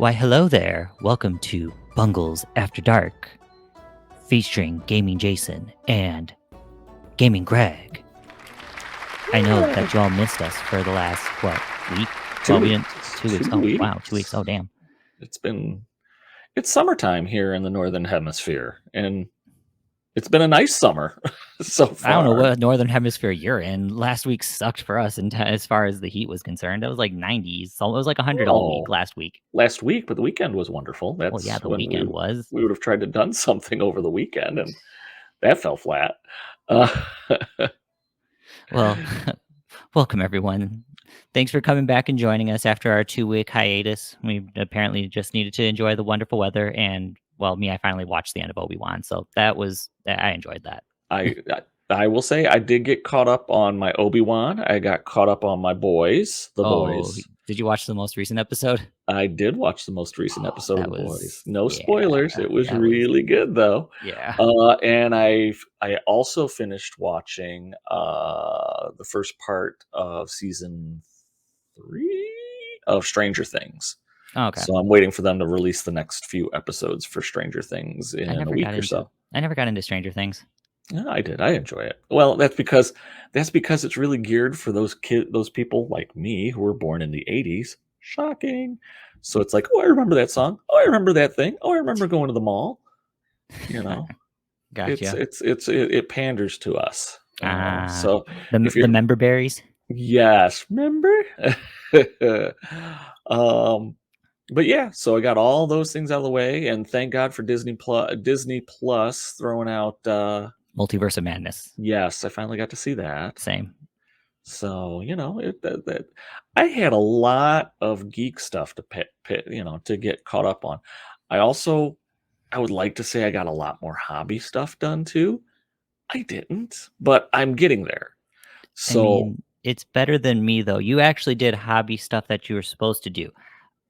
Why, hello there. Welcome to Bungles After Dark, featuring Gaming Jason and Gaming Greg. I know that you all missed us for the last, week? 2 We weeks. didn't. 2 weeks. 2 Oh, weeks. wow. 2 weeks. Oh, damn. It's summertime here in the Northern Hemisphere, and it's been a nice summer so far. I don't know what Northern Hemisphere you're in. Last week sucked for us as far as the heat was concerned. It was like 90s. So it was like 100 all week last week. Last week, but the weekend was wonderful. Well, yeah, That's the when weekend was. we would have tried to done something over the weekend, and that fell flat. Well, welcome everyone. Thanks for coming back and joining us after our 2-week hiatus. We apparently just needed to enjoy the wonderful weather, and I finally watched the end of Obi-Wan, so I enjoyed that. I will say I did get caught up on my Obi-Wan. I got caught up on my boys, the boys. Did you watch the most recent episode? I did watch the most recent episode of The Boys. No yeah, spoilers. It was really good though. Yeah. And I also finished watching the first part of season 3 of Stranger Things. Oh, okay. So I'm waiting for them to release the next few episodes for Stranger Things in a week or so. I never got into Stranger Things. Yeah, I did. I enjoy it. Well, that's because it's really geared for those people like me who were born in the 80s. Shocking. So it's like, oh, I remember that song. Oh, I remember that thing. Oh, I remember going to the mall. You know, gotcha. It panders to us. So the member berries. Yes, remember. But yeah, so I got all those things out of the way, and thank God for Disney Plus throwing out Multiverse of Madness. Yes, I finally got to see that. Same. So I had a lot of geek stuff to get caught up on. I would like to say I got a lot more hobby stuff done too. I didn't, but I'm getting there. So it's better than me though. You actually did hobby stuff that you were supposed to do.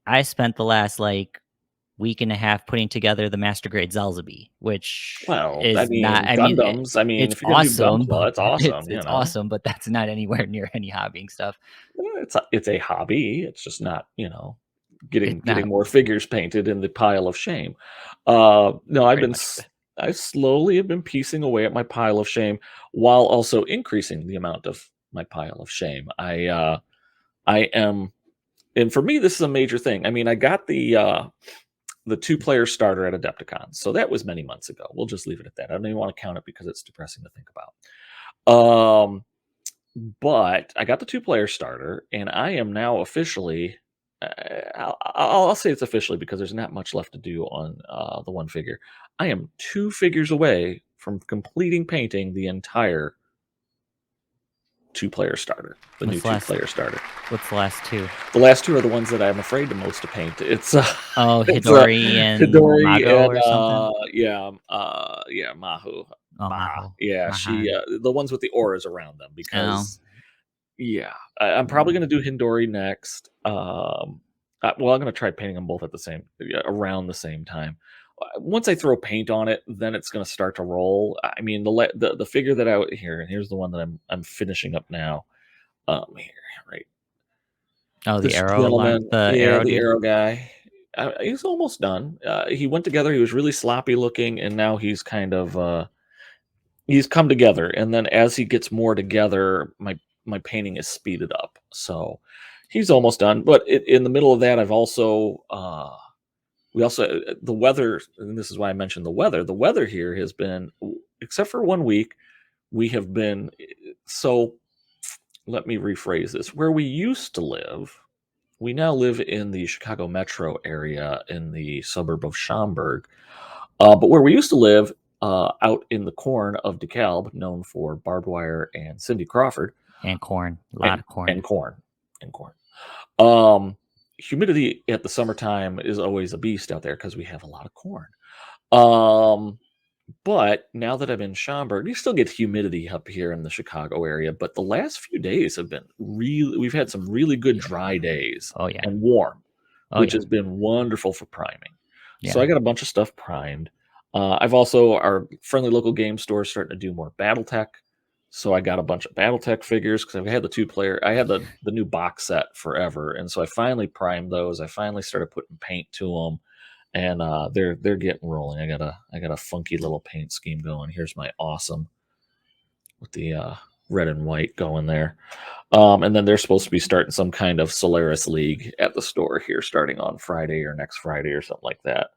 I spent the last week and a half putting together the Master Grade Zelzabee, which is not. Gundams. It's if you're gonna do awesome. Gunpla, it's awesome. It's awesome, but that's not anywhere near any hobbying stuff. It's a hobby. It's just not getting more figures painted in the pile of shame. No, I slowly have been piecing away at my pile of shame while also increasing the amount of my pile of shame. I am, and for me, this is a major thing. I got the 2-player starter at Adepticon, so that was many months ago. We'll just leave it at that. I don't even want to count it because it's depressing to think about. But I got the 2-player starter, and I am now officially. I'll say it's officially because there's not much left to do on the one figure. I am 2 figures away from completing painting the entire 2-player starter. The new 2-player starter. What's the last 2? The last 2 are the ones that I'm afraid the most to paint. It's Hidori and Mago or something. Mahu. Mahu. Yeah, she the ones with the auras around them because. Yeah, I'm probably going to do Hindori next. I'm going to try painting them both around the same time. Once I throw paint on it, then it's going to start to roll. The figure that here's the one that I'm finishing up now. Right. Oh, the arrow guy. He's almost done. He went together. He was really sloppy looking, and now he's kind of he's come together. And then as he gets more together, my painting is speeded up, so he's almost done. But in the middle of that, I've also the weather, and this is why I mentioned the weather. The weather here has been, except for 1 week, we have been. So let me rephrase this. Where we used to live, we now live in the Chicago metro area in the suburb of Schaumburg. But where we used to live, out in the corn of DeKalb, known for barbed wire and Cindy Crawford. And corn. A lot of corn. And corn. Humidity at the summertime is always a beast out there because we have a lot of corn. But now that I'm in Schaumburg, you still get humidity up here in the Chicago area. But the last few days have been we've had some really good dry days. Oh, yeah. And warm, which has been wonderful for priming. Yeah. So I got a bunch of stuff primed. I've also, our friendly local game store is starting to do more BattleTech. So I got a bunch of BattleTech figures because I had the 2-player. I had the new box set forever, and so I finally primed those. I finally started putting paint to them, and they're getting rolling. I got a funky little paint scheme going. Here's my awesome with the red and white going there. And then they're supposed to be starting some kind of Solaris League at the store here, starting on Friday or next Friday or something like that.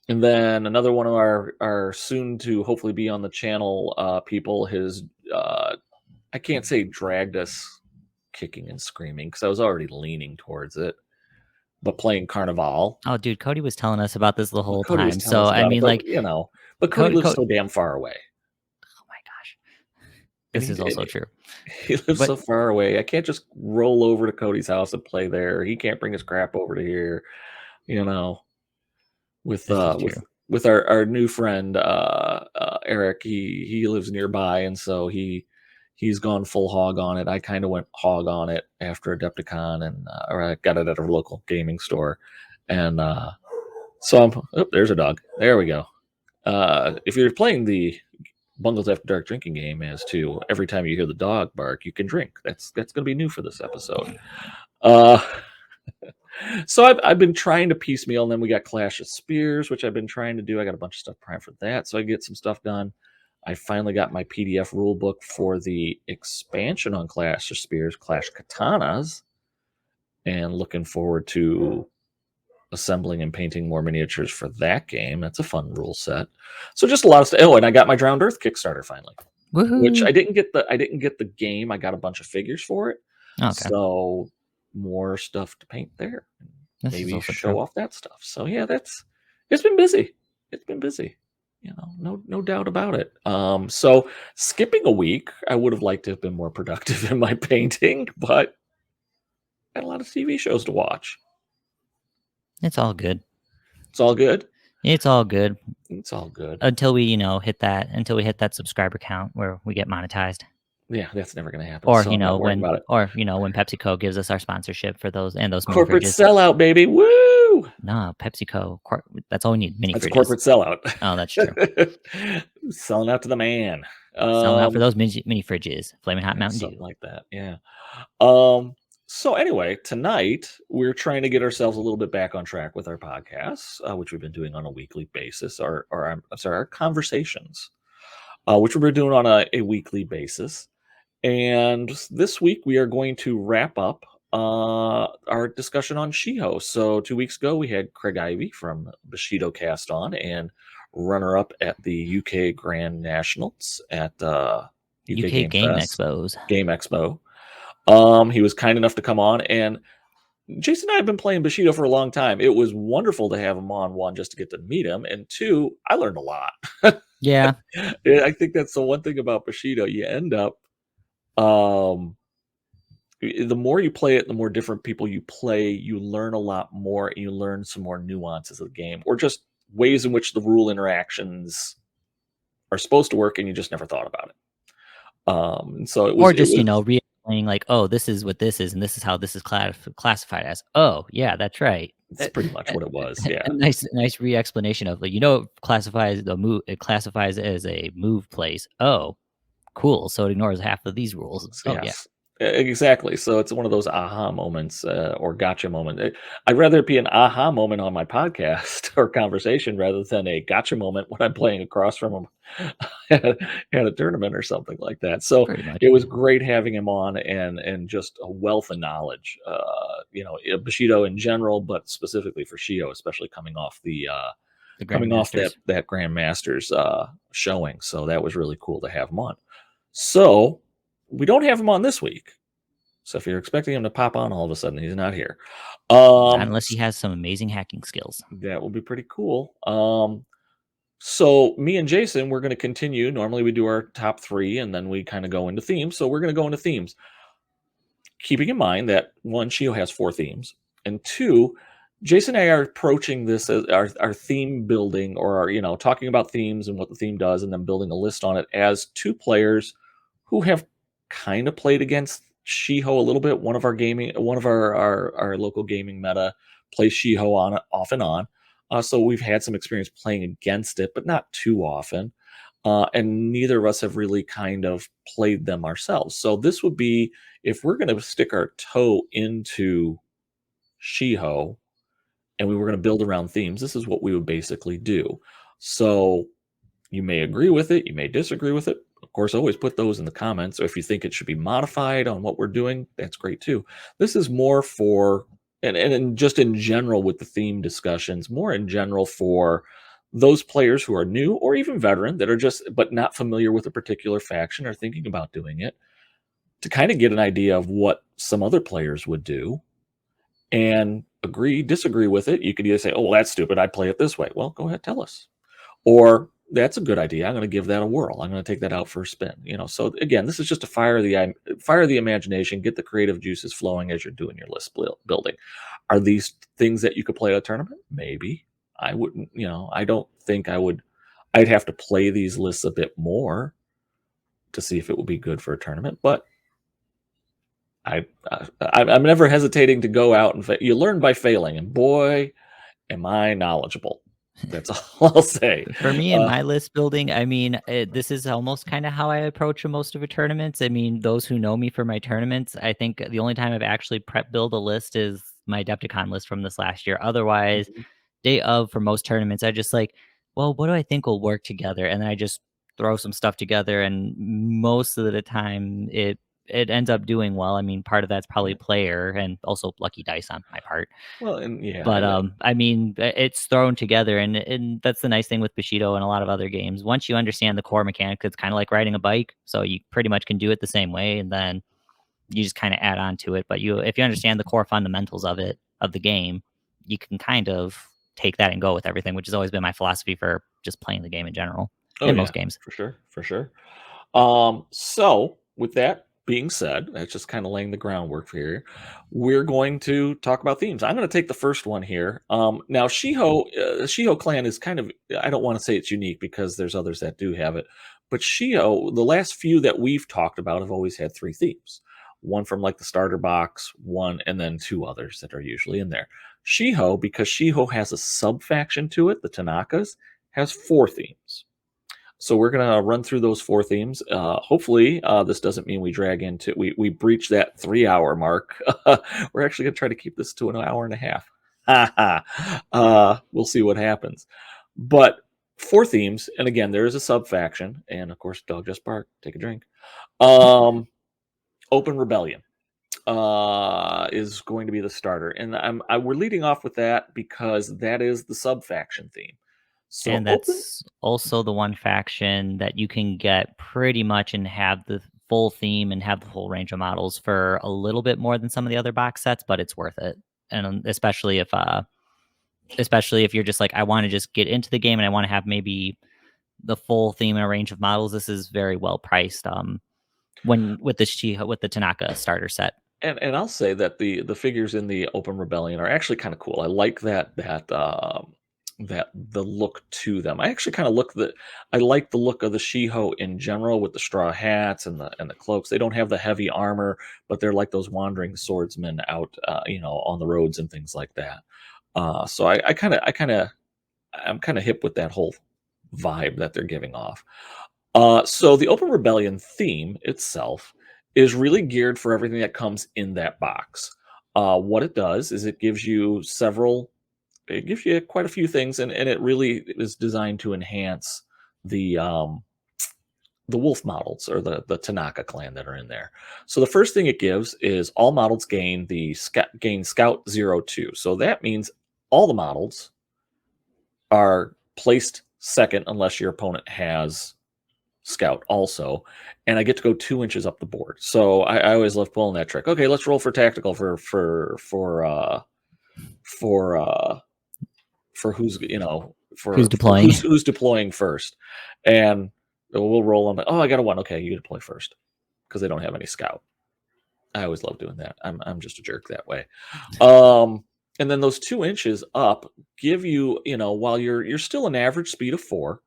And then another one of our soon to hopefully be on the channel people has I can't say dragged us kicking and screaming because I was already leaning towards it, but playing Carnival. Oh, dude, Cody was telling us about this the Well, whole Cody was time. telling So, us I about it, mean, but like, but Cody Cody, lives Cody so damn far away, oh my gosh, and this is also true. he lives But so far away. I can't just roll over to Cody's house and play there. He can't bring his crap over to here, you know. With this is true. with our new friend Eric, he lives nearby, and so he's gone full hog on it. I kind of went hog on it after Adepticon, and or I got it at a local gaming store, and so I'm. Oh, there's a dog. There we go. If you're playing the Bungles After Dark drinking game, as to every time you hear the dog bark, you can drink. That's going to be new for this episode. Uh, So I've been trying to piecemeal, and then we got Clash of Spears, which I've been trying to do. I got a bunch of stuff primed for that, so I get some stuff done. I finally got my PDF rule book for the expansion on Clash of Spears, Clash Katanas, and looking forward to assembling and painting more miniatures for that game. That's a fun rule set. So just a lot of stuff. Oh, and I got my Drowned Earth Kickstarter finally, which Woohoo! I didn't get the game. I got a bunch of figures for it, Okay, so more stuff to paint there. this is Maybe also true. show off that stuff. So yeah, it's been busy. It's been busy. No doubt about it. So skipping a week, I would have liked to have been more productive in my painting, but I had a lot of TV shows to watch. It's all good. It's all good. It's all good It's all good. until we, hit that subscriber count where we get monetized. Yeah, that's never going to happen. Or So I'm not worrying about it. when PepsiCo gives us our sponsorship for those and those mini Corporate fridges. sellout, baby. Woo! No, PepsiCo. That's all we need. Mini That's fridges. corporate sellout. Oh, that's true. Selling out to the man. Selling out for those mini fridges. Flaming Hot Mountain Something Dew. like that. Yeah. So anyway, tonight we're trying to get ourselves a little bit back on track with our podcasts, which we've been doing on a weekly basis, or I'm sorry, our conversations, which we've been doing on a weekly basis. And this week we are going to wrap up our discussion on Shiho. So 2 weeks ago we had Craig Ivey from Bushido Cast on, and runner-up at the UK Grand Nationals at UK UK Game Fest. Expos. Game Expo. He was kind enough to come on, and Jason and I have been playing Bushido for a long time. It was wonderful to have him on, one, just to get to meet him, and two, I learned a lot. Yeah. I think that's the one thing about Bushido. You end up, the more you play it, the more different people you play, you learn a lot more, and you learn some more nuances of the game, or just ways in which the rule interactions are supposed to work, and you just never thought about it. And so it was, Or just, re-explaining like, oh, this is what this is, and this is how this is classified as. Oh, yeah, that's right. That's pretty much what it was. Yeah. A nice re-explanation of like, it classifies as a move place. Oh, cool. So it ignores half of these rules. Oh, yeah. Yes, exactly. So it's one of those aha moments or gotcha moment. I'd rather it be an aha moment on my podcast or conversation rather than a gotcha moment when I'm playing across from him at a tournament or something like that. So Pretty much. it was great having him on, and just a wealth of knowledge. Bushido in general, but specifically for Shiho, especially coming off The coming off Grandmasters. that Grandmasters showing. So that was really cool to have him on. So we don't have him on this week. So if you're expecting him to pop on all of a sudden, he's not here. Not unless he has some amazing hacking skills. That will be pretty cool. So me and Jason, we're going to continue. Normally we do our top 3 and then we kind of go into themes. So we're going to go into themes. Keeping in mind that, one, Shiho has 4 themes, and 2, Jason and I are approaching this as our theme building, or talking about themes and what the theme does, and then building a list on it as 2 players who have kind of played against Shiho a little bit. One of our local gaming meta plays Shiho on off and on. So we've had some experience playing against it, but not too often. and neither of us have really kind of played them ourselves. So this would be, if we're going to stick our toe into Shiho and we were going to build around themes, this is what we would basically do. So you may agree with it, you may disagree with it. Of course, always put those in the comments. Or if you think it should be modified on what we're doing, that's great too. This is more for, and just in general with the theme discussions, more in general for those players who are new or even veteran that are just, but not familiar with a particular faction or thinking about doing it, to kind of get an idea of what some other players would do and agree, disagree with it. You could either say, oh, well, that's stupid, I play it this way. Well, go ahead, tell us. Or that's a good idea, I'm going to give that a whirl, I'm going to take that out for a spin. So again, this is just to fire the imagination, get the creative juices flowing as you're doing your list building. Are these things that you could play at a tournament? Maybe. I wouldn't, I don't think I'd have to play these lists a bit more to see if it would be good for a tournament, but I'm never hesitating to go out and you learn by failing, and boy, am I knowledgeable. That's all I'll say. For me and my list building, I mean, this is almost kind of how I approach most of the tournaments. I mean, those who know me for my tournaments, I think the only time I've actually prep build a list is my Adepticon list from this last year. Otherwise, Mhm. day of for most tournaments, I just like, well, what do I think will work together? And then I just throw some stuff together, and most of the time, it ends up doing well. I mean, part of that's probably Yeah. player and also lucky dice on my part. Well, and yeah, But, I mean, it's thrown together, and that's the nice thing with Bushido and a lot of other games. Once you understand the core mechanics, it's kinda like riding a bike, so you pretty much can do it the same way, and then you just kinda add on to it. But if you understand the core fundamentals of the game, you can kind of take that and go with everything, which has always been my philosophy for just playing the game in general, oh in yeah, most games. for sure, for sure. So with that being said, that's just kind of laying the groundwork for here. We're going to talk about themes. I'm going to take the first one here. Now Shiho clan is kind of, I don't want to say it's unique because there's others that do have it, but Shiho, the last few that we've talked about have always had three themes. One from like the starter box, one, and then two others that are usually in there. Shiho, because Shiho has a sub faction to it, the Tanakas, has four themes. So we're gonna run through those four themes. Hopefully, this doesn't mean we breach that 3 hour mark. We're actually gonna try to keep this to an hour and a half. We'll see what happens. But four themes, and again, there is a sub faction, and of course, dog just bark. Take a drink. Um, Open Rebellion is going to be the starter, and we're leading off with that because that is the sub faction theme. So And open. that's also the one faction that you can get pretty much and have the full theme and have the full range of models for a little bit more than some of the other box sets, but it's worth it. And especially if you're just like, I want to just get into the game and I want to have maybe the full theme and a range of models. This is very well priced. When with the Tanaka starter set. And I'll say that the figures in the Open Rebellion are actually kind of cool. I like that the look to them. I like the look of the Shiho in general with the straw hats and the cloaks. They don't have the heavy armor, but they're like those wandering swordsmen out, on the roads and things like that. So I'm kind of hip with that whole vibe that they're giving off. So the Open Rebellion theme itself is really geared for everything that comes in that box. What it does is it gives you quite a few things, and it really is designed to enhance the um, the wolf models or the Tanaka clan that are in there. So the first thing it gives is all models gain Scout 02. So that means all the models are placed second unless your opponent has Scout also, and I get to go 2 inches up the board. So I always love pulling that trick. Okay, let's roll for tactical for who's Who's for deploying? who's deploying first, and we'll roll them. Oh, I got a one. Okay, you deploy first because they don't have any Scout. I always love doing that. I'm just a jerk that way. And then those 2 inches up give you, while you're still an average speed of 4,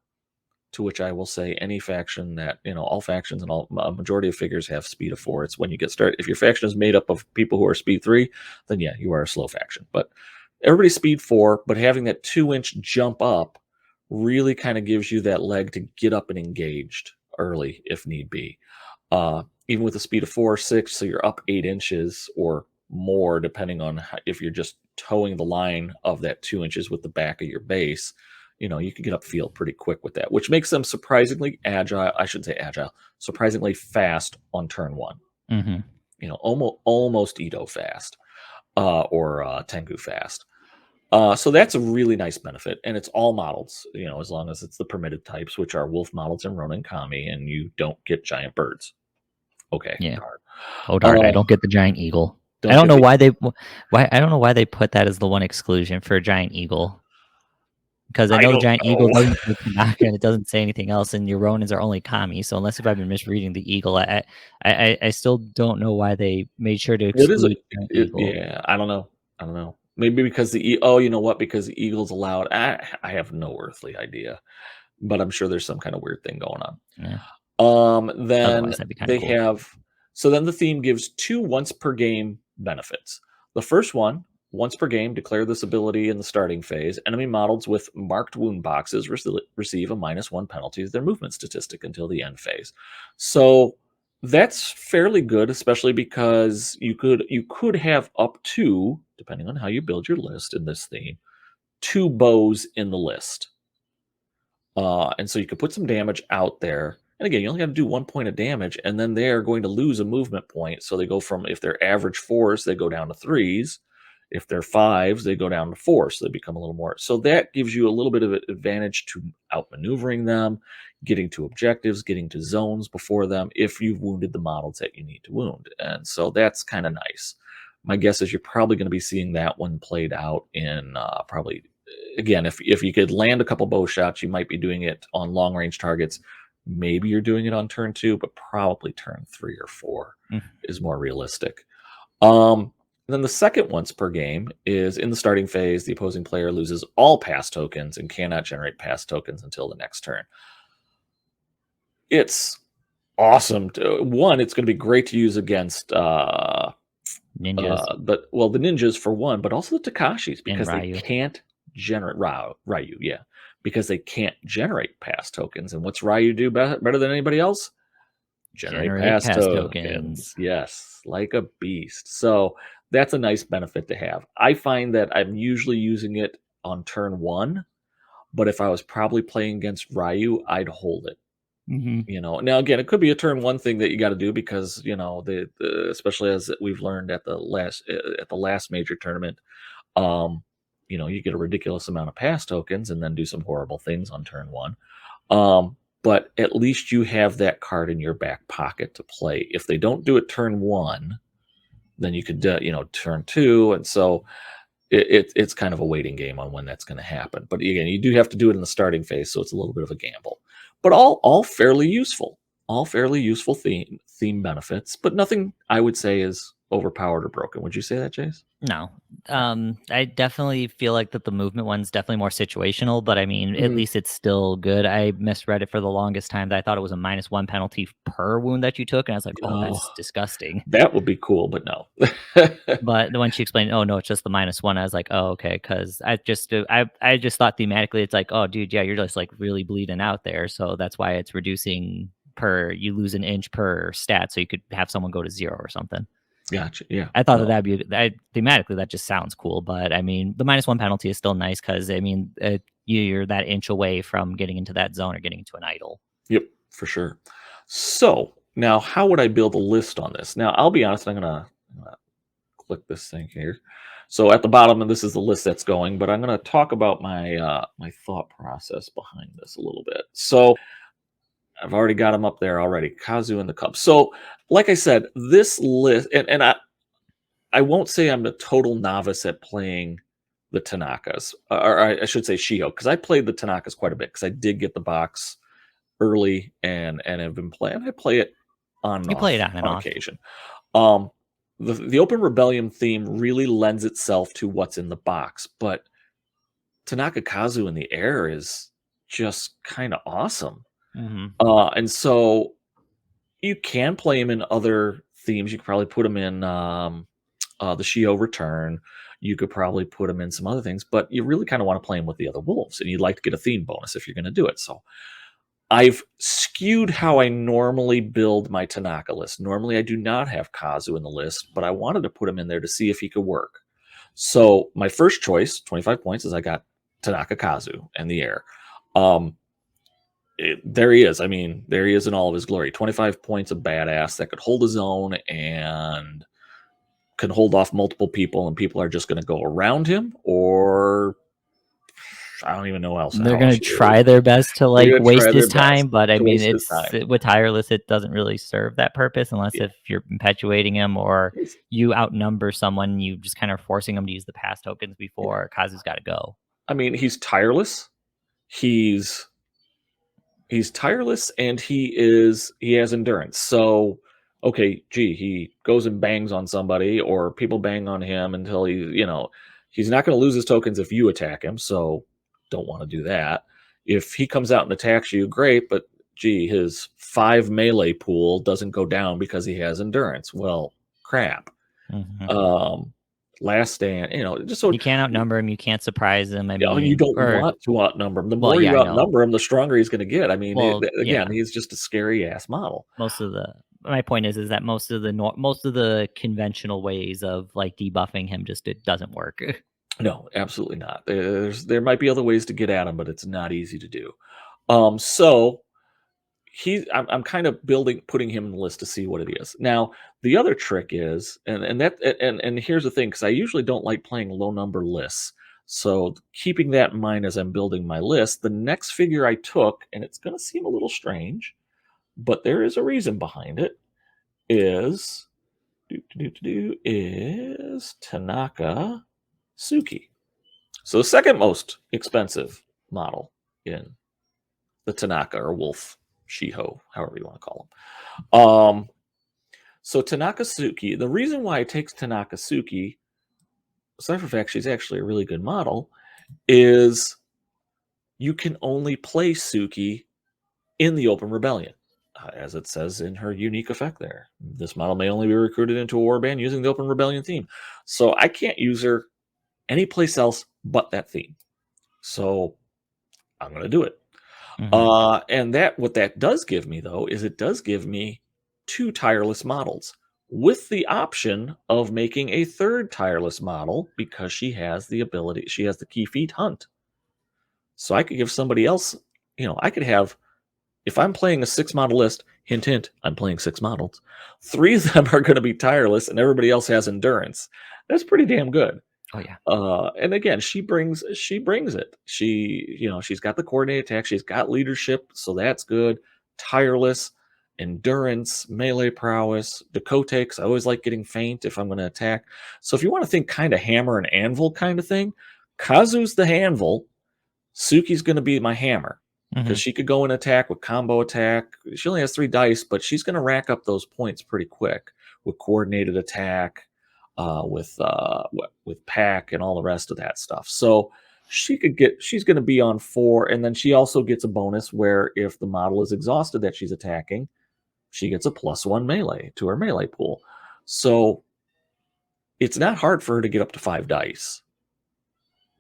to which I will say any faction that, all factions and all a majority of figures have speed of 4. It's when you get started. If your faction is made up of people who are speed 3, then yeah, you are a slow faction. But everybody's speed 4, but having that 2 inch jump up really kind of gives you that leg to get up and engaged early if need be. Even with a speed of 4 or 6, so you're up 8 inches or more, depending on if you're just towing the line of that 2 inches with the back of your base. You can get upfield pretty quick with that, which makes them surprisingly agile. I should say agile, surprisingly fast on turn one. Mhm. Almost Ito fast, or Tengu fast. So that's a really nice benefit, and it's all models, as long as it's the permitted types, which are wolf models and Ronin Kami, and you don't get giant birds. Okay, Yeah. darn. Oh, darn, I Uh, don't get the giant eagle. I don't don't get know the why I don't know why they put that as the one exclusion for a giant eagle. Because I I know the don't giant eagle know. doesn't say Tanaka, and it doesn't say anything else, and your Ronins are only Kami, so unless if I've been misreading the eagle, I still don't know why they made sure to It is a exclude giant it eagle. yeah, I don't know. I don't know. Maybe because oh, you know what? Because the eagle's allowed. I have no earthly idea, but I'm sure there's some kind of weird thing going on. Yeah. Then Otherwise, that'd be kinda they cool. have so then the theme gives 2 once per game benefits. The first one, once per game, declare this ability in the starting phase. Enemy models with marked wound boxes receive a -1 penalty to their movement statistic until the end phase. So that's fairly good, especially because you could have up to, depending on how you build your list in this theme, 2 bows in the list. And so you could put some damage out there. And again, you only got to do 1 point of damage, and then they're going to lose a movement point. So they go from, if they're average 4s, they go down to 3s. If they're 5s, they go down to 4. So they become a little more. So that gives you a little bit of an advantage to outmaneuvering them, getting to objectives, getting to zones before them if you've wounded the models that you need to wound. And so that's kind of nice. My guess is you're probably going to be seeing that one played out in probably, again, if you could land a couple bow shots, you might be doing it on long range targets. Maybe you're doing it on turn 2, but probably turn 3 or 4 Mm. is more realistic. Then the second once per game is in the starting phase, the opposing player loses all pass tokens and cannot generate pass tokens until the next turn. It's awesome. One, it's going to be great to use against Ninjas the ninjas for one, but also the Takashis and because they Ryu. can't generate Ryu, yeah, because they can't generate pass tokens. And what's Ryu do better than anybody else? Generate Generate pass pass tokens. tokens. Yes, like a beast. So that's a nice benefit to have. I find that I'm usually using it on turn 1, but if I was probably playing against Ryu, I'd hold it. Mhm. Now again, it could be a turn 1 thing that you got to do because especially as we've learned at the last major tournament, um, you get a ridiculous amount of pass tokens and then do some horrible things on turn 1. But at least you have that card in your back pocket to play. If they don't do it turn 1, then you could turn 2, and so it's kind of a waiting game on when that's going to happen. But again, you do have to do it in the starting phase, so it's a little bit of a gamble. But all fairly useful, theme benefits, but nothing I would say is overpowered or broken. Would you say that, Chase? No. I definitely feel like that the movement one's definitely more situational, but I mean, at Mhm. least it's still good. I misread it for the longest time that I thought it was a -1 penalty per wound that you took, and I was like, "Oh, Oh, that's disgusting." that would be cool, but no. But then when she explained, "Oh, no, it's just the -1," I was like, "Oh, okay," because I just thought thematically it's like, "Oh, dude, yeah, you're just, like, really bleeding out there, so that's why it's reducing you lose an inch per stat, so you could have someone go to 0 or something." Gotcha. Yeah. I thought that No. that'd be thematically, that just sounds cool, but, I mean, the -1 penalty is still nice because I mean, you're that inch away from getting into that zone or getting into an idol. Yep, for sure. So now, how would I build a list on this? Now, I'll be honest. I'm gonna click this thing here. So at the bottom, and this is the list that's going, but I'm gonna talk about my thought process behind this a little bit. So I've already got them up there already. Kazu and the Cubs. So, like I said, this list, and I won't say I'm a total novice at playing the Tanakas, or I should say Shiho, because I played the Tanakas quite a bit because I did get the box early and have been playing. I play it on and You play it off on and on off. occasion. Um, the Open Rebellion theme really lends itself to what's in the box, but Tanaka Kazu in the air is just kind of awesome. Mhm. And so you can play him in other themes. You could probably put him in the Shio Return. You could probably put him in some other things, but you really kind of want to play him with the other wolves, and you'd like to get a theme bonus if you're going to do it. So I've skewed how I normally build my Tanaka list. Normally, I do not have Kazu in the list, but I wanted to put him in there to see if he could work. So my first choice, 25 points, is I got Tanaka Kazu and the air. There he is. I mean, there he is in all of his glory. 25 points of badass that could hold his own and can hold off multiple people, and people are just going to go around him, or I don't even know else. They're going to try their best to like waste his time, but I mean, with tireless, it doesn't really serve that purpose unless if you're perpetuating him or you outnumber someone, you just kind of forcing them to use the pass tokens before Kazu's got to go. I mean, he's tireless. He's tireless, and he has endurance. So, okay, he goes and bangs on somebody, or people bang on him until he's not going to lose his tokens if you attack him. So, don't want to do that. If he comes out and attacks you, great, but his 5 melee pool doesn't go down because he has endurance. Well, crap. Mm-hmm. Last stand, just so you can't outnumber him, you can't surprise him. I mean, you don't want to outnumber him. The more you outnumber him, the stronger he's going to get. I mean, he's just a scary ass model. My point is that most of the conventional ways of like debuffing him it doesn't work. No, absolutely not. There might be other ways to get at him, but it's not easy to do. So I'm kind of putting him in the list to see what it is. Now, the other trick is, and here's the thing, because I usually don't like playing low number lists. So keeping that in mind as I'm building my list, the next figure I took, and it's going to seem a little strange, but there is a reason behind it, is Tanaka Suki. So the second most expensive model in the Tanaka or Wolf Shiho, however you want to call them. So Tanaka Suki, the reason why it takes Tanaka Suki, aside from the fact she's actually a really good model, is you can only play Suki in the Open Rebellion, as it says in her unique effect there. This model may only be recruited into a warband using the Open Rebellion theme. So I can't use her anyplace else but that theme. So I'm going to do it. Mm-hmm. And what that does give me, though, is it does give me 2 tireless models with the option of making a 3rd tireless model because she has the key feat hunt. So I could give somebody else, I could have, if I'm playing a 6 model list, hint, hint, I'm playing 6 models. 3 of them are going to be tireless and everybody else has endurance. That's pretty damn good. Oh yeah. And again, she brings it. She's got the coordinated attack. She's got leadership, so that's good. Tireless, endurance, melee prowess, Dakota, because I always like getting feint if I'm going to attack. So if you want to think kind of hammer and anvil kind of thing, Kazu's the anvil. Suki's going to be my hammer because she could go and attack with combo attack. She only has 3 dice, but she's going to rack up those points pretty quick with coordinated attack. With pack and all the rest of that stuff. So she's going to be on 4, and then she also gets a bonus where if the model is exhausted that she's attacking, she gets a +1 melee to her melee pool. So it's not hard for her to get up to 5 dice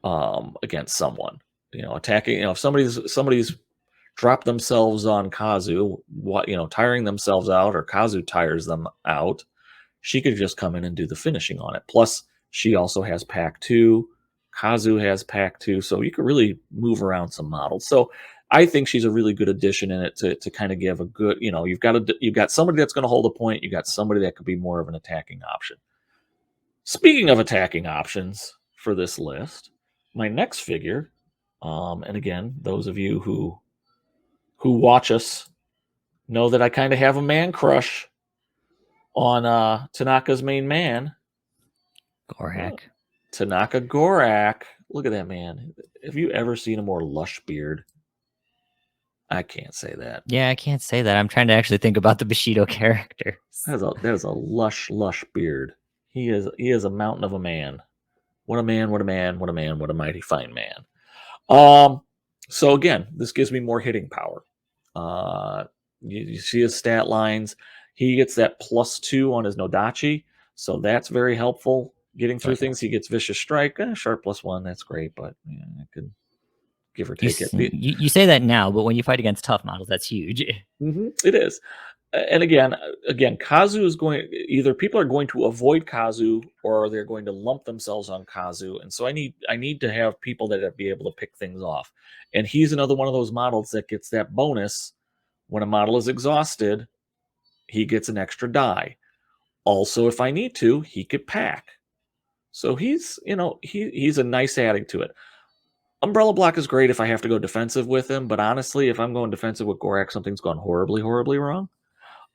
against someone. Attacking. If somebody's dropped themselves on Kazu, tiring themselves out, or Kazu tires them out, she could just come in and do the finishing on it. Plus, she also has Pack 2. Kazu has Pack 2. So you could really move around some models. So I think she's a really good addition in it to kind of give a good, you've got somebody that's going to hold a point. You got somebody that could be more of an attacking option. Speaking of attacking options for this list, my next figure, and again, those of you who watch us know that I kind of have a man crush on Tanaka's main man, Gorak. Tanaka Gorak. Look at that man. Have you ever seen a more lush beard? I can't say that. Yeah, I can't say that. I'm trying to actually think about the Bushido character. That is a lush beard. He is a mountain of a man. What a man, what a man, what a man, what a mighty fine man. So again, this gives me more hitting power. You see his stat lines. He gets that +2 on his Nodachi, so that's very helpful. Getting through But things, he gets Vicious Strike, Sharp +1, that's great, but, yeah, I could give or you take it. s you say that now, but when you fight against tough models, that's huge. It is. And again, Kazu is going either people are going to avoid Kazu or they're going to lump themselves on Kazu, and so I need to have people that be able to pick things off. And he's another one of those models that gets that bonus when a model is exhausted, he gets an extra die. Also, if I need to, he could pack. So he's a nice adding to it. Umbrella Block is great if I have to go defensive with him, but honestly, if I'm going defensive with Gorak, something's gone horribly, horribly wrong.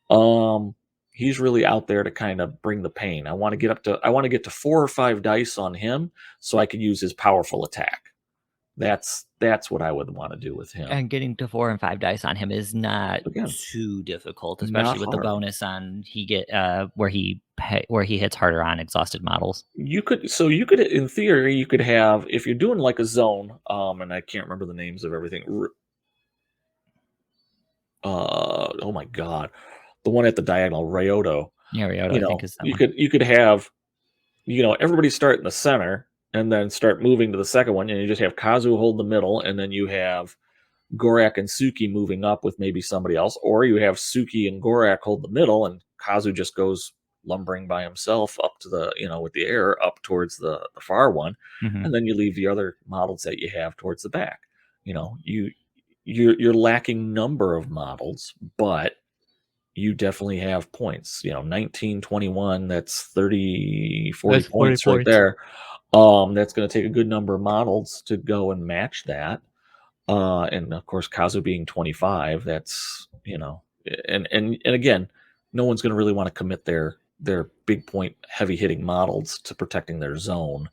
Um, he's really out there to kind of bring the pain. I want to get to 4 or 5 dice on him so I can use his powerful attack. That's what I would want to do with him. And getting to 4 and 5 dice on him is not Again, too difficult, not especially with the hard. bonus on where he hits harder on exhausted models. You could in theory you could have if you're doing like a zone, and I can't remember the names of everything. Oh my god, the one at the diagonal, Ryoto. Yeah, Ryota, I think is that You one. could have everybody start in the center and then start moving to the second one, and you just have Kazu hold the middle, and then you have Gorak and Suki moving up with maybe somebody else, or you have Suki and Gorak hold the middle, and Kazu just goes lumbering by himself up to with the air up towards the far one, Mhm. and then you leave the other models that you have towards the back. You know, you're lacking number of models, but you definitely have points. 19, 21, that's 30, 40 That's 40 points right points. there. That's going to take a good number of models to go and match that. And of course, Kazu being 25, that's and again, no one's going to really want to commit their big point, heavy hitting models to protecting their zone.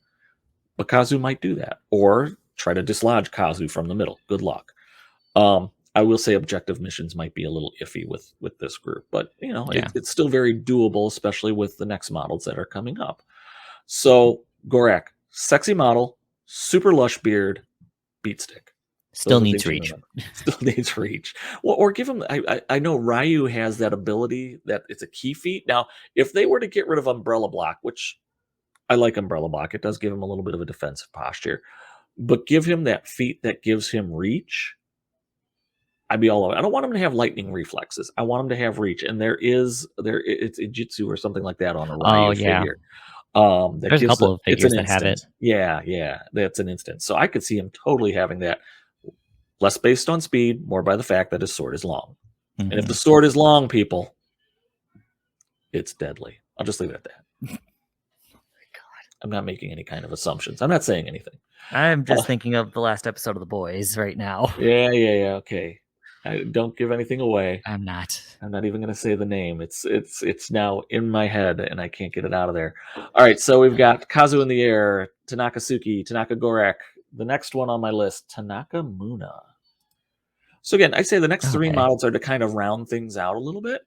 But Kazu might do that, or try to dislodge Kazu from the middle. Good luck. I will say objective missions might be a little iffy with this group, but Yeah. it's still very doable, especially with the next models that are coming up. So Gorak, sexy model, super lush beard, beat stick. Still Those are needs things you reach. remember. Still needs reach. Well, or give him. I know Ryu has that ability that it's a key feat. Now, if they were to get rid of Umbrella Block, which I like Umbrella Block, it does give him a little bit of a defensive posture, but give him that feat that gives him reach. I'd be all over. I don't want him to have lightning reflexes. I want him to have reach, and it's a Jitsu or something like that on a Oh, Ryu yeah. figure. That There's a gives couple of it's an figures that have it. instant. Yeah, yeah, that's an instant. So I could see him totally having that. Less based on speed, more by the fact that his sword is long. And if the Mhm. sword is long, people, it's deadly. I'll just leave it at that. I'm not making any kind of assumptions. I'm not saying anything. I'm Uh, just thinking of the last episode of The Boys right now. yeah, yeah, yeah. Okay. Don't give anything away. I'm not. I'm not even going to say the name. It's now in my head and I can't get it out of there. All right, so we've got Kazu in the air, Tanaka Suki, Tanaka Gorak. The next one on my list, Tanaka Muna. So again, I say the next 3 Okay. models are to kind of round things out a little bit.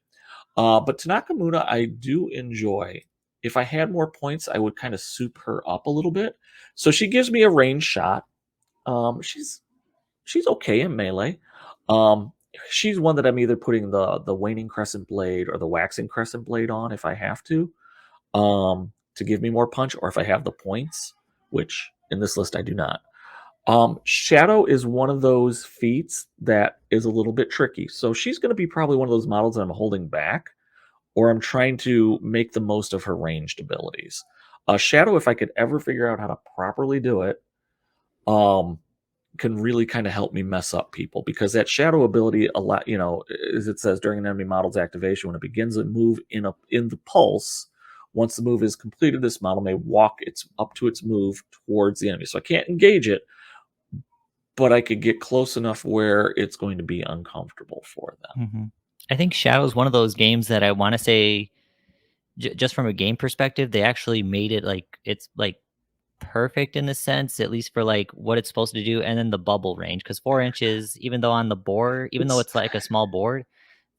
But Tanaka Muna, I do enjoy. If I had more points, I would kind of soup her up a little bit. So she gives me a range shot. She's okay in melee. Um, she's one that I'm either putting the waning crescent blade or the waxing crescent blade on if I have to give me more punch, or if I have the points, which in this list I do not. Shadow is one of those feats that is a little bit tricky. So she's going to be probably one of those models that I'm holding back, or I'm trying to make the most of her ranged abilities. Shadow, if I could ever figure out how to properly do it, um, can really kind of help me mess up people, because that shadow ability a lot, as it says, during an enemy model's activation, when it begins a move in the pulse, once the move is completed, this model may walk its up to its move towards the enemy. So I can't engage it, but I could get close enough where it's going to be uncomfortable for them. Mhm. I think Shadow is one of those games that I wanna say just from a game perspective, they actually made it, like it's, like, perfect in the sense, at least for, like, what it's supposed to do, and then the bubble range, because 4 inches, even though on the board even though It's it's, like, a small board,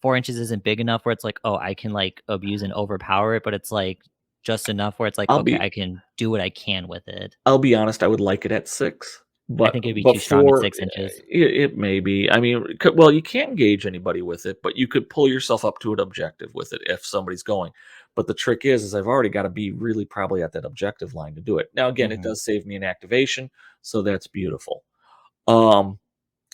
4 inches isn't big enough where it's like, "Oh, I can, like, abuse and overpower it," but it's, like, just enough where it's like, I'll "Okay, be I can do what I can with it." I'll be honest, I would like it at 6, I but think it'd be too strong at before 6 inches. it may be. I mean, well, you can't engage anybody with it, but you could pull yourself up to an objective with it if somebody's going. But the trick is I've already got to be really probably at that objective line to do it. Now, again, it Mhm. does save me an activation, so that's beautiful. Um,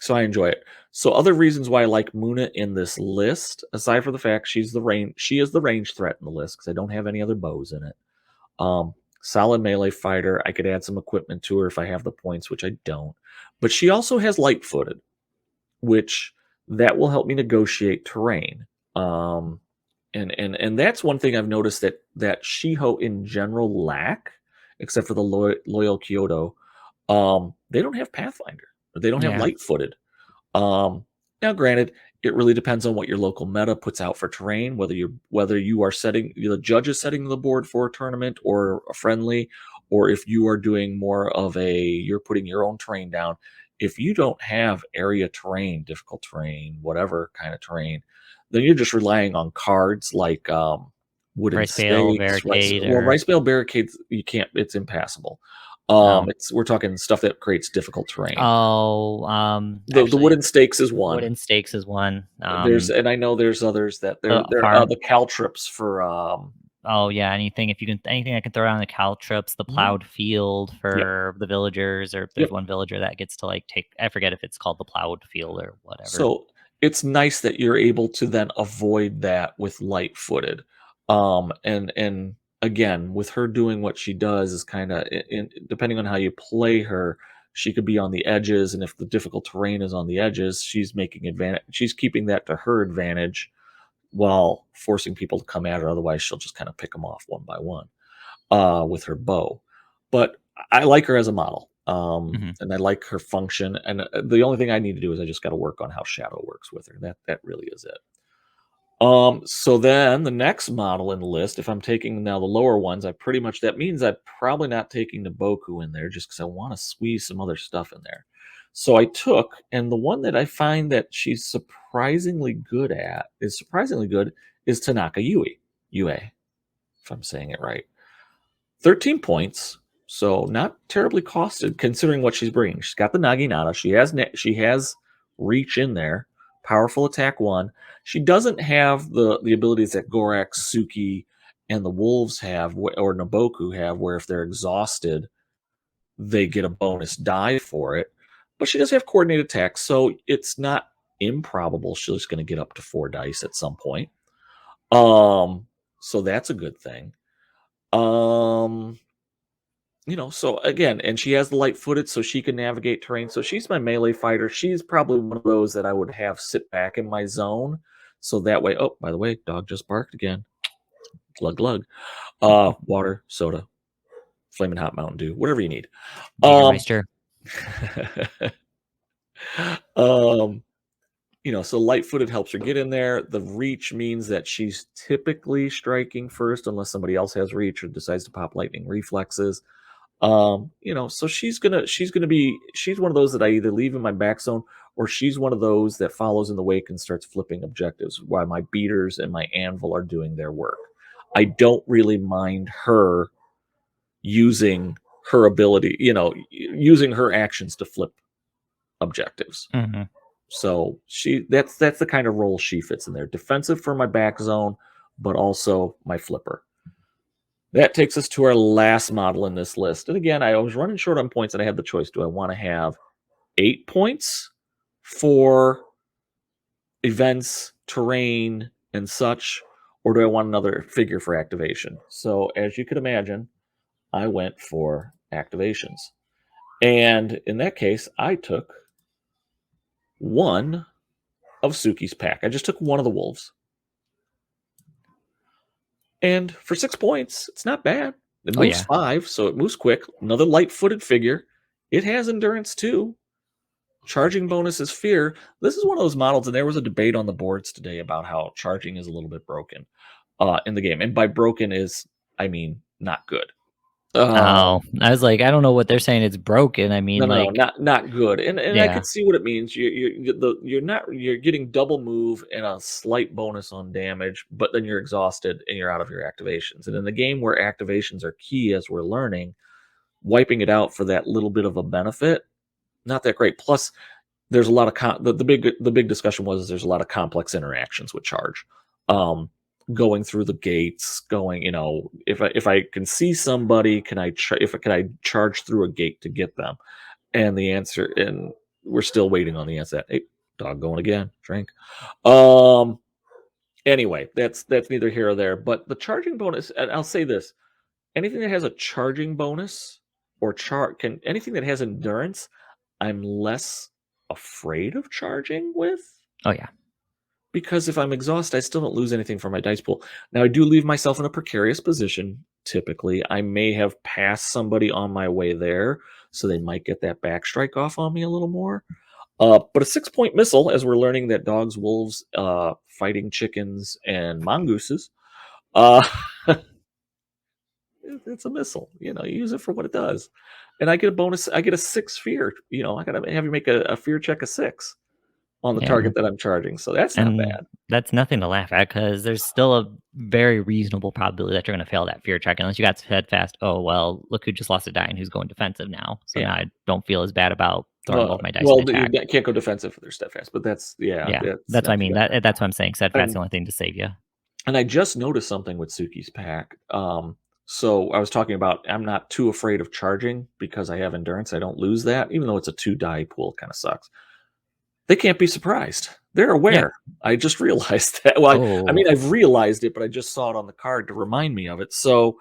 so I enjoy it. So other reasons why I like Muna in this list, aside from the fact she is the range threat in the list because I don't have any other bows in it. Um, Solid melee fighter. I could add some equipment to her if I have the points, which I don't. But she also has light-footed, which that will help me negotiate terrain. Um, and that's one thing I've noticed that Shiho in general lack, except for the loyal Kyoto. They don't have Pathfinder. They don't have Yeah. light-footed. Um, Now, granted, it really depends on what your local meta puts out for terrain, whether you are setting the judge is setting the board for a tournament or a friendly, or if you are doing more of you're putting your own terrain down. If you don't have area terrain, difficult terrain, whatever kind of terrain, then you're just relying on cards like wooden Rice Bale, stakes, Barricade, rice or bale barricades. You can't. It's impassable. oh. We're talking stuff that creates difficult terrain. Oh, The actually, wooden stakes is one. Wooden Stakes is one. And I know there's others that they're Farm. the caltrips for Oh yeah, anything I can throw down the caltrops, the mhm. plowed field Yep, for the villagers, or if there's yep. one villager that gets to like take, I forget if it's called the plowed field or whatever. So it's nice that you're able to then avoid that with light-footed. And again, with her doing what she does is kind of in depending on how you play her, she could be on the edges, and if the difficult terrain is on the edges, she's making advantage. She's keeping that to her advantage while forcing people to come at her. Otherwise, she'll just kind of pick them off one by one with her bow. But I like her as a model, Mhm. and I like her function. And the only thing I need to do is I just got to work on how Shadow works with her. That really is it. So then the next model in the list, if I'm taking now the lower ones, that means I'm probably not taking the Boku in there just because I want to squeeze some other stuff in there. So I took, and the one that I find that she's surprisingly good is Tanaka Yue, if I'm saying it right. 13 points, so not terribly costed considering what she's bringing. She's got the Naginata. She has reach in there. Powerful attack 1. She doesn't have the abilities that Gorax, Suki, and the Wolves have, or Naboku have, where if they're exhausted, they get a bonus die for it. But she does have coordinated attacks, so it's not improbable she's going to get up to 4 dice at some point. So that's a good thing. Um, so again, and she has the light footed, so she can navigate terrain. So she's my melee fighter. She's probably one of those that I would have sit back in my zone. So that way, oh, by the way, dog just barked again. Glug glug. Water, soda, flaming hot Mountain Dew, whatever you need. Um, Jägermeister. um, so light footed helps her get in there. The reach means that she's typically striking first, unless somebody else has reach or decides to pop lightning reflexes. So she's one of those that I either leave in my back zone or she's one of those that follows in the wake and starts flipping objectives while my beaters and my anvil are doing their work. I don't really mind her using her ability, using her actions to flip objectives. Mhm. So that's the kind of role she fits in there. Defensive for my back zone, but also my flipper. That takes us to our last model in this list. And again, I was running short on points and I had the choice. Do I want to have 8 points for events, terrain, and such? Or do I want another figure for activation? So, as you could imagine, I went for activations. And in that case, I took one of Suki's pack. I just took one of the wolves. And for 6 points, it's not bad. It Oh moves yeah. 5, so it moves quick. Another light-footed figure. It has endurance too. Charging bonus is fear. This is one of those models, and there was a debate on the boards today about how charging is a little bit broken in the game. And by broken is, I mean, not good. Oh, Um, I was like, I don't know what they're saying. It's broken. I no, mean, no, no, like, not good. And I yeah. could see what it means. You're getting double move and a slight bonus on damage, but then you're exhausted and you're out of your activations. And in the game where activations are key, as we're learning, wiping it out for that little bit of a benefit, not that great. Plus, there's a lot of the big discussion was there's a lot of complex interactions with charge. Um, going through the gates, going, if I can see somebody, can I charge through a gate to get them? And the answer, and we're still waiting on the answer. Hey, dog going again, drink. Um, anyway, that's neither here or there. But the charging bonus, and I'll say this: anything that has a charging bonus or anything that has endurance, I'm less afraid of charging with. Oh yeah. Because if I'm exhausted, I still don't lose anything from my dice pool. Now, I do leave myself in a precarious position. Typically, I may have passed somebody on my way there, so they might get that back strike off on me a little more. But a 6-point missile, as we're learning that dogs, wolves, fighting chickens, and mongooses, uh, it's a missile. You use it for what it does. And I get a bonus. I get a 6 fear. I got to have you make a fear check of 6 on the Yeah. target that I'm charging. So that's not And bad. that's nothing to laugh at because there's still a very reasonable probability that you're going to fail that fear check unless you got steadfast. Oh, well, look who just lost a die and who's going defensive now. So now Yeah. I don't feel as bad about throwing both my dice in Well, the attack. you can't go defensive if they're steadfast, but Yeah, that's that's what I not too mean. bad. That's what I'm saying. Steadfast is And the only thing to save you. I just noticed something with Suki's pack. So I was talking about I'm not too afraid of charging because I have endurance. I don't lose that, even though it's a 2 die pool. Kind of sucks. They can't be surprised. They're Yeah. aware. I just realized that. Well, I Oh, mean, I've realized it, but I just saw it on the card to remind me of it. So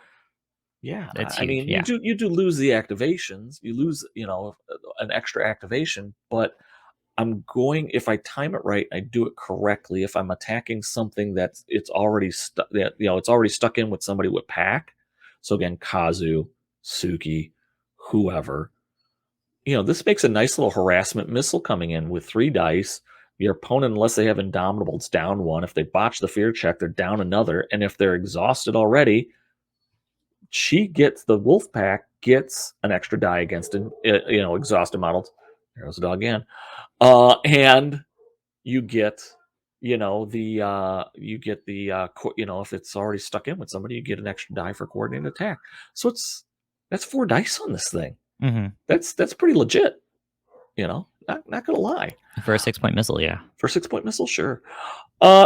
yeah, it's I huge. mean, Yeah. you do lose the activations. You lose, an extra activation, but I'm going if I time it right, I do it correctly. If I'm attacking something it's already stuck, it's already stuck in with somebody with pack. So again, Kazu, Suki, whoever, this makes a nice little harassment missile coming in with 3 dice. Your opponent, unless they have Indomitable, it's down 1. If they botch the fear check, they're down another. And if they're exhausted already, the wolf pack gets an extra die against exhausted models. There's the dog again. And you get if it's already stuck in with somebody, you get an extra die for coordinated attack. So that's 4 dice on this thing. Hmm. That's pretty legit. Not gonna lie. For a 6-point missile, yeah. For a 6-point missile, sure.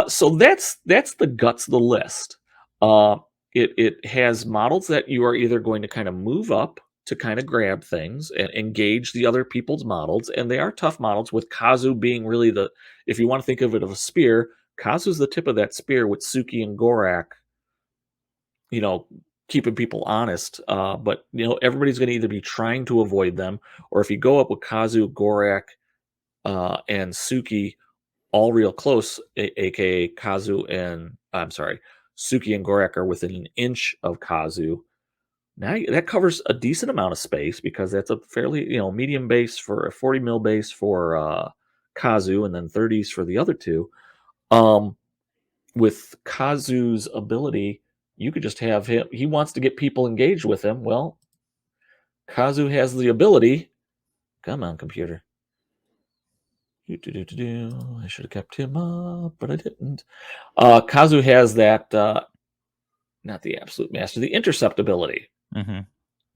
So that's the guts of the list. uh it has models that you are either going to kind of move up to kind of grab things and engage the other people's models, and they are tough models, with Kazu being really if you want to think of it as a spear, Kazu's the tip of that spear, with Suki and Gorak, you know keeping people honest. But everybody's going to either be trying to avoid them, or if you go up with Kazu, Gorak, and Suki all real close, aka Kazu and I'm sorry, Suki and Gorak are within an inch of Kazu. Now that covers a decent amount of space, because that's a fairly medium base for a 40 mil base for Kazu, and then 30s for the other two. Um, with Kazu's ability, you could just have him. He wants to get people engaged with him. Well, Kazu has the ability. Come on, computer. I should have kept him up, but I didn't. Kazu has that, not the absolute master, the intercept ability. Hmm.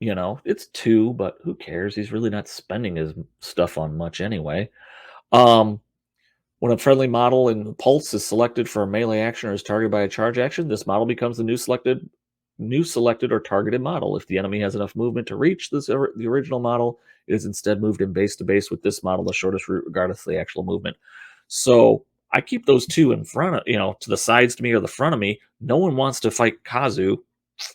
It's 2, but who cares? He's really not spending his stuff on much anyway. Um, when a friendly model in the pulse is selected for a melee action or is targeted by a charge action, this model becomes the new selected or targeted model. If the enemy has enough movement to reach the original model, it is instead moved in base to base with this model, the shortest route, regardless of the actual movement. So I keep those 2 in front of, to the sides to me or the front of me. No one wants to fight Kazu.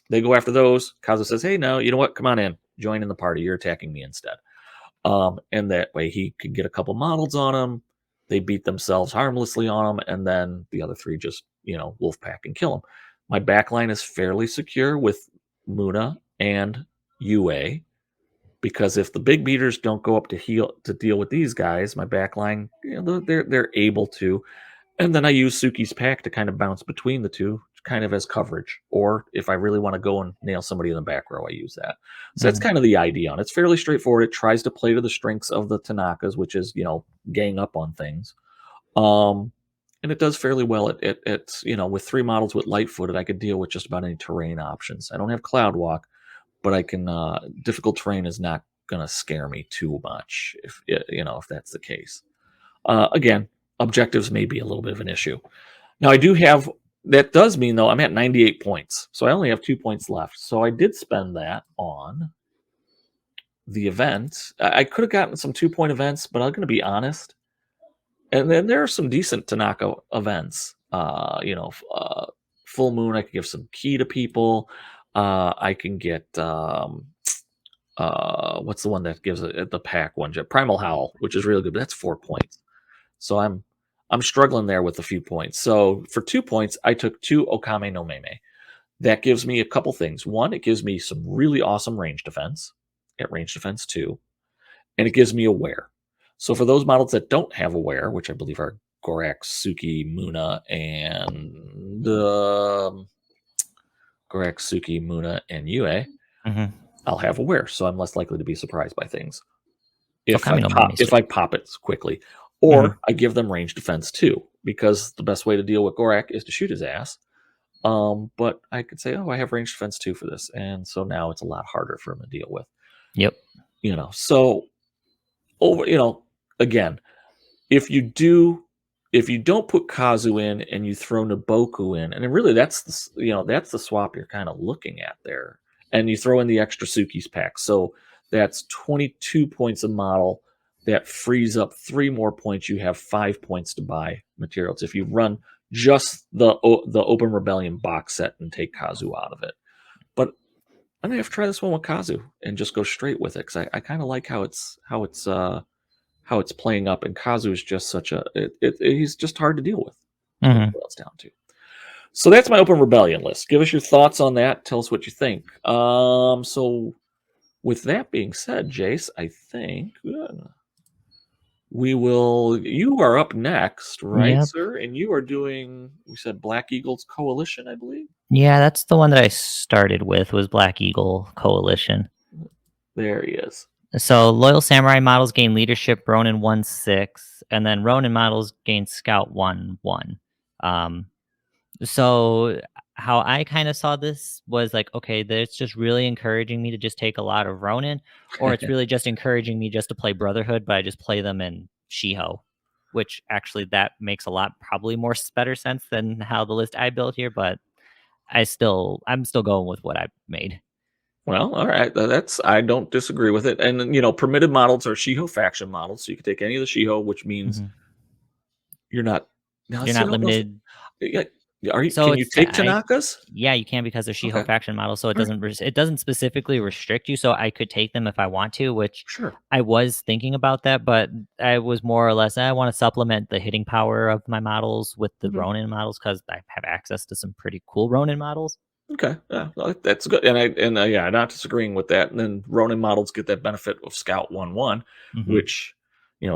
They go after those. Kazu says, "Hey, no, you know what? Come on in. Join in the party. You're attacking me instead." And that way he could get a couple models on him. They beat themselves harmlessly on him, and then the other 3 just, wolf pack and kill him. My backline is fairly secure with Muna and UA, because if the big beaters don't go up to deal with these guys, my backline, they're able to. And then I use Suki's pack to kind of bounce between the two, kind of as coverage. Or if I really want to go and nail somebody in the back row, I use that. So that's Hmm. kind of the idea on it. It's fairly straightforward. It tries to play to the strengths of the Tanakas, which is, gang up on things. Um, and it does fairly well. It's, with 3 models with light footed, I could deal with just about any terrain options. I don't have Cloud Walk, but I can, difficult terrain is not going to scare me too much if that's the case. Again, objectives may be a little bit of an issue. Now, I do have that does mean, though, I'm at 98 points, so I only have 2 points left. So I did spend that on the event. I could have gotten some 2-point events, but I'm gonna be honest, and then there are some decent Tanaka events. Full moon, I could give some key to people. I can get, what's the one that gives it the pack one? Primal Howl, which is really good, but that's 4 points. So I'm struggling there with a few points. So for 2 points, I took 2 Okame no Meme. That gives me a couple things. One, it gives me some really awesome range defense at range defense 2, and it gives me a wear. So for those models that don't have a wear, which I believe are Gorak, Suki, Muna, and Gorak, Suki, Muna, and Yue, Mhm. I'll have a wear, so I'm less likely to be surprised by things if I Okami no pop Meme is if sweet. I pop it quickly. Mhm. Or I give them range defense too, because the best way to deal with Gorak is to shoot his ass. But I could say, oh, I have range defense too for this, and so now it's a lot harder for him to deal with. Yep. So over, again, if you do if you don't put Kazu in and you throw Naboku in, and really that's the swap you're kind of looking at there, and you throw in the extra Suki's pack, so that's 22 points a model. That frees up 3 more points. You have 5 points to buy materials if you run just the Open Rebellion box set and take Kazu out of it. But I'm gonna have to try this one with Kazu and just go straight with it, because I kind of like how it's playing up, and Kazu is just such he's just hard to deal with. That's what it Mhm. boils down to. So that's my Open Rebellion list. Give us your thoughts on that. Tell us what you think. So with that being said, Jace, I think we will. You are up next, right, Yep. sir? And you are doing. We said Black Eagles Coalition, I believe. Yeah, that's the one that I started with was Black Eagle Coalition. There he is. So loyal samurai models gain leadership Ronin 1/6, and then Ronin models gain Scout 1/1. Um, so how I kind of saw this was like, okay, that's just really encouraging me to just take a lot of Ronin, or it's really just encouraging me just to play Brotherhood, but I just play them in Shiho, which actually that makes a lot probably more better sense than how the list I built here. But I'm still going with what I made. Well, all right. That's I don't disagree with it. And permitted models are Shiho faction models, so you can take any of the Shiho, which means Mhm. you're not. Now, You're see, I not don't know if limited. yeah, are you? So Can you it's take I Tanakas? Yeah, you can because they're Shiho Okay, faction models, so all right, it doesn't specifically restrict you. So I could take them if I want to, which sure. I was thinking about that, but I was more or less I want to supplement the hitting power of my models with the Mhm. Ronin models because I have access to some pretty cool Ronin models. Okay, yeah, well, that's good. And yeah, not disagreeing with that. And then Ronin models get that benefit of Scout 1/1, Hmm. which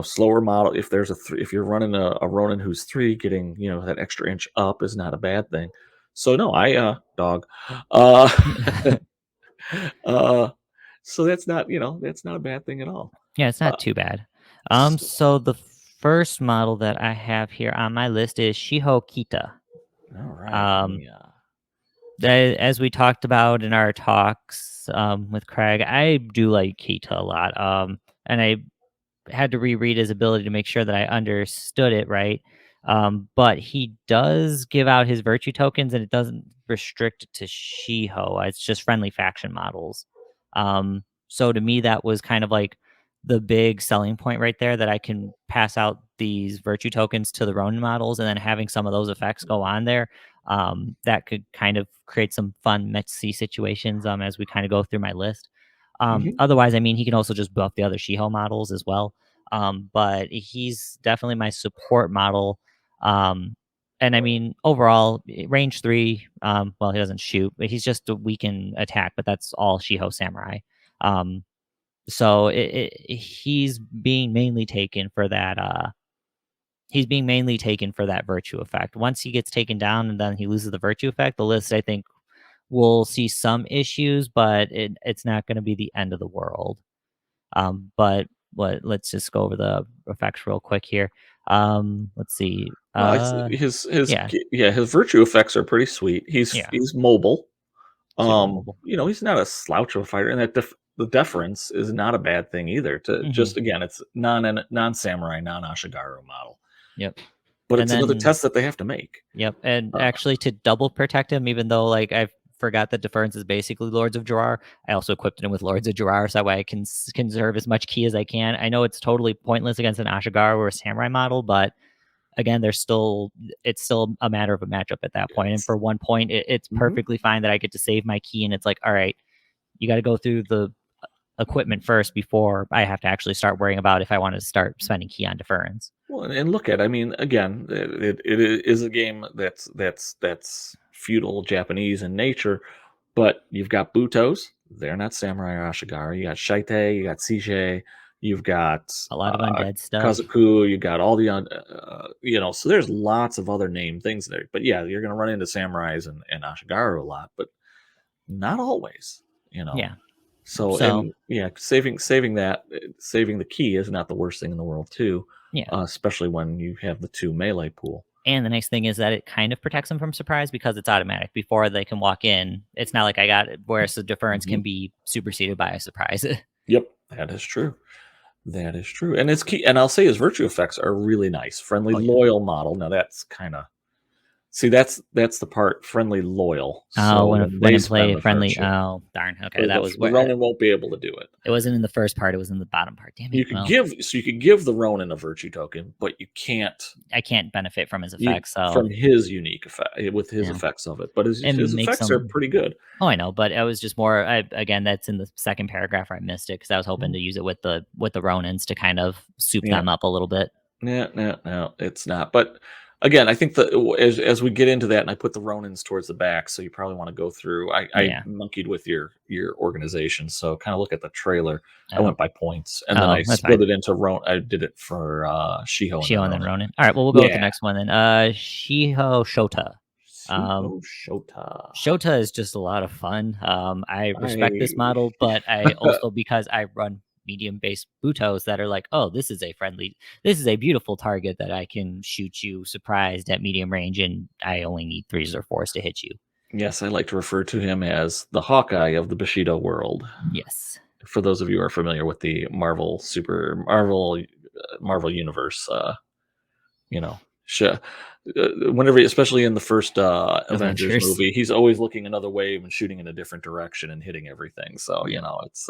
slower model. If there's if you're running a Ronin who's 3, getting that extra inch up is not a bad thing. So no, I dog. Uh, uh, so that's not a bad thing at all. Yeah, it's Uh, not too bad. so, So the first model that I have here on my list is Shiho Kita. all right, let Um, me. as we talked about in our talks with Craig, I do like Kita a lot. And I had to reread his ability to make sure that I understood it right. But he does give out his virtue tokens, and it doesn't restrict it to Shiho. It's just friendly faction models. So to me, that was kind of like the big selling point right there that I can pass out these virtue tokens to the Ronin models, and then having some of those effects go on there. That could kind of create some fun messy situations as we kind of go through my list. Mhm. Otherwise, I mean, he can also just buff the other Shiho models as well. But he's definitely my support model. Um, and I mean, overall, range 3, well, he doesn't shoot, but he's just a weaken attack, but that's all Shiho Samurai. Um, so he's being mainly taken for that. He's being mainly taken for that virtue effect. Once he gets taken down and then he loses the virtue effect, the list I think will see some issues, but it's not going to be the end of the world. But let's just go over the effects real quick here. Let's see. Well, Yeah, his virtue effects are pretty sweet. yeah, He's mobile. super mobile. He's not a slouch of a fighter, and the deference is not a bad thing either. To Hmm. just again, it's non samurai, non Ashigaru model. Yep. but And it's another then test that they have to make. yep, and Uh, actually to double protect him, even though like I forgot that deference is basically Lords of Jawar, I also equipped him with Lords of Jawar so that way I can conserve as much ki as I can. I know it's totally pointless against an Ashigaru or a Samurai model, but again, it's still a matter of a matchup at that point. And it's for 1 point, it's mhm. perfectly fine that I get to save my ki, and it's like, all right, you got to go through the equipment first before I have to actually start worrying about if I want to start spending ki on deference. Well, and look at, I mean, again, it is a game that's feudal Japanese in nature, but you've got Butos. They're not samurai or Ashigaru. You got Shaite, you got Sishe, you've got A lot of undead stuff. Kazaku, you got all the so there's lots of other name things there. But yeah, you're gonna run into samurais and Ashigaru a lot, but not always, you know. Yeah. So, So and yeah, saving the key is not the worst thing in the world too, yeah. especially when you have the 2 melee pool. And the nice thing is that it kind of protects them from surprise because it's automatic. Before they can walk in, it's not like I got it, whereas the deference Mhm. can be superseded by a surprise. Yep, that is true. That is true, and it's key. And I'll say his virtue effects are really nice. Friendly, Oh, yeah. loyal model. Now that's kind of see that's the part, friendly, loyal. Oh, So when when they in spend play the friendly. virtue, Oh, darn. Okay, that was the where Ronin won't be able to do it. it wasn't in the first part. It was in the bottom part. Damn it. Well, You could give the Ronin a virtue token, but you can't I can't benefit from his you effects. So, from his unique effect with his yeah, effects of it. But it his makes effects are them. pretty good. Oh, I know, but it was just more. Again, that's in the second paragraph where I missed it because I was hoping Mhm. to use it with the Ronins to kind of soup Yeah. them up a little bit. No, no, no, it's not. But again, I think as we get into that, and I put the Ronins towards the back, so you probably want to go through. I Yeah. monkeyed with your organization, so kind of look at the trailer. I Oh, went by points, and then oh, I that's split fine. it into I did it for Shiho and then Shiho and then Ronin. Ronin. All right, well, we'll go with the Yeah, next one then. Shiho Shota. Um, Shiho Shota. Shota is just a lot of fun. I respect this I model, but I also because I run medium based butos that are like, oh, this is a beautiful target that I can shoot you surprised at medium range, and I only need threes or fours to hit you. yes, I like to refer to him as the Hawkeye of the Bushido world. Yes. For those of you who are familiar with the Marvel universe, you know, whenever, especially in the first Avengers Avengers. movie, he's always looking another way and shooting in a different direction and hitting everything. So Yep. it's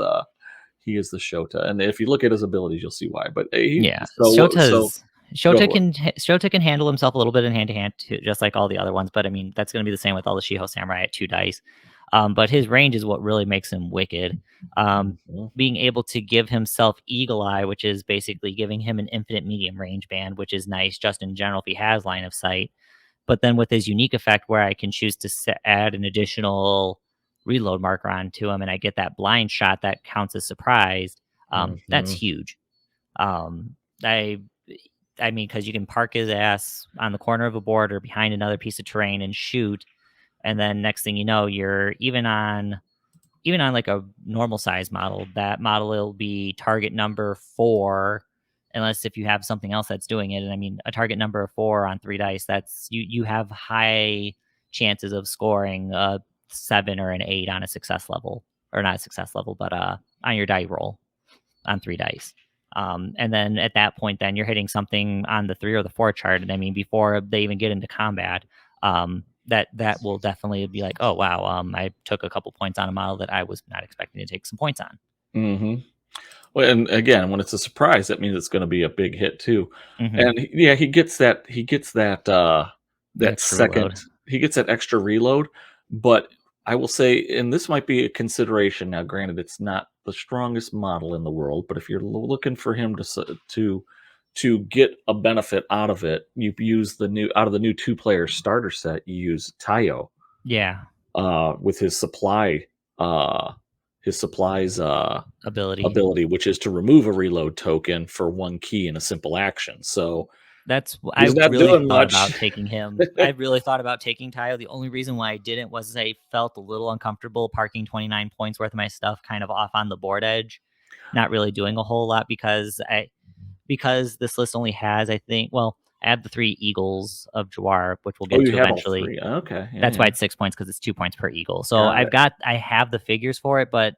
he is the Shota, and if you look at his abilities, you'll see why. But he Yeah. so go for it. Shota can handle himself a little bit in hand to hand, just like all the other ones. But I mean, that's going to be the same with all the Shiho Samurai at 2 dice. But his range is what really makes him wicked. Mhm, Being able to give himself Eagle Eye, which is basically giving him an infinite medium range band, which is nice just in general if he has line of sight. But then with his unique effect, where I can choose to add an additional reload marker onto him, and I get that blind shot that counts as surprised. That's mhm, huge. Um, I I mean, because you can park his ass on the corner of a board or behind another piece of terrain and shoot, and then next thing you know, you're even on like a normal size model. That model will be target number 4, unless if you have something else that's doing it. And I mean, a target number of 4 on 3 dice. That's you have high chances of scoring a 7 or an 8 on a success level, or not a success level, but on your die roll on 3 dice. And then at that point, then you're hitting something on the 3 or the 4 chart. And I mean, before they even get into combat, that will definitely be like, oh wow, I took a couple points on a model that I was not expecting to take some points on. mhm. Well, and again, when it's a surprise, that means it's going to be a big hit too. Mm-hmm. And yeah, The that extra second reload. he gets that extra reload. But I will say, and this might be a consideration. Now, granted, it's not the strongest model in the world, but if you're looking for him to get a benefit out of it, you use the new out of the new 2 player starter set. You use Tayo Yeah, with uh, his supplies ability. ability, which is to remove a reload token for 1 key in a simple action. So I he's not really doing thought much. about taking him. I really thought about taking Tayo. The only reason why I didn't was I felt a little uncomfortable parking 29 points worth of my stuff kind of off on the board edge, not really doing a whole lot because this list only has, I think, well, I have the 3 Eagles of Jawar, which we'll Oh, get you to have all eventually. 3. Okay, yeah, That's why yeah. it's 6 points because it's 2 points per Eagle. So Got it. I have the figures for it, but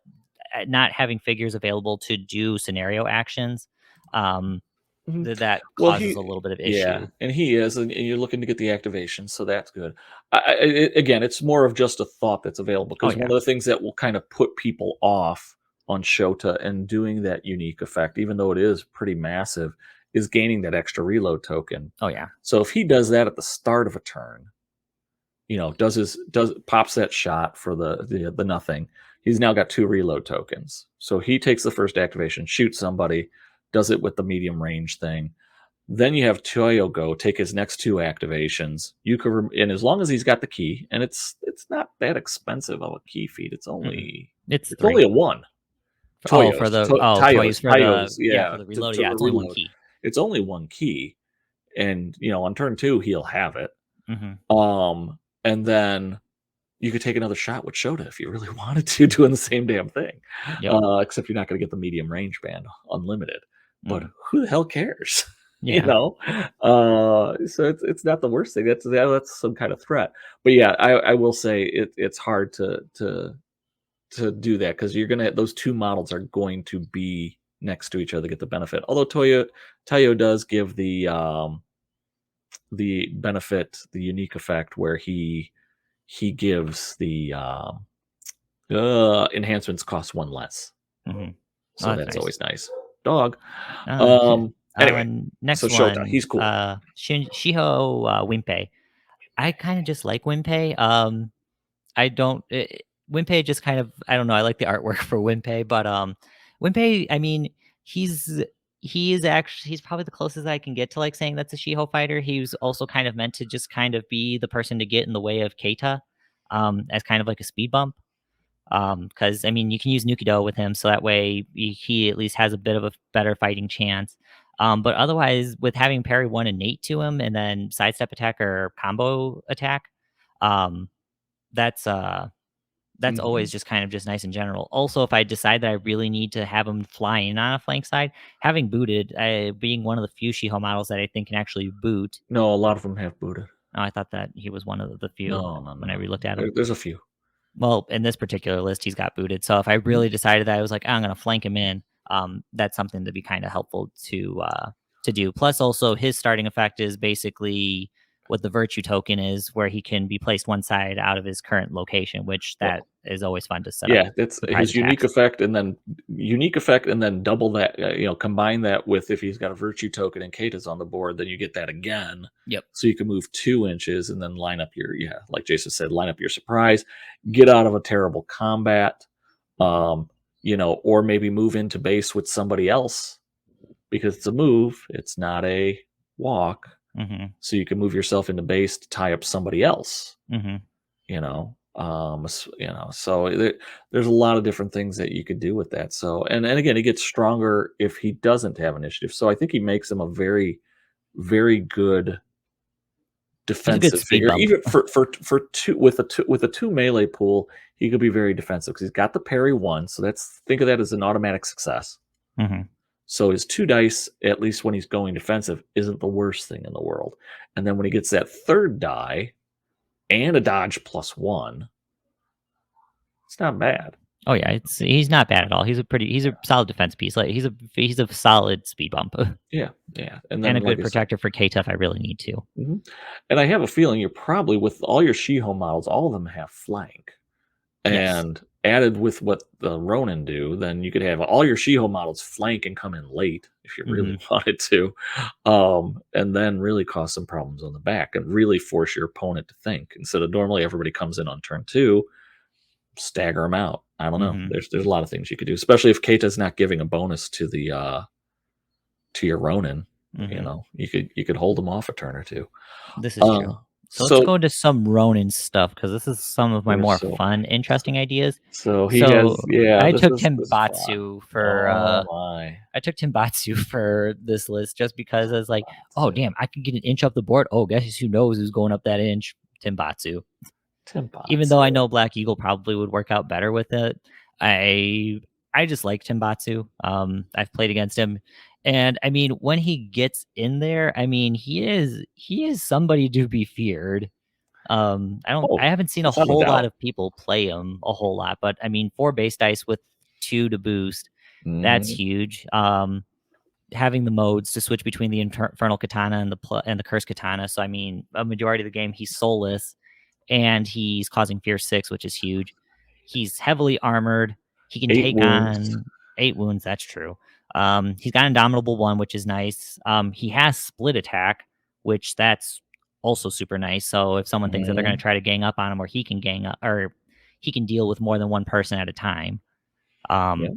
not having figures available to do scenario actions. Um, Mhm. that Well, causes a little bit of yeah, issue. and he is, and you're looking to get the activation, so that's good. Again, it's more of just a thought that's available Oh because one yeah. of the things that will kind of put people off on Shota and doing that unique effect, even though it is pretty massive, is gaining that extra reload token. Oh yeah. So if he does that at the start of a turn, does pops that shot for the nothing. He's now got 2 reload tokens. So he takes the first activation, shoots somebody, does it with the medium range thing. Then you have Toyo go take his next 2 activations. You could and as long as he's got the key, and it's not that expensive of a key feat. It's Mm-mm. only It's it's only 3. a 1. Oh, for Toyo's, the to toys for Tayo's, for yeah, the to reload. to Yeah, the it's only 1 reload. key. It's only 1 key, and, on turn 2, he'll have it. Mhm. And then you could take another shot with Shota if you really wanted to, doing the same damn thing. Yep. Except you're not gonna get the medium range band unlimited. But Mm. who the hell cares? You Yeah. know? So it's not the worst thing. That's some kind of threat. But yeah, I will say it's hard to do that because you're gonna those 2 models are going to be next to each other to get the benefit. Although Tayo does give the benefit, the unique effect where he gives the enhancements cost 1 less. Mhm. Oh, So that's that's nice. always nice. Dog. Uh, Anyway, so Next Shota, one, he's cool. Shiho Wimpei. I kind of just like Wimpei. I don't. Wimpei just kind of. I don't know. I like the artwork for Wimpei, but Wimpei. I mean, he's he's probably the closest I can get to like saying that's a Shiho fighter. He was also kind of meant to just kind of be the person to get in the way of Keita, as kind of like a speed bump. Because I mean, you can use Nukido with him, so that way he at least has a bit of a better fighting chance. But otherwise, with having parry one innate to him and then sidestep attack or combo attack, um, that's uh that's Mhm. always just kind of just nice in general. Also, if I decide that I really need to have him fly in on a flank side, having booted, being one of the few Shiho models that I think can actually boot. No, a lot of them have booted. Oh, I thought that he was one of the few No, no, no, when I no. relooked at him. There's a few. Well, in this particular list, he's got booted. So if I Mhm. really decided that I was like, I'm gonna flank him in, that's something to be kind of helpful to do. Plus, also his starting effect is basically what the virtue token is, where he can be placed one side out of his current location, which that Well, is always fun to set up yeah, that's surprise his attacks. unique effect, and then double that. Combine that with if he's got a virtue token and Kata's on the board, then you get that again. Yep. So you can move 2 inches and then line up like Jason said, line up your surprise, get out of a terrible combat, or maybe move into base with somebody else because it's a move, it's not a walk. Mm-hmm. So you can move yourself into base to tie up somebody else. Mm-hmm. So there's a lot of different things that you could do with that. So and again, he gets stronger if he doesn't have initiative. So I think he makes him a very very good He's a good defensive speed figure. bump. Even for two melee pool, he could be very defensive because he's got the parry one. So that's think of that as an automatic success. Mm-hmm. So his 2 dice, at least when he's going defensive, isn't the worst thing in the world. And then when he gets that third die and a dodge +1, it's not bad. Oh yeah, he's not bad at all. He's a solid defense piece. Like he's a solid speed bump Yeah, yeah. And and then, a like good I said, protector for Keita if I really need to. mhm. And I have a feeling you're probably with all your Shiho models, all of them have flank. Yes. And added with what the Ronin do, then you could have all your Shiho models flank and come in late if you really Mm-hmm. wanted to, and then really cause some problems on the back and really force your opponent to think instead of normally everybody comes in on turn 2, stagger them out. I don't know. Mm-hmm. There's a lot of things you could do, especially if Keita's not giving a bonus to your Ronin. Mm-hmm. You could hold them off a turn or two. This is Uh, true. So let's so go into some Ronin stuff because this is some of my there's more so fun, interesting ideas. so he has So yeah. I This took is this is fun. Tenbatsu for Oh my. I took Tenbatsu for this list just because I was like, oh Tenbatsu. damn, I can get an inch up the board. Oh, guess who knows who's going up that inch? Tenbatsu. Even though I Tenbatsu. know Black Eagle probably would work out better with it, I I just like Tenbatsu. I've played against him, and I mean, when he gets in there, I mean, he is somebody to be feared. I Oh, haven't seen a without a whole lot doubt. of people play him a whole lot, but I mean, 4 base dice with 2 to boost, that's Mhm. huge. having the modes to switch between the Infernal Katana and the Cursed Katana. So I mean, a majority of the game he's soulless, and he's causing Fear 6, which is huge. He's heavily armored. He can 8 take wounds. on 8 wounds. That's true. He's got Indomitable 1, which is nice. He has split attack, which that's also super nice. So if someone thinks that they're going to Mhm. try to gang up on him, or he can gang up, or he can deal with more than one person at a time. Um, Yep.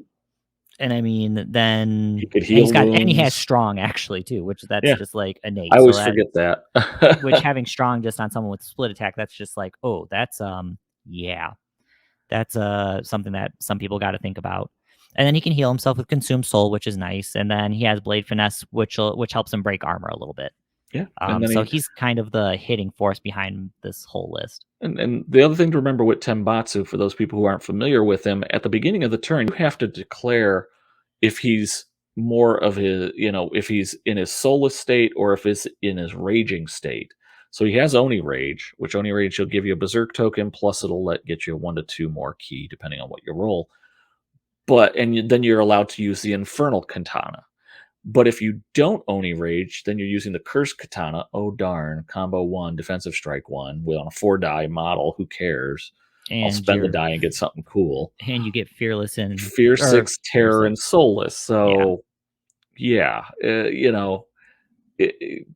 and I mean, He then could and heal he has wounds. strong actually too, which that's Yeah, just like I innate. So always that forget that. which having strong just on someone with split attack, that's just like, oh, that's yeah, that's something that some people got to think about. And then he can heal himself with Consume Soul, which is nice. And then he has Blade Finesse, which helps him break armor a little bit. Yeah, and then So he's kind of the hitting force behind this whole list. and the other thing to remember with Tembatsu, for those people who aren't familiar with him, at the beginning of the turn, you have to declare if he's more of his, if he's in his soulless state or if he's in his raging state. So he has Oni Rage, which Oni Rage will give you a Berserk token, plus it'll get you 1 to 2 more ki, depending on what you roll. Then you're allowed to use the Infernal Katana. But if you don't Oni Rage, then you're using the Cursed Katana. Oh darn, combo 1, defensive strike 1, with on a 4-die model. Who cares? I'll And spend the die and get something cool. you get Fearless and Fear or 6, Fear Terror, and 6. Soulless. Yeah. So yeah,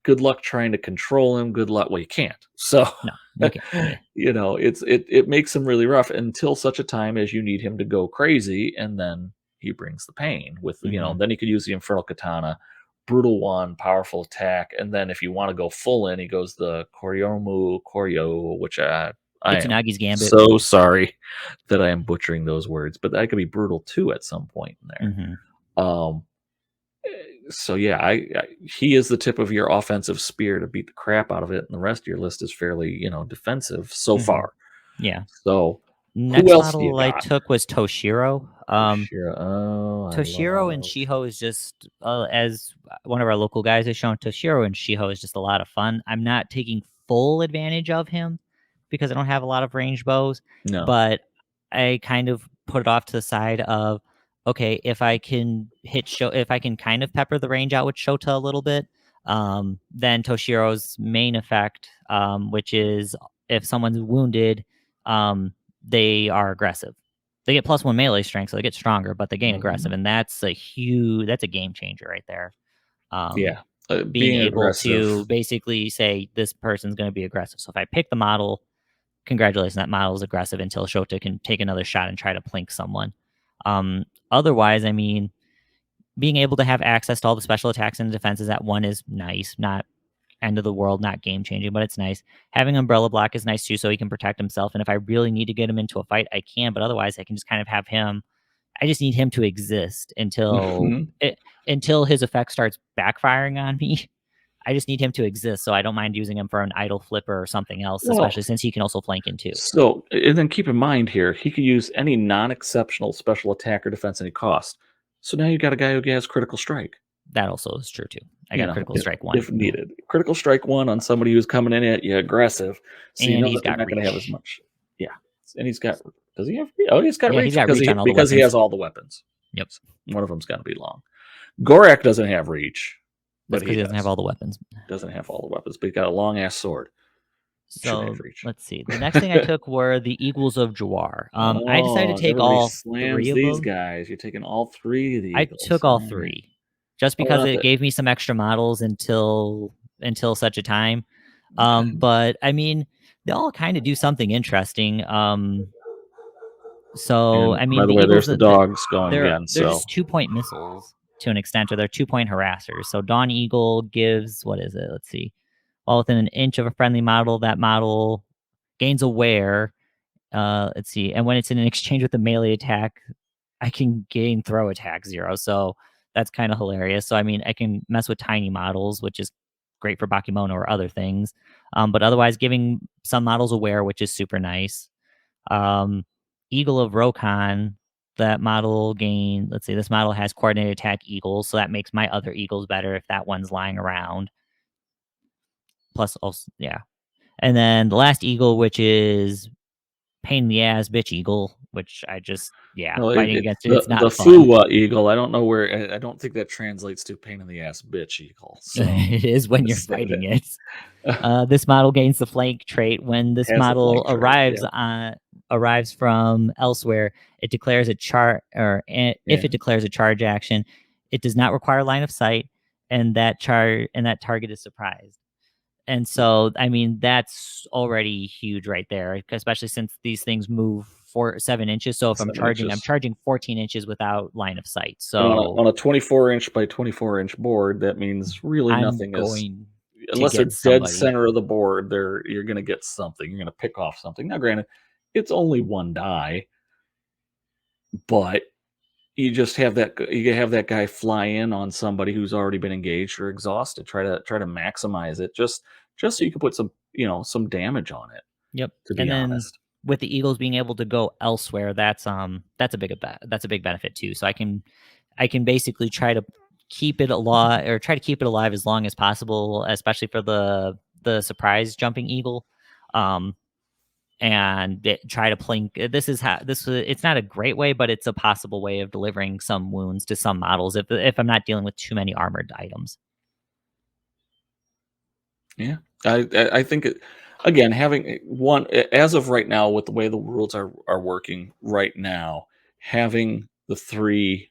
good luck trying to control him. Good luck. Well, you can't. So No, you can't. Yeah. it makes him really rough until such a time as you need him to go crazy, and then he brings the pain with Mm-hmm. then he could use the Infernal Katana, brutal one, powerful attack, and then if you want to go full in, he goes the Koryo, which I am Kusunagi's Gambit. so sorry that I am butchering those words, but that could be brutal too at some point in there. Mm-hmm. Um, so yeah, he is the tip of your offensive spear to beat the crap out of it, and the rest of your list is fairly defensive so Mm-hmm. far. Yeah. So who Next else do you model I got? took was Toshiro. Toshiro. Oh, I Toshiro and love. Shiho is just as one of our local guys has shown. Toshiro and Shiho is just a lot of fun. I'm not taking full advantage of him because I don't have a lot of range bows, No. but I kind of put it off to the side of okay, if I can if I can kind of pepper the range out with Shota a little bit, then Toshiro's main effect, which is if someone's wounded, they are aggressive. They get +1 melee strength, so they get stronger, but they gain aggressive, Mhm. and that's a game changer right there. Um, Yeah, being being able aggressive. to basically say this person's going to be aggressive. So if I pick the model, congratulations, that model is aggressive until Shota can take another shot and try to plink someone. Otherwise, I mean, being able to have access to all the special attacks and defenses at one is nice. Not end of the world, not game changing, but it's nice. Having Umbrella Block is nice too, so he can protect himself. And if I really need to get him into a fight, I can. But otherwise, I can just kind of have him. I just need him to exist Mhm. until his effect starts backfiring on me. I just need him to exist, so I don't mind using him for an idle flipper or something else, Well, especially since he can also flank in too. so and then keep in mind here, he could use any non-exceptional special attack or defense at any cost. So now you got a guy who has critical strike. That also is true too. I got critical strike one, If needed. Critical strike 1 on somebody who's coming in at you aggressive, so you and know he's that they're got not gonna have as reach. much. Yeah, and he's got does he have oh, he's got Yeah, he's reach got reach on all the because he weapons. has all the weapons. Yep, One of them's gotta be long. Gorak doesn't have reach, that's but because he he doesn't have does. all the weapons. Doesn't have all the weapons, but he's got a long ass sword. Should have So reach. let's see. The next thing I took were the Eagles of Jawar. I decided Oh, to take everybody all slams 3 of these them. guys. You're taking all 3 of the I Eagles. took all Alright. 3 just I because love it it. gave me some extra models until such a time. Okay. But I mean, they all kind of do something interesting. So And I by mean, the the way, Eagles there's the dogs going they're again, they're so just 2-point missiles to an extent, or they're 2-point harassers. So Dawn Eagle gives what is it? Let's see. While within an inch of a friendly model, that model gains aware. Let's see. And when it's in an exchange with a melee attack, I can gain throw attack 0. So that's kind of hilarious. So I mean, I can mess with tiny models, which is great for Bakemono or other things. But otherwise, giving some models aware, which is super nice. Um, Eagle of Rokon, that model gain. Let's see, this model has coordinated attack eagles, so that makes my other eagles better if that one's lying around. Plus, also, yeah. And then the last eagle, which is pain in the ass bitch eagle, which Well, fighting against it's the not fun. Fuwa eagle, I don't know where I don't think that translates to pain in the ass bitch eagle, so It is when you're just say fighting that. it. This model gains the flank trait when this Has the model flank trait, yeah, arrives from elsewhere. It declares a if yeah, it declares a charge action, it does not require line of sight, and that target is surprised. And so, I mean, that's already huge right there, especially since these things move 4 7 inches. So if 7 I'm inches. charging 14 inches without line of sight. And So on a 24-inch by 24-inch board, that means really I'm nothing is going to unless they're get dead somebody. center of the board, you're gonna get something, you're gonna pick off something. Now granted, it's only 1 die, but you have that guy fly in on somebody who's already been engaged or exhausted, try to maximize it just so you can put some, some damage on it, Yep. to be And then honest. with the Eagles being able to go elsewhere, that's a big benefit too. So I can basically try to keep it alive as long as possible, especially for the surprise jumping eagle. Um and try to plink this is how this it's not a great way, but it's a possible way of delivering some wounds to some models if I'm not dealing with too many armored items. Yeah. I think again, having as of right now, with the way the rules are working right now, having the 3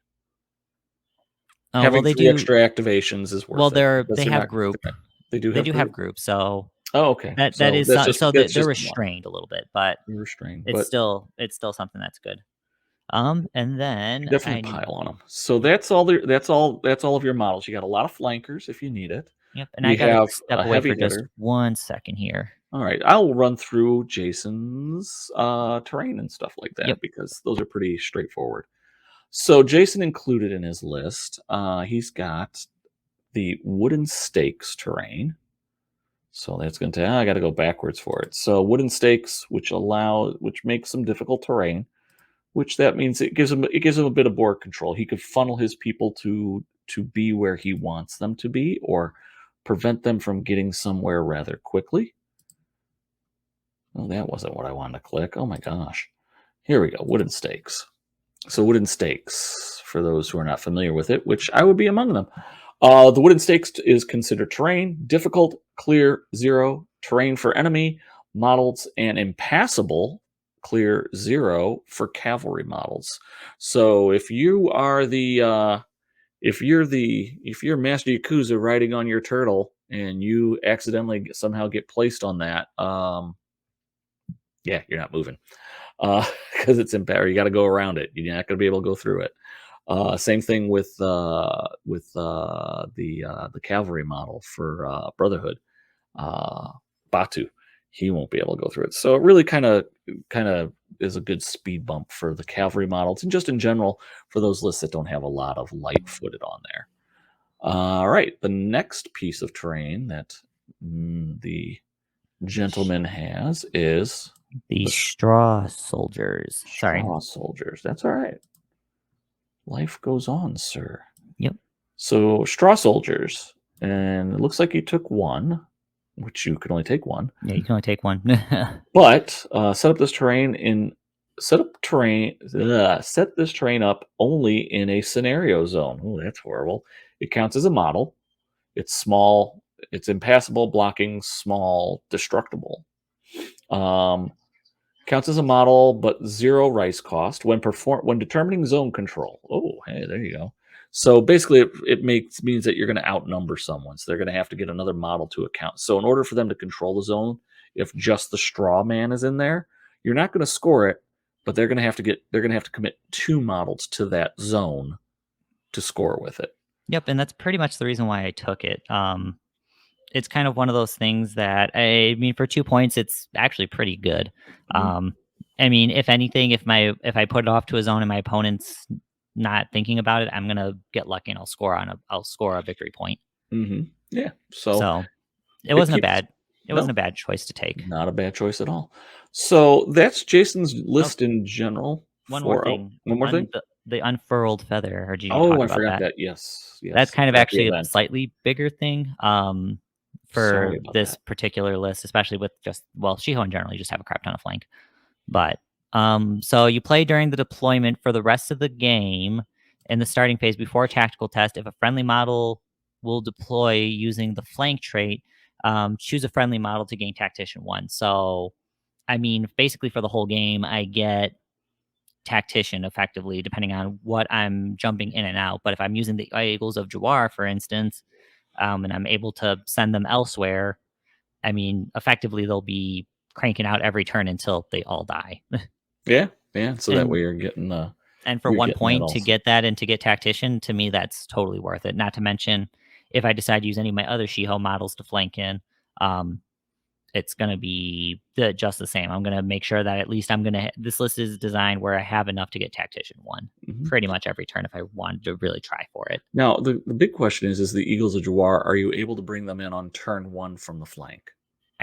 Well, having 3 extra activations is worth it because they do they have do have group? group, so Oh, okay. that So is so that's they're just 1. restrained a little bit, but You're restrained, but it's still something that's good. And you then definitely I need pile on them. So yep, that's all of your models. You got a lot of flankers if you need it. yep, and I We gotta have step a away heavy for just hitter. 1 second here. All right, I'll run through Jason's terrain and stuff like that Yep, because those are pretty straightforward. So Jason included in his list, he's got the wooden stakes terrain. So that's going to I got to go backwards for it. So wooden stakes, which makes some difficult terrain, which that means it gives him a bit of board control. He could funnel his people to be where he wants them to be, or prevent them from getting somewhere rather quickly. Oh, that wasn't what I wanted to click. Oh my gosh. Here we go. Wooden stakes. So wooden stakes, for those who are not familiar with it, which I would be among them. The wooden stakes is considered terrain, difficult, clear, 0, terrain for enemy models, and impassable, clear, 0 for cavalry models. So if you're Master Yakuza riding on your turtle and you accidentally somehow get placed on that, yeah, you're not moving because it's impaired. You got to go around it. You're not going to be able to go through it. Same thing with the cavalry model for Brotherhood, Batu. He won't be able to go through it. So it really kind of is a good speed bump for the cavalry models, and just in general for those lists that don't have a lot of light footed on there. All right, the next piece of terrain that the gentleman has is the the straw soldiers. Sorry. straw soldiers. That's all right. Life goes on, sir. Yep. So straw soldiers, and it looks like you took 1, which you can only take 1. Yeah, you can only take one. But set this terrain up only in a scenario zone. Oh, that's horrible. It counts as a model. It's small. It's impassable, blocking, small, destructible. Counts as a model, but 0 rice cost when determining zone control. Oh, hey, there you go. So basically, it means that you're going to outnumber someone, so they're going to have to get another model to account. So in order for them to control the zone, if just the straw man is in there, you're not going to score it, but they're going to have to commit 2 models to that zone to score with it. Yep, and that's pretty much the reason why I took it. It's kind of one of those things that I mean, for 2 points, it's actually pretty good. Mhm. Um, I mean, if anything, if I put it off to a zone and my opponent's not thinking about it, I'm gonna get lucky and I'll score a victory point. Yeah. So So it keeps it wasn't no, a bad choice to take. not a bad choice at all. So that's Jason's Oh, list in general one more for thing, one more thing? the unfurled feather. Or did you Oh, talk I about forgot that? that. Yes, That's yes, kind of at the actually a event. slightly bigger thing. For Sorry about this that. particular list, especially with Shiho in general, you just have a crap ton of flank. But, so you play during the deployment for the rest of the game in the starting phase before a tactical test. If a friendly model will deploy using the flank trait, choose a friendly model to gain Tactician 1. So, I mean, basically for the whole game, I get Tactician effectively, depending on what I'm jumping in and out. But if I'm using the Eagles of Jawar, for instance, and I'm able to send them elsewhere, I mean, effectively they'll be cranking out every turn until they all die. Yeah, yeah. So that and way for you're 1 getting that point to also. get that and to get Tactician, to me, that's totally worth it. Not to mention, if I decide to use any of my other Shiho models to flank in, um, it's gonna be just the same. I'm gonna make sure that at least this list is designed where I have enough to get Tactician 1 Mhm. pretty much every turn if I wanted to really try for it. Now, the big question is the Eagles of Jawar, are you able to bring them in on turn 1 from the flank?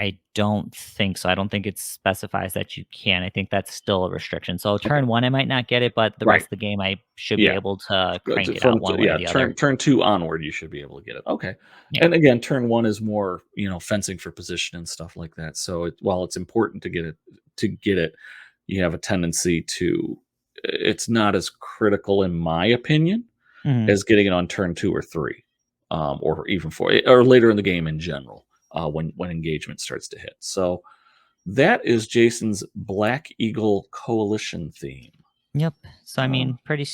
I don't think so. I don't think it specifies that you can. I think that's still a restriction. So Okay. turn 1, I might not get it, but the rest Right. of the game, I should be Yeah. able to To crank it from out t one way or yeah, the turn other. turn 2 onward, you should be able to get it. Okay. Yeah. And again, turn 1 is more, fencing for position and stuff like that. So while it's important to get it, you have a tendency to it's not as critical in my opinion Mhm. as getting it on turn 2 or 3, or even 4, or later in the game in general, when engagement starts to hit. So that is Jason's Black Eagle Coalition theme. Yep. So I Uh, mean, pretty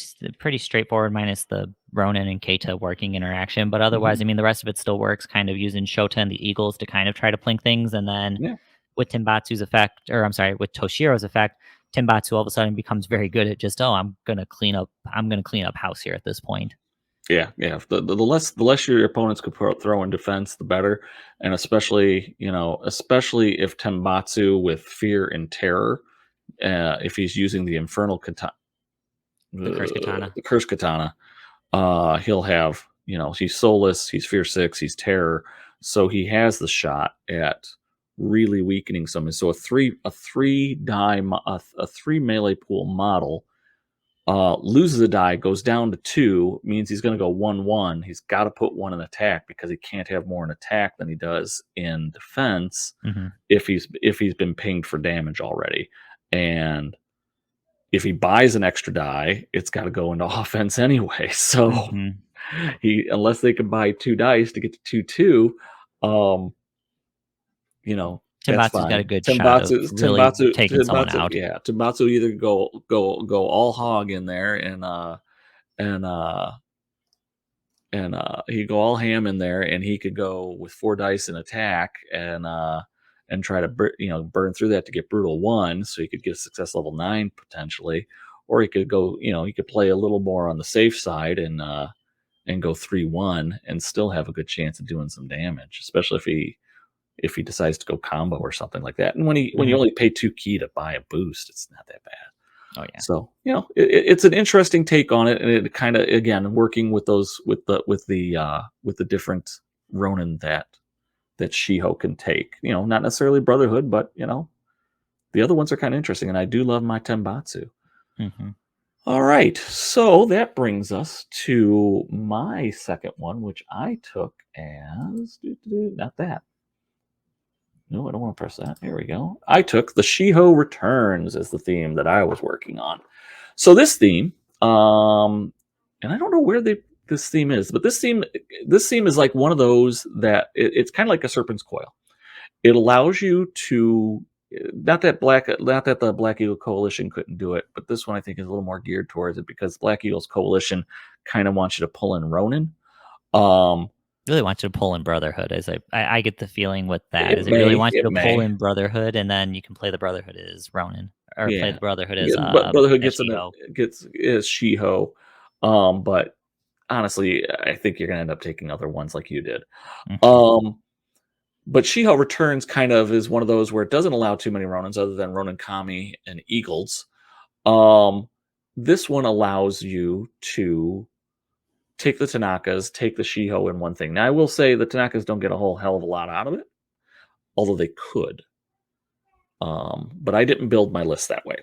straightforward, minus the Ronin and Keita working interaction. But otherwise, mhm. I mean, the rest of it still works. Kind of using Shota and the Eagles to kind of try to plink things, and then Yeah. with Timbatsu's effect, or I'm sorry, with Toshiro's effect, Timbatsu all of a sudden becomes very good at just, oh, I'm gonna clean up house here at this point. Yeah, yeah. The less your opponents could throw in defense, the better. And especially if Tembatsu with fear and terror, if he's using the infernal katana, The Curse Katana. the curse katana, he'll have he's soulless, he's fear six, he's terror, so he has the shot at really weakening someone. So a three melee pool model loses a die, goes down to two, means he's going to go 1-1. He's got to put one in attack because he can't have more in attack than he does in defense Hmm. if he's been pinged for damage already. And if he buys an extra die, it's got to go into offense anyway. So Hmm. unless they can buy two dice to get to 2-2, um, that's Timbatsu's got a fine. good shot of Timbatsu, really Timbatsu, taking someone Timbatsu, out. yeah, Timbatsu either go all hog in there and he'd go all ham in there, and he could go with four dice in attack and try to burn through that to get brutal one, so he could get a success level 9 potentially, or he could go he could play a little more on the safe side and go 3-1 and still have a good chance of doing some damage, especially if he decides to go combo or something like that. And when you Hmm. only pay 2 key to buy a boost, it's not that bad. Oh yeah. So it's an interesting take on it, and it kind of again working with those with the different Ronin that Shiho can take. Not necessarily Brotherhood, but the other ones are kind of interesting, and I do love my Tembatsu. Hmm. All right, so that brings us to my second one, which I took as not that. No, I don't want to press that. There we go. I took the Shiho Returns as the theme that I was working on. So this theme, and I don't know where this theme is, but this theme is like one of those that it's kind of like a serpent's coil. It allows you to not that the Black Eagle Coalition couldn't do it, but this one I think is a little more geared towards it because Black Eagle's Coalition kind of wants you to pull in Ronin. Um, Really wants you to pull in Brotherhood. As I get the feeling with that it is it really may, wants it you to pull may, in Brotherhood, and then you can play the Brotherhood as Ronin, or play yeah. the Brotherhood Yeah, but Brotherhood as gets Shiho. gets is Shiho, but honestly, I think you're gonna end up taking other ones like you did. Hmm. Um, but Shiho Returns kind of is one of those where it doesn't allow too many Ronins other than Ronin Kami and Eagles. Um, this one allows you to take the Tanakas, take the Shiho in one thing. Now, I will say the Tanakas don't get a whole hell of a lot out of it, although they could. But I didn't build my list that way.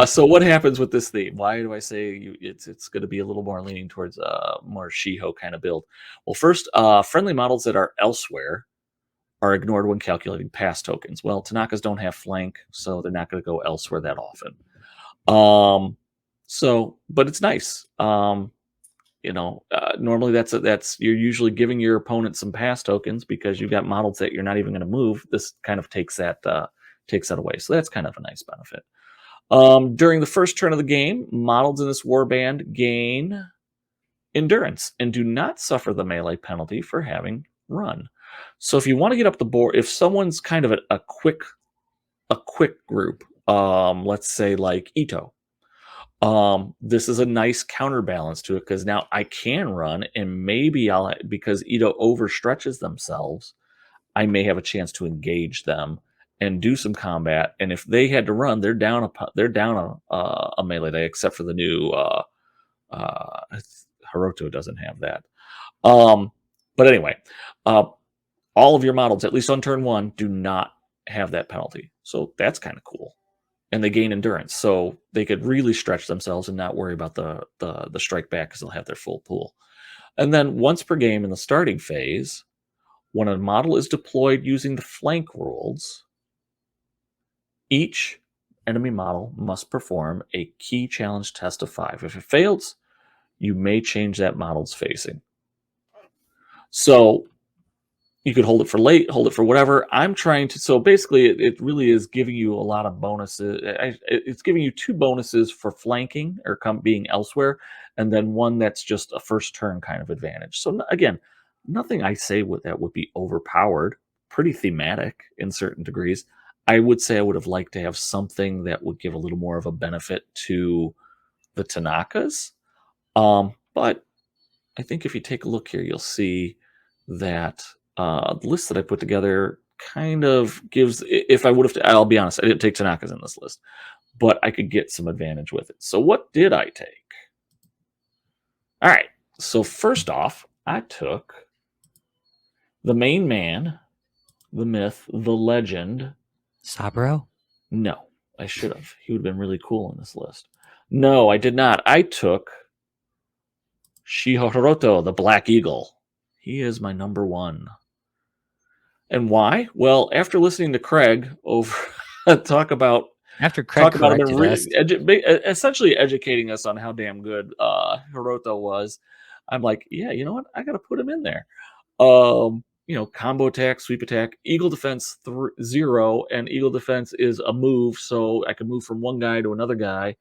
So what happens with this theme? Why do I say it's going to be a little more leaning towards more Shiho kind of build? Well, first, friendly models that are elsewhere are ignored when calculating pass tokens. Well, Tanakas don't have flank, so they're not going to go elsewhere that often. But it's nice. Normally that's you're usually giving your opponent some pass tokens because you've got models that you're not even going to move. This kind of takes that away. So that's kind of a nice benefit. During the first turn of the game, models in this warband gain endurance and do not suffer the melee penalty for having run. So if you want to get up the board, if someone's kind of a quick group, let's say like Ito, this is a nice counterbalance to it because now I can run and maybe because Ito overstretches themselves, I may have a chance to engage them and do some combat. And if they had to run, they're down a melee day, except for the new Hiroto doesn't have that. But anyway, all of your models, at least on turn one, do not have that penalty. So that's kind of cool. And they gain endurance, so they could really stretch themselves and not worry about the strike back because they'll have their full pool. And then once per game in the starting phase, when a model is deployed using the flank rules, each enemy model must perform a key challenge test of 5. If it fails, you may change that model's facing. So you could hold it for late, hold it for whatever. I'm trying to, so basically it really is giving you a lot of bonuses. It's giving you 2 bonuses for flanking or being elsewhere, and then one that's just a first turn kind of advantage. So again, nothing I say that would be overpowered, pretty thematic in certain degrees. I would say I would have liked to have something that would give a little more of a benefit to the Tanakas. But I think if you take a look here, you'll see that the list that I put together kind of gives, if I would have, I'll be honest, I didn't take Tanakas in this list, but I could get some advantage with it. So what did I take? All right. So first off, I took the main man, the myth, the legend. Saburo? No, I should have. He would have been really cool in this list. No, I did not. I took Shiho, the Black Eagle. He is my number 1. And why? Well, after listening to Craig over talk about him and essentially educating us on how damn good Hiroto was, I'm like, yeah, you know what? I got to put him in there. Combo attack, sweep attack, eagle defense 0, and eagle defense is a move, so I can move from one guy to another guy.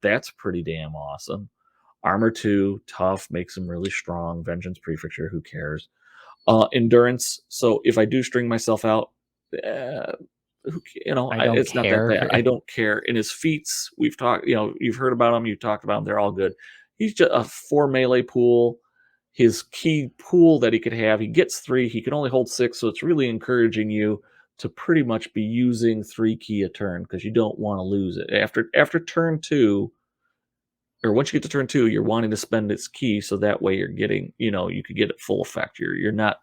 That's pretty damn awesome. Armor 2, tough, makes him really strong. Vengeance Prefecture, who cares? Endurance. So if I do string myself out, it's not that bad. I don't care. In his feats, we've talked. You've heard about him. You've talked about him. They're all good. He's just a 4 melee pool. His key pool that he could have, he gets 3. He can only hold 6, so it's really encouraging you to pretty much be using 3 key a turn because you don't want to lose it after turn 2. Or once you get to turn 2, you're wanting to spend its key so that way you're getting, you could get it full effect. You're not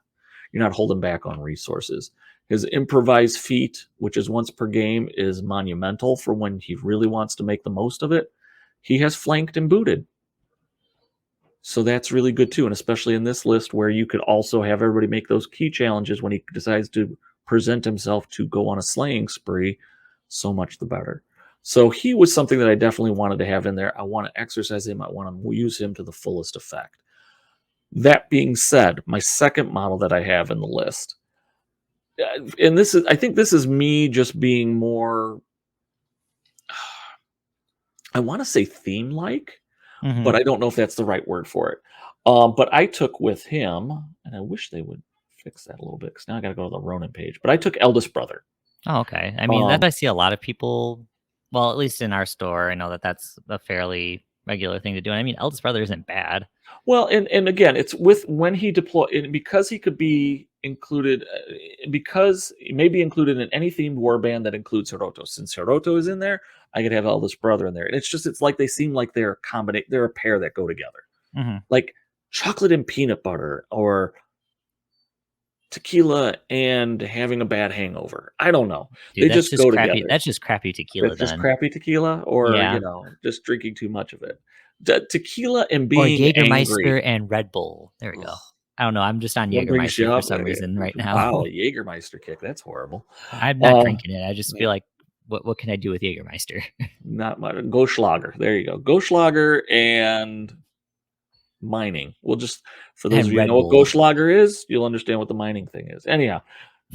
holding back on resources. His improvised feat, which is once per game, is monumental for when he really wants to make the most of it. He has flanked and booted. So that's really good too, and especially in this list where you could also have everybody make those key challenges when he decides to present himself to go on a slaying spree, so much the better. So he was something that I definitely wanted to have in there. I want to exercise him. I want to use him to the fullest effect. That being said, my second model that I have in the list, and I think this is me just being more, I want to say theme-like, but I don't know if that's the right word for it. But I took with him, and I wish they would fix that a little bit because now I got to go to the Ronin page. But I took Eldest Brother. Oh, okay. I mean, that I see a lot of people. Well, at least in our store, I know that that's a fairly regular thing to do. And I mean, Eldest Brother isn't bad. Well, and again, it's with when he deployed, because he could be included, because he may be included in any themed warband that includes Hiroto. Since Hiroto is in there, I could have Eldest Brother in there. And it's like they seem like they're a pair that go together. Like chocolate and peanut butter, or tequila and having a bad hangover. I don't know. Dude, they just go together. That's just crappy tequila. That's just crappy tequila, or just drinking too much of it. Tequila and being or Jägermeister angry and Red Bull. There we go. I don't know. I'm just on What brings you Jägermeister for up? some reason right Wow, now. a Jägermeister kick. That's horrible. I'm not Uh, drinking it. I just yeah, feel like, what can I do with Jägermeister? not much. Goldschlager. There you go. Goldschlager and mining. We'll just, for those of And you who know Red what Bull. Goldschlager is, you'll understand what the mining thing is. Anyhow,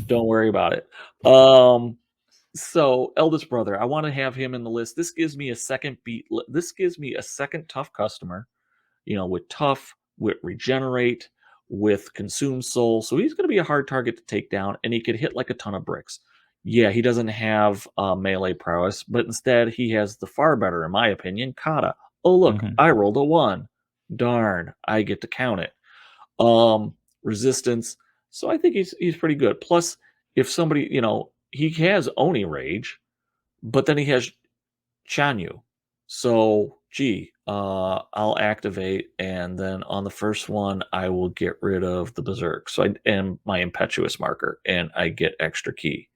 don't worry about it. Um, so eldest brother, I want to have him in the list. This gives me a second This gives me a second tough customer, with tough, with regenerate, with consume soul. So he's going to be a hard target to take down, and he could hit like a ton of bricks. Yeah, he doesn't have melee prowess, but instead he has the far better, in my opinion, kata. Oh look, Mhm. I rolled a 1. Darn, I get to count it. Resistance. So I think he's pretty good. Plus, if somebody, he has Oni Rage, but then he has Chanyu. So, I'll activate, and then on the first one, I will get rid of the Berserk. So I and my Impetuous marker, and I get extra key.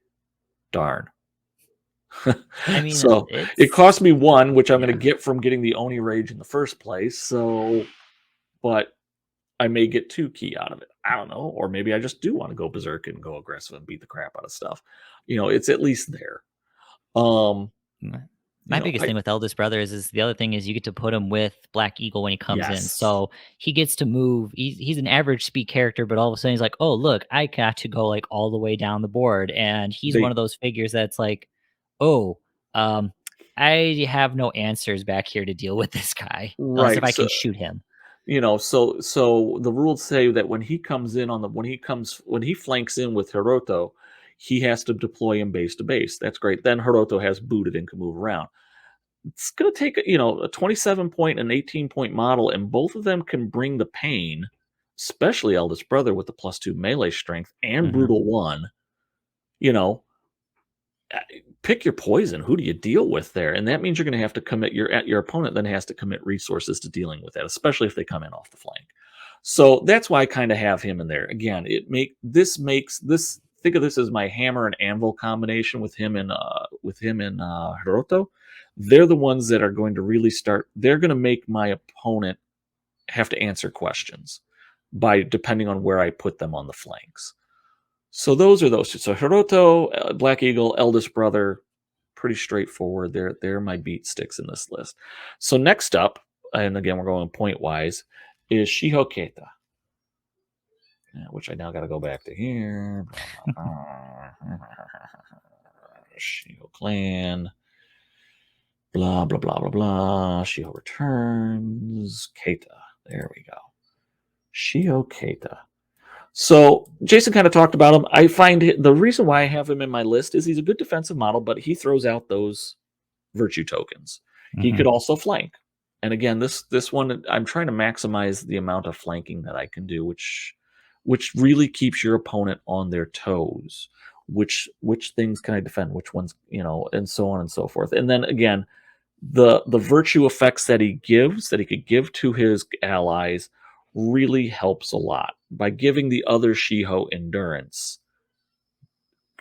Darn. I mean, So it it's cost me 1, which I'm going to yeah. get from getting the Oni Rage in the first place. So, but I may get 2 key out of it. I don't know. Or maybe I just do want to go berserk and go aggressive and beat the crap out of stuff. It's at least there. Um, My biggest I thing with Eldest Brother is the other thing is you get to put him with Black Eagle when he comes in. yes. So he gets to move. He's an average speed character, but all of a sudden he's like, oh look, I got to go like all the way down the board. And he's one They of those figures that's like, oh, um, I have no answers back here to deal with this guy unless if right. I can So shoot him. so the rules say that when he flanks in with Hiroto, he has to deploy him base to base. That's great. Then Hiroto has booted and can move around. It's going to take a 27 point and 18 point model, and both of them can bring the pain, especially eldest brother with the +2 melee strength and Hmm. brutal 1. you know Pick your poison. Who do you deal with there? And that means you're going to have to commit your opponent then has to commit resources to dealing with that, especially if they come in off the flank. So that's why I kind of have him in there. Again, makes this, think of this as my hammer and anvil combination with him and Hiroto. They're the ones that are going to really start. They're going to make my opponent have to answer questions by depending on where I put them on the flanks. So those are those two. So Hiroto, Black Eagle, eldest brother, pretty straightforward. They're my beat sticks in this list. So next up, and again we're going point wise, is Shiho Keita, which I now got to go back to here. Shiho clan. Blah blah blah blah blah. Shiho returns. Keita. There we go. Shiho Keita. So Jason kind of talked about him. I find the reason why I have him in my list is he's a good defensive model, but he throws out those virtue tokens. He Hmm. could also flank. And again, this one I'm trying to maximize the amount of flanking that I can do, which really keeps your opponent on their toes. Which things can I defend? Which ones, and so on and so forth. And then again, the virtue effects that he could give to his allies really helps a lot by giving the other Shiho endurance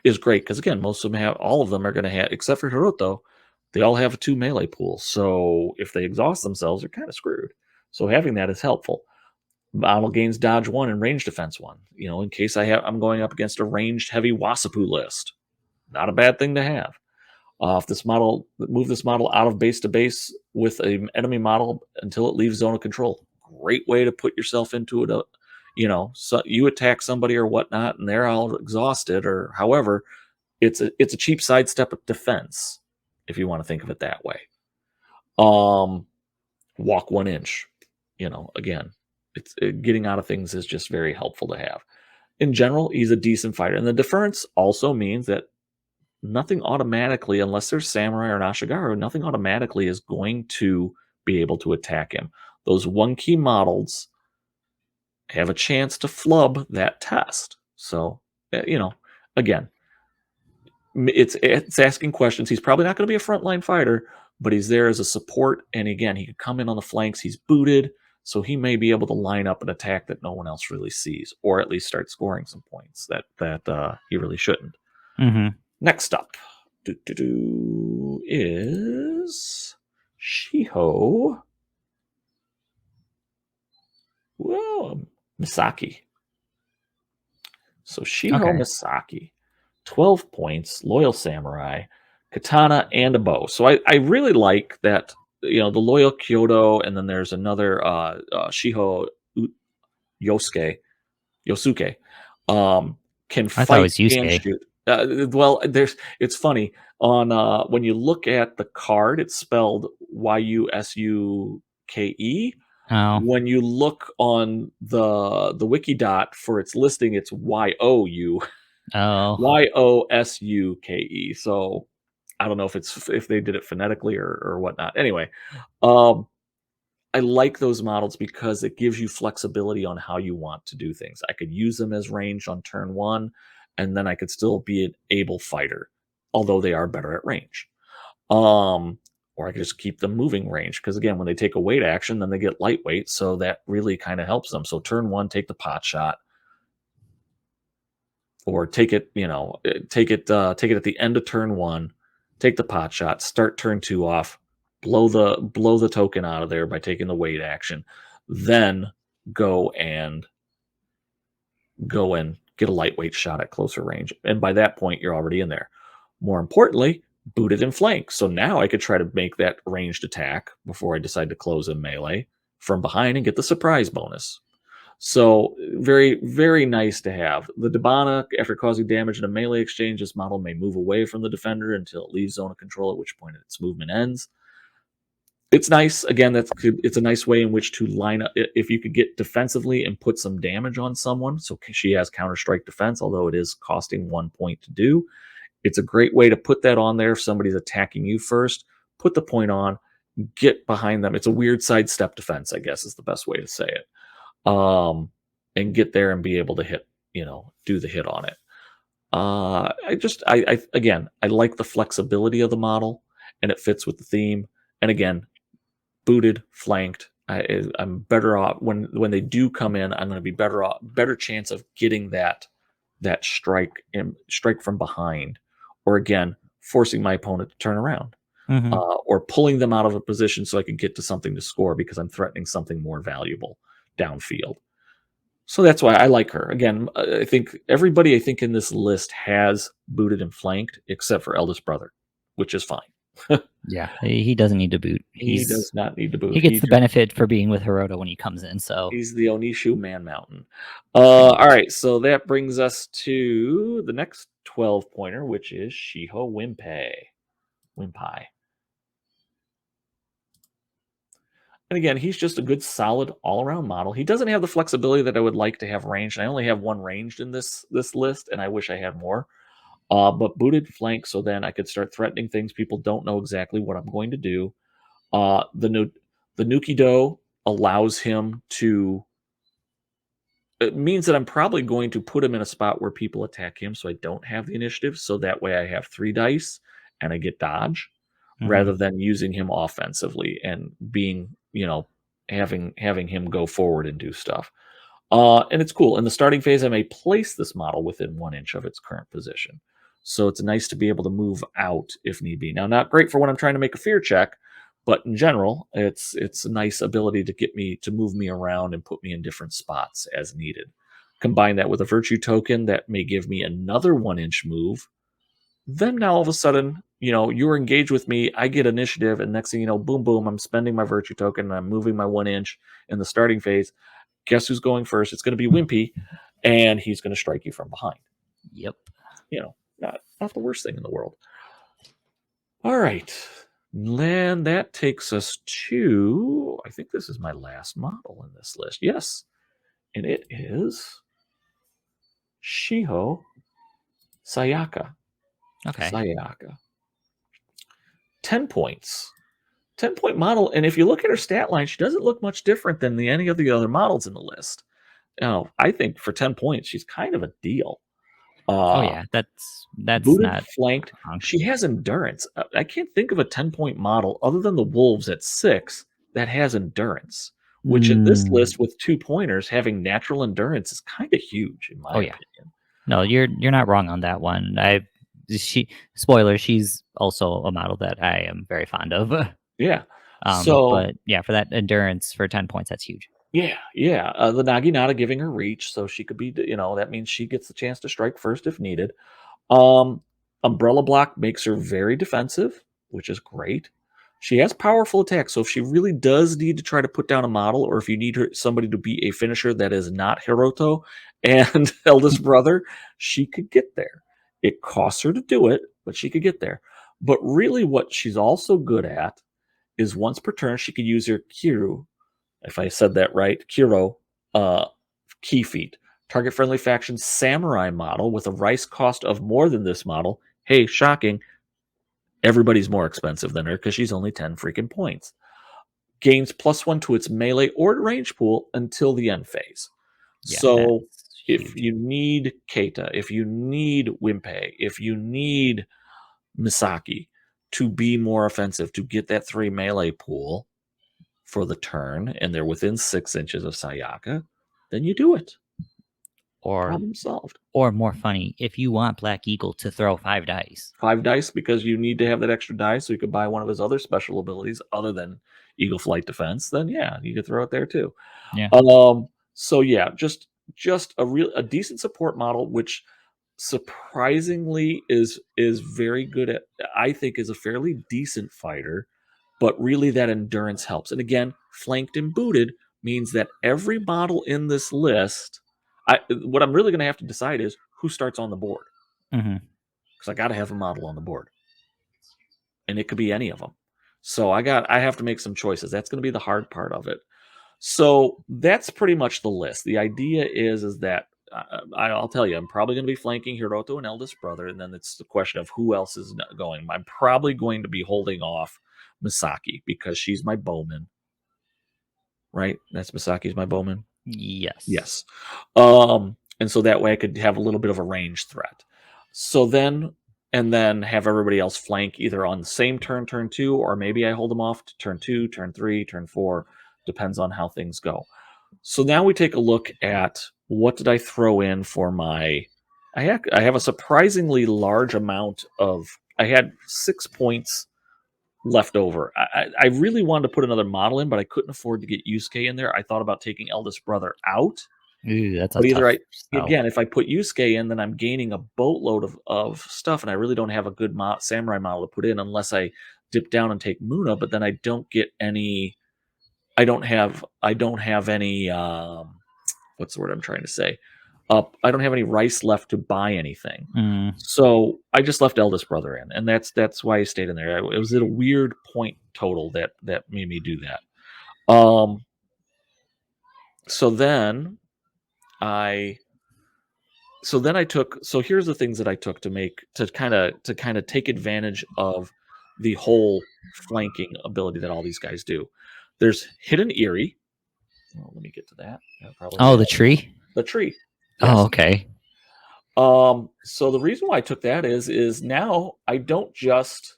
is great because again most of them have all of them are going to have except for Hiroto they all have a 2 melee pool, so if they exhaust themselves they're kind of screwed. So having that is helpful. Model gains dodge 1 and range defense 1, in case I'm going up against a ranged heavy Wasapu list. Not a bad thing to have. If this model move this model out of base to base with an enemy model until it leaves zone of control. Great way to put yourself into it. So you attack somebody or whatnot, and they're all exhausted, or however. It's a cheap sidestep of defense, if you want to think of it that way. Um, Walk 1 inch. Again, getting out of things is just very helpful to have. In general, he's a decent fighter, and the deference also means that nothing automatically, unless there's Samurai or Nashigaru, nothing automatically is going to be able to attack him. Those 1 key models have a chance to flub that test. So, again, it's asking questions. He's probably not going to be a frontline fighter, but he's there as a support. And again, he could come in on the flanks. He's booted, so he may be able to line up an attack that no one else really sees, or at least start scoring some points that he really shouldn't. Hmm. Next up is Shiho. Whoa, Misaki. So Shiho Okay. Misaki, 12 points, loyal samurai, katana, and a bow. So I really like that, the loyal Kyoto, and then there's another Shiho Yosuke, Yosuke, um, can I thought it fight was and Yusuke. shoot. Well, it's funny on when you look at the card, it's spelled Yusuke. Oh. When you look on the wiki dot for its listing, it's Oh. Yosuke. So I don't know if they did it phonetically or whatnot. Anyway, um, I like those models because it gives you flexibility on how you want to do things. I could use them as range on turn one, and then I could still be an able fighter, although they are better at range. Um, or I could just keep them moving range because again, when they take a weight action, then they get lightweight, so that really kind of helps them. So turn one, take the pot shot, or take it at the end of turn one, take the pot shot, start turn two off, blow the token out of there by taking the weight action, then go and get a lightweight shot at closer range. And by that point, you're already in there. More importantly, booted and flank. So now I could try to make that ranged attack before I decide to close in melee from behind and get the surprise bonus. So very, very nice to have. The Debana, after causing damage in a melee exchange, this model may move away from the defender until it leaves zone of control, at which point its movement ends. It's nice. Again, it's a nice way in which to line up if you could get defensively and put some damage on someone. So she has counter strike defense, although it is costing 1 point to do. It's a great way to put that on there if somebody's attacking you first. Put the point on, get behind them. It's a weird sidestep defense, I guess is the best way to say it. And get there and be able to hit, do the hit on it. I like the flexibility of the model, and it fits with the theme. And again, booted, flanked. I'm better off when they do come in. I'm going to be better chance of getting that strike from behind, or again forcing my opponent to turn around, Hmm. or pulling them out of a position so I can get to something to score because I'm threatening something more valuable downfield. So that's why I like her. Again, I think everybody in this list has booted and flanked except for eldest brother, which is fine. Yeah, he doesn't need to boot. He does not need to He boot. gets the benefit for being with Hiroto when he comes in. So He's the Onishu Man Mountain. pretty All much. right, so that brings us to the next 12 pointer, which is Shiho Wimpai. And again, he's just a good, solid, all-around model. He doesn't have the flexibility that I would like to have ranged. I only have one ranged in this list, and I wish I had more. But booted flank, so then I could start threatening things. People don't know exactly what I'm going to do. The Nukido allows him to. It means that I'm probably going to put him in a spot where people attack him, so I don't have the initiative. So that way, I have 3 dice and I get dodge, Hmm. rather than using him offensively and being, having him go forward and do stuff. And it's cool. In the starting phase, I may place this model within 1 inch of its current position. So it's nice to be able to move out if need be. Now, not great for when I'm trying to make a fear check, but in general, it's a nice ability to get me to move me around and put me in different spots as needed. Combine that with a virtue token that may give me another 1 inch move. Then now all of a sudden, you're engaged with me. I get initiative, and next thing you know, boom, boom, I'm spending my virtue token and I'm moving my 1 inch in the starting phase. Guess who's going first? It's going to be Wimpy, and he's going to strike you from behind. Yep. Not the worst thing in the world. All right. And that takes us to, I think this is my last model in this list. Yes. And it is Shiho Sayaka. Okay. Sayaka. 10 points. 10-point model. And if you look at her stat line, she doesn't look much different than any of the other models in the list. I think for 10 points, she's kind of a deal. Oh Uh, yeah, that's Booted, not flanked. wrong. She has endurance. I can't think of a 10-point model other than the Wolves at 6 that has endurance, which in this Mm. list with 2 pointers, having natural endurance is kind of huge, in my Oh yeah. opinion. No, you're not wrong on that one. She spoiler, she's also a model that I am very fond of. Yeah. So But yeah, for that endurance for 10 points, that's huge. Yeah. The Naginata giving her reach, so she could be, that means she gets the chance to strike first if needed. Um, Umbrella Block makes her very defensive, which is great. She has powerful attacks, so if she really does need to try to put down a model, or if you need somebody to be a finisher that is not Hiroto and eldest brother, she could get there. It costs her to do it, but she could get there. But really, what she's also good at is once per turn, she could use her Kiru, if I said that right, Kiro, uh, key feat. Target friendly faction samurai model with a rice cost of more than this model. Hey, shocking. Everybody's more expensive than her because she's only 10 freaking points. Gains +1 to its melee or range pool until the end phase. Yeah, that's So if huge. you need Keita, if you need Wimpei, if you need Misaki to be more offensive, to get that 3 melee pool for the turn, and they're within 6 inches of Sayaka, then you do it. Or Problem solved. or more funny, if you want Black Eagle to throw 5 dice. 5 dice because you need to have that extra die so you could buy one of his other special abilities other than Eagle Flight Defense, then yeah, you could throw it there too. Yeah. So yeah, just a decent support model, which surprisingly is very good at, I think, is a fairly decent fighter, but really that endurance helps. And again, flanked and booted means that every model in this list, what I'm really going to have to decide is who starts on the board, Mm-hmm. because I got to have a model on the board, and it could be any of them. So I have to make some choices. That's going to be the hard part of it. So that's pretty much the list. The idea is that I'll tell you, I'm probably going to be flanking Hiroto and eldest brother, and then it's the question of who else is going. I'm probably going to be holding off Misaki because she's my bowman, right? That's Misaki's my bowman. Yes. Yes. And so that way I could have a little bit of a range threat. So then, and then have everybody else flank either on the same turn, turn 2, or maybe I hold them off to turn 2, turn 3, turn 4. Depends on how things go. So now we take a look at what did I throw in for my. I have a surprisingly large amount of. I had 6 points left over. I really wanted to put another model in, but I couldn't afford to get Yusuke in there. I thought about taking eldest brother out, Ooh, that's a but either tough I sell. again, if I put Yusuke in, then I'm gaining a boatload of stuff, and I really don't have a good samurai model to put in unless I dip down and take Muna. But then I don't get any. I don't have any. What's the word I'm trying to say? I don't have any rice left to buy anything. Mm. So I just left eldest brother in, and that's why he stayed in there. It was at a weird point total that made me do that. So then I I took. So here's the things that I took to kind of take advantage of the whole flanking ability that all these guys do. There's hidden Eerie. Well, let me get to that. Oh, the tree? The tree. Oh, Yes. okay. So the reason why I took that is now I don't just.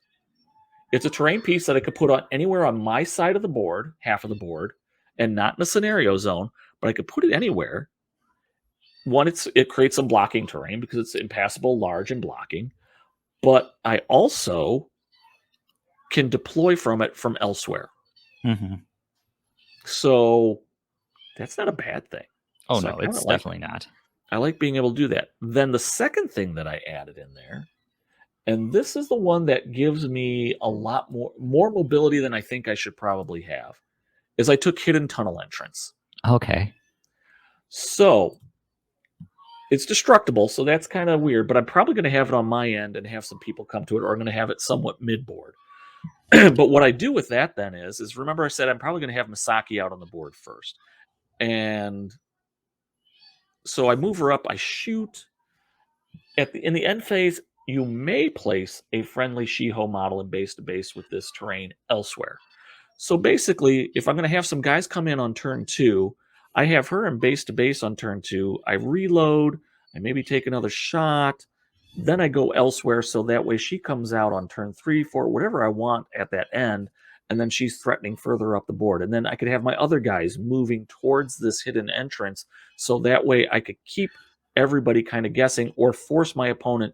It's a terrain piece that I could put on anywhere on my side of the board, half of the board, and not in a scenario zone, but I could put it anywhere. One, it creates some blocking terrain because it's impassable, large, and blocking. But I also can deploy from it from elsewhere. Mm-hmm. So that's not a bad thing. Oh, So I no, kind of it's like definitely not. I like being able to do that. Then the second thing that I added in there, and this is the one that gives me a lot more mobility than I think I should probably have, is I took hidden tunnel entrance. Okay. So it's destructible, so that's kind of weird, but I'm probably going to have it on my end and have some people come to it, or I'm going to have it somewhat mid board. But what I do with that then is remember I said I'm probably going to have Misaki out on the board first. And so I move her up, I shoot. In the end phase, you may place a friendly Shiho model in base to base with this terrain elsewhere. So basically, if I'm going to have some guys come in on turn 2, I have her in base to base on turn 2. I reload, I maybe take another shot, then I go elsewhere so that way she comes out on turn 3, 4, whatever I want at that end, and then she's threatening further up the board. And then I could have my other guys moving towards this hidden entrance so that way I could keep everybody kind of guessing or force my opponent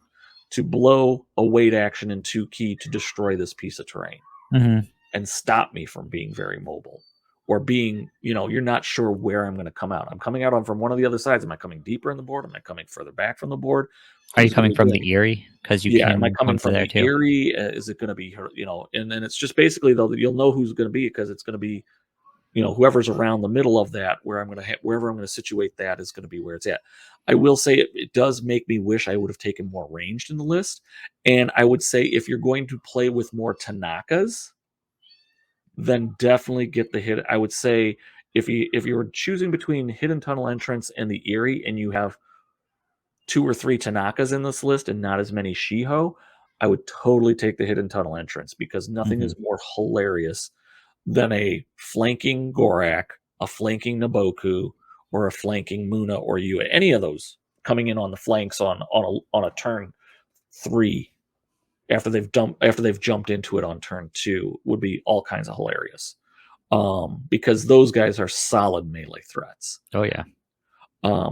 to blow a wait action in 2 key to destroy this piece of terrain Mm-hmm. and stop me from being very mobile. or being, you're not sure where I'm going to come out. I'm coming out on from one of the other sides. Am I coming deeper in the board? Am I coming further back from the board? Are you Who's coming really from doing? the Erie? Because you Yeah, am I can coming come to from there the too. Erie? Is it going to be her? And then it's just basically though that you'll know who's going to be because it's going to be whoever's around the middle of that where I'm going to wherever I'm going to situate that is going to be where it's at. I will say it does make me wish I would have taken more ranged in the list, and I would say if you're going to play with more Tanakas, then definitely get the hit. I would say if you were choosing between Hidden Tunnel Entrance and the Erie, and you have 2 or 3 Tanakas in this list and not as many Shiho, I would totally take the Hidden Tunnel Entrance because nothing Mhm. is more hilarious than a flanking Gorak, a flanking Naboku, or a flanking Muna or Yue. Any of those coming in on the flanks on a turn 3 after they've jumped into it on turn 2 would be all kinds of hilarious. Because those guys are solid melee threats. Oh, yeah.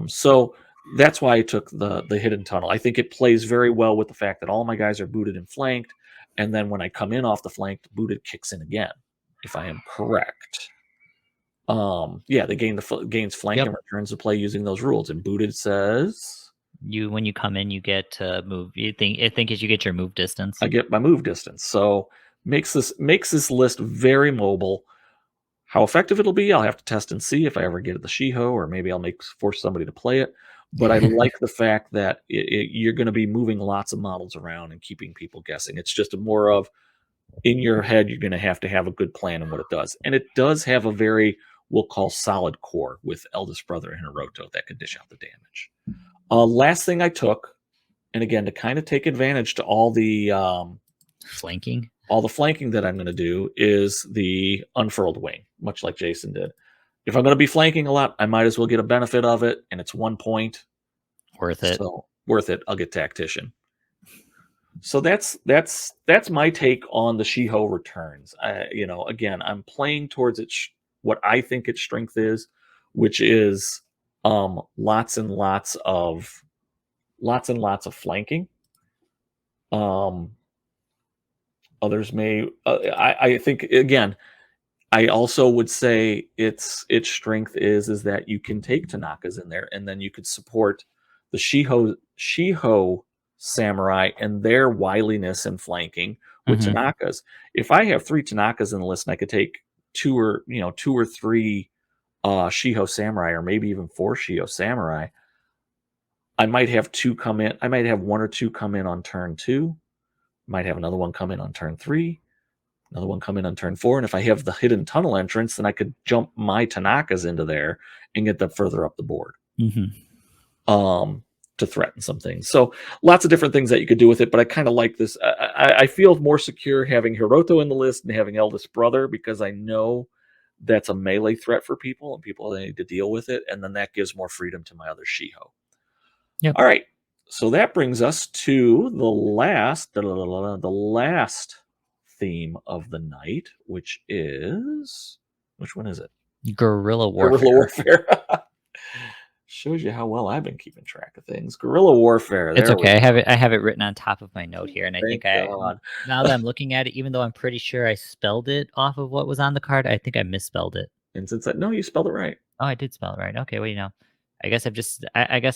So that's why I took the hidden tunnel. I think it plays very well with the fact that all my guys are booted and flanked, and then when I come in off the flank, booted kicks in again, if I am correct. Yeah, they gains flank Yep. and returns to play using those rules. And booted says When you come in, you get to move. I think as you get your move distance. I get my move distance. So makes this list very mobile. How effective it'll be, I'll have to test and see if I ever get the Shiho, or maybe I'll force somebody to play it. But I like the fact that you're going to be moving lots of models around and keeping people guessing. It's just more of in your head, you're going to have a good plan on what it does. And it does have a very, we'll call solid core with Eldest Brother and Hiroto that can dish out the damage. Last thing I took, and again, to kind of take advantage to Flanking. all the flanking that I'm going to do is the unfurled wing, much like Jason did. If I'm going to be flanking a lot, I might as well get a benefit of it, and it's 1 point. Worth it. So worth it. I'll get Tactician. So that's my take on the Shiho returns. Again, I'm playing towards what I think its strength is, which is lots and lots of flanking. Um, Others may. I think again. I also would say its strength is that you can take Tanakas in there, and then you could support the Shiho samurai and their wiliness and flanking with Mhm. Tanakas. If I have 3 Tanakas in the list, and I could take 2 or 3 Shiho samurai, or maybe even 4 Shiho samurai, I might have 2 come in. I might have 1 or 2 come in on turn 2. Might have another one come in on turn 3. Another one come in on turn 4, and if I have the hidden tunnel entrance, then I could jump my Tanakas into there and get them further up the board Mhm. to threaten some things. So lots of different things that you could do with it, but I kind of like this. I feel more secure having Hiroto in the list and having Eldest Brother because I know that's a melee threat for people and people need to deal with it, and then that gives more freedom to my other Shiho. Yep. All right, so that brings us to the last theme of the night, which one is it? Guerrilla Guerrilla warfare. warfare. Shows you how well I've been keeping track of things. Guerrilla warfare. It's There we okay. go. I have it written on top of my note here, and I Thank think God. now that I'm looking at it, even though I'm pretty sure I spelled it off of what was on the card, I think I misspelled it. And since no, you spelled it right. Oh, I did spell it right. Okay, wait, now. I guess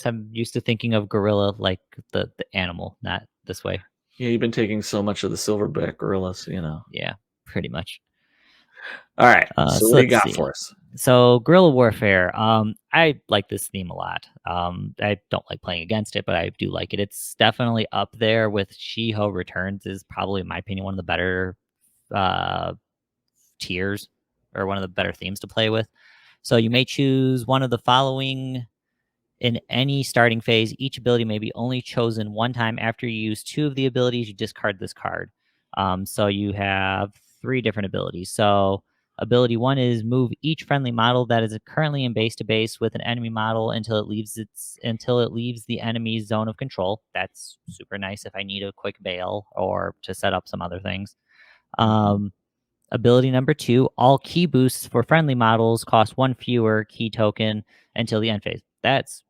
I'm used to thinking of gorilla like the animal, not this way. Yeah, you've been taking so much of the silverback gorillas, Yeah, pretty much. All right. So So what do you let's got see. for us? So guerrilla warfare. I like this theme a lot. I don't like playing against it, but I do like it. It's definitely up there with Shiho Returns. Is probably, in my opinion, one of the better uh, tiers or one of the better themes to play with. So you may choose one of the following in any starting phase. Each ability may be only chosen one time. After you use 2 of the abilities, you discard this card. So you have 3 different abilities. So ability 1 is move each friendly model that is currently in base to base with an enemy model until it leaves the enemy's zone of control. That's super nice if I need a quick bail or to set up some other things. Mhm. Ability number 2, all key boosts for friendly models cost 1 fewer key token until the end phase. That's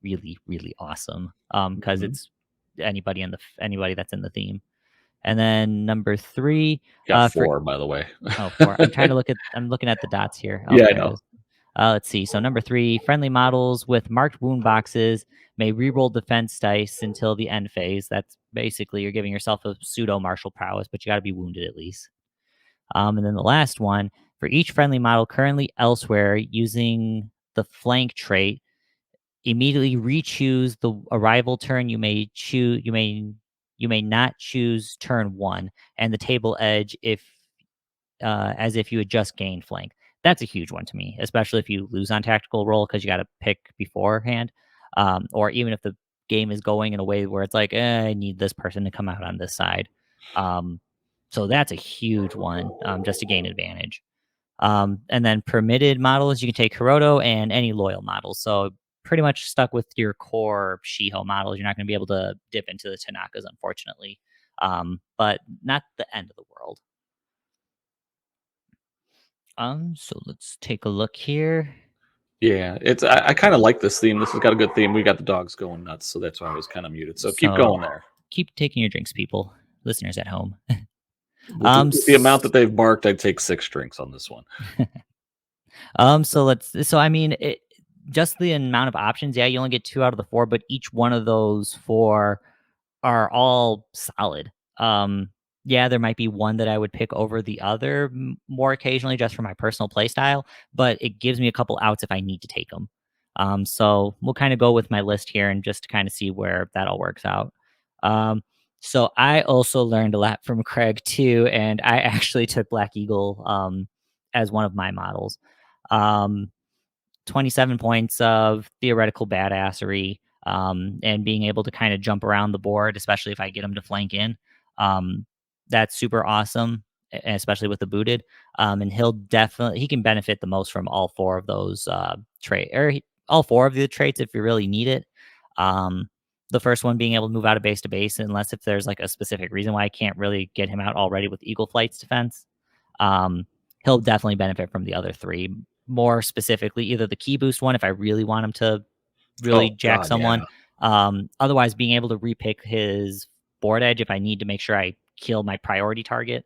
really, really awesome. Because Mhm. it's anybody that's in the theme. And then number 3, Got for 4, by the way. oh, 4. I'm looking at the dots here. Oh, Yeah, I there it know. is. Let's see. So number 3, friendly models with marked wound boxes may reroll defense dice until the end phase. That's basically you're giving yourself a pseudo martial prowess, but you got to be wounded at least. And then the last one, for each friendly model currently elsewhere using the flank trait, immediately re-choose the arrival turn. You may not choose turn 1 and the table edge if as if you had just gained flank. That's a huge one to me, especially if you lose on tactical roll because you got to pick beforehand, or even if the game is going in a way where it's like, I need this person to come out on this side. Um, so that's a huge one, just to gain advantage. And then permitted models, you can take Hiroto and any loyal models. So pretty much stuck with your core Shiho models. You're not going to be able to dip into the Tanakas, unfortunately, but not the end of the world. So let's take a look here. Yeah, it's I kinda like this theme. This has got a good theme. We got the dogs going nuts, so that's why I was kinda muted. So keep So going there. keep taking your drinks, people, listeners at home. With the amount that they've barked, I'd take 6 drinks on this one. So I mean, just the amount of options. Yeah, you only get 2 out of the 4, but each one of those 4 are all solid. Yeah, there might be one that I would pick over the other more occasionally just for my personal play style, but it gives me a couple outs if I need to take them. So we'll kind of go with my list here and just to kind of see where that all works out. Um, so I also learned a lot from Craig too, and I actually took Black Eagle as one of my models. Um, 27 points of theoretical badassery, and being able to kind of jump around the board, especially if I get him to flank in. Um, that's super awesome, especially with the booted. And he can benefit the most from all 4 of those all 4 of the traits if you really need it. Um, the first one being able to move out of base to base, unless if there's like a specific reason why I can't really get him out already with Eagle Flight's defense. Um, he'll definitely benefit from the other 3. More specifically, either the key boost one if I really want him to really Oh jack god, someone. yeah. Otherwise, being able to repick his board edge if I need to make sure I kill my priority target,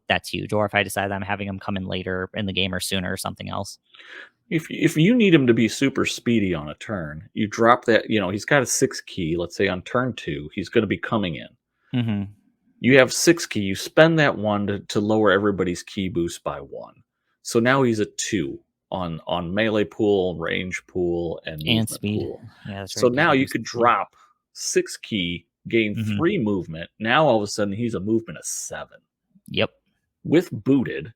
that's huge. Or if I decide I'm having him come in later in the game or sooner or something else. If you need him to be super speedy on a turn, you drop that, he's got a 6 key, let's say on turn 2, he's gonna be coming in. Mm-hmm. You have 6 key, you spend that 1 to lower everybody's key boost by 1. So now he's a 2 on melee pool, range pool, and And movement speed. pool. Yeah, that's So right. Because now you you boost could speed. drop 6 key, gain Mm-hmm. 3 movement. Now all of a sudden he's a movement of 7. Yep. With booted,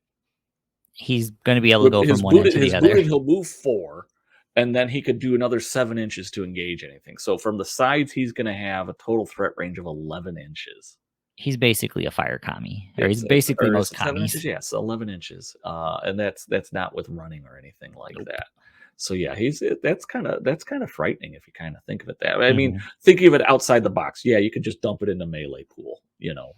He's going to be able to go from one end to the his other. booted, he'll move 4, and then he could do another 7 inches to engage anything. So from the sides, he's going to have a total threat range of 11 inches. He's basically a fire commie, or he's It's basically or is most it 7 commies. inches? Yes, 11 inches. And that's not with running or anything like Nope. that. So yeah, that's kind of frightening if you kind of think of it that way. I mean, Mm-hmm. thinking of it outside the box, yeah, you could just dump it in the melee pool.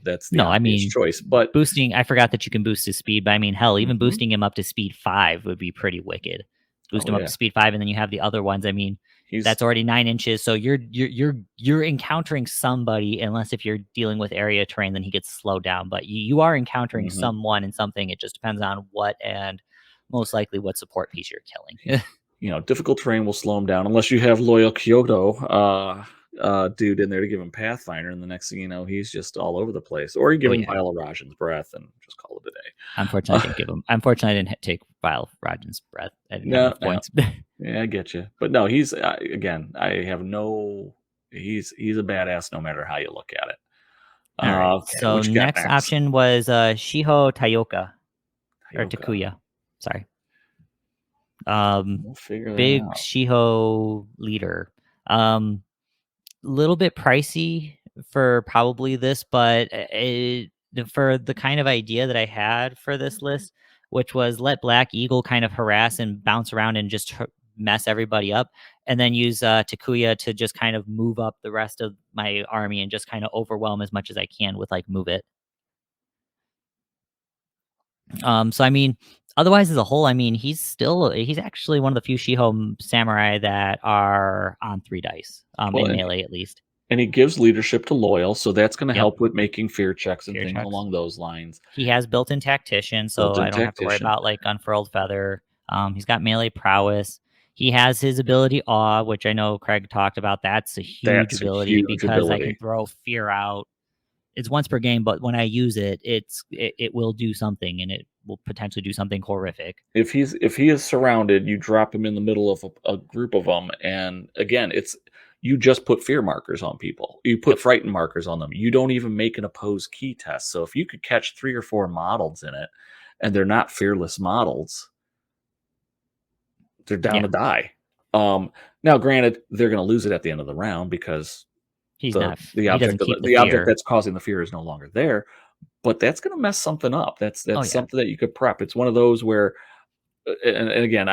That's the No, I obvious mean, choice. But boosting, I forgot that you can boost his speed, but I mean, hell, even mhm. boosting him up to speed 5 would be pretty wicked. Boost Oh him up to yeah, speed 5, and then you have the other ones. I mean, he's that's already 9 inches. So you're encountering somebody, unless if you're dealing with area terrain, then he gets slowed down. But you are encountering mhm. someone and something. It just depends on what and most likely what support piece you're killing. Difficult terrain will slow him down unless you have loyal Kyoto dude in there to give him Pathfinder, and the next thing you know, he's just all over the place. Or you give Oh him yeah. Vial of Rajan's Breath and just call it a day. Unfortunately, I didn't give him. Unfortunately, I didn't take Vile Rajan's breath. I didn't have No, enough no, points. yeah, I get you, but no, he's again. I have no. He's a badass no matter how you look at it. All right. Okay, So what you got next next? option was Shiho Tayoka or Hyoka. Takuya. Sorry. Um, We'll figure that big out. Shiho leader. Little bit pricey for probably this, but for the kind of idea that I had for this list, which was let Black Eagle kind of harass and bounce around and just mess everybody up, and then use Takuya to just kind of move up the rest of my army and just kind of overwhelm as much as I can with like move it. So I mean, otherwise as a whole, I mean, he's actually one of the few Shiho samurai that are on 3 dice, Well, in and melee at least. And he gives leadership to loyal, so that's gonna Yep, help with making fear checks and fear things checks. along those lines. He has built-in tactician, so I Built-in don't have to worry tactician. about, like, unfurled feather. He's got melee prowess. He has his ability awe, which I know Craig talked about. That's a huge That's a ability huge because I can ability. throw fear out. It's once per game, but when I use it, it will do something, and it will potentially do something horrific. If he is surrounded, you drop him in the middle of a group of them, and again, it's you just put fear markers on people. You put Yep. frightened markers on them. You don't even make an opposed key test. So if you could catch 3 or 4 models in it, and they're not fearless models, they're down Yeah. to die. Now granted, they're gonna lose it at the end of the round because He's not the he doesn't object of keep the the object fear. that's causing the fear is no longer there, but that's gonna mess something up. Oh, That's yeah. something that you could prep. It's one of those where and again,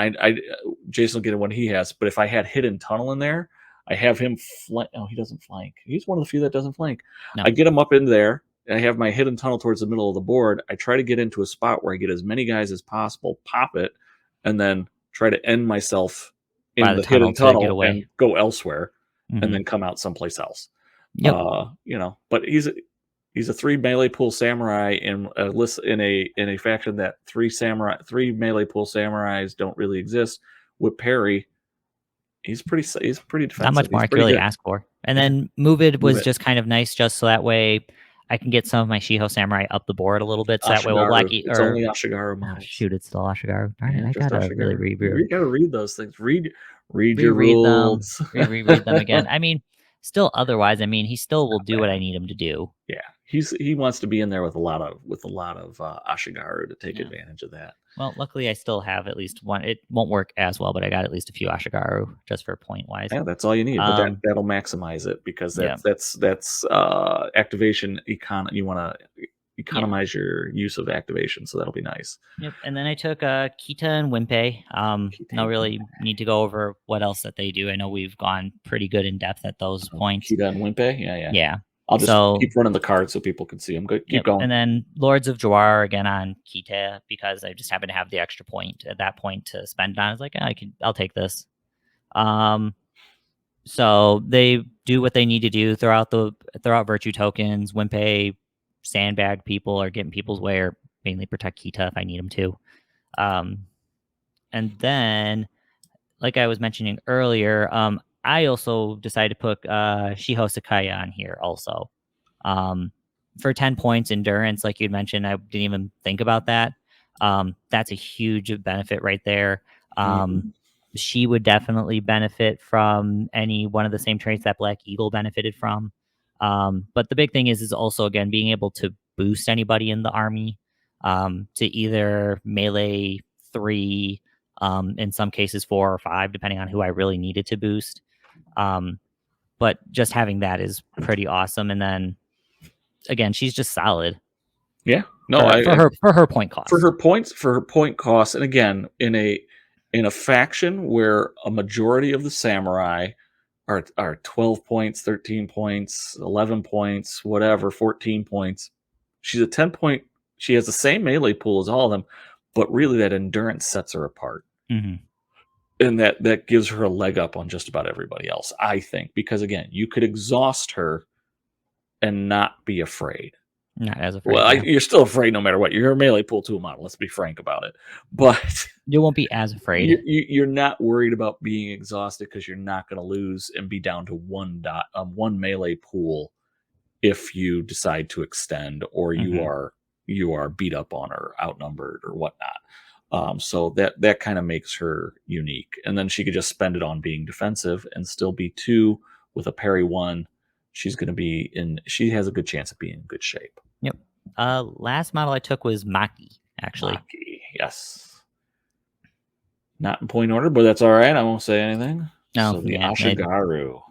Jason will get it when he has, but if I had hidden tunnel in there, I have him flank. Oh, he doesn't flank. He's one of the few that doesn't flank. No. I get him up in there, and I have my hidden tunnel towards the middle of the board. I try to get into a spot where I get as many guys as possible, pop it, and then try to end myself By in the the tunnel hidden to get tunnel away. and go elsewhere, and Mhm. then come out someplace else. Yep. But he's a 3 melee pool samurai in a list in a faction that 3 melee pool samurais don't really exist. With parry, he's pretty Not defensive. much more He's I could pretty really good. ask for. And Yeah, then Move It move was it. just kind of nice just so that way I can get some of my Shiho Samurai up the board a little bit, so that way, well, Ashigaru. Black It's or only Ashigaru oh, models. shoot, it's still Ashigaru. Darn it, Yeah, I just gotta really Ashigaru. You gotta read those things. Read your reread them, rules. reread them again. I mean, still otherwise, I mean, he still will do what I need him to do. Yeah, he wants to be in there with a lot of Ashigaru to take Yeah. advantage of that. Well, luckily, I still have at least one. It won't work as well, but I got at least a few Ashigaru just for point wise. Yeah, that's all you need, but Um, that'll maximize it because yeah, that's activation you wanna yeah. economize your use of activation, so that'll be nice. Yep, and then I took, Kita and Wimpei. No Kita really need to go over what else that they do. I know we've gone pretty good in depth at those points. Kita and Wimpei? Yeah, yeah. Yeah. I'll just So, keep running the cards so people can see them. Good, keep yep, going. and then Lords of Jawar again on Kita because I just happen to have the extra point at that point to spend on. I was like, "Ah, I'll take this." Um, so they do what they need to do throughout virtue tokens. Wimpei sandbag people or get in people's way or mainly protect Kita if I need them to. Um, and then like I was mentioning earlier, I also decided to put Shiho Sakaya on here also. Um, for 10 points endurance, like you'd mentioned, I didn't even think about that. That's a huge benefit right there. Um, Mhm. she would definitely benefit from any one of the same traits that Black Eagle benefited from. But the big thing is also again being able to boost anybody in the army to either melee 3, in some cases 4 or 5, depending on who I really needed to boost. Um, but just having that is pretty awesome. And then again, she's just solid Yeah. No, for I her point cost. for her point cost, and again, in a faction where a majority of the samurai are 12 points, 13 points, 11 points, whatever, 14 points. She's a 10 point. She has the same melee pool as all of them, but really that endurance sets her apart. Mm-hmm. And that gives her a leg up on just about everybody else, I think, because again, you could exhaust her and not be afraid. Not as Well, afraid, yeah. you're still afraid no matter what. You're a melee pool tool model. Let's be frank about it. But You won't be as afraid. you're not worried about being exhausted because you're not going to lose and be down to one melee pool if you decide to extend or Mm-hmm. you are beat up on or outnumbered or whatnot. So that kind of makes her unique. And then she could just spend it on being defensive and still be 2 with a parry 1. She has a good chance of being in good shape. Yep. Last model I took was Maki, actually. Maki, yes. Not in point order, but that's all right. I won't say anything. No, So the yeah. Ashigaru,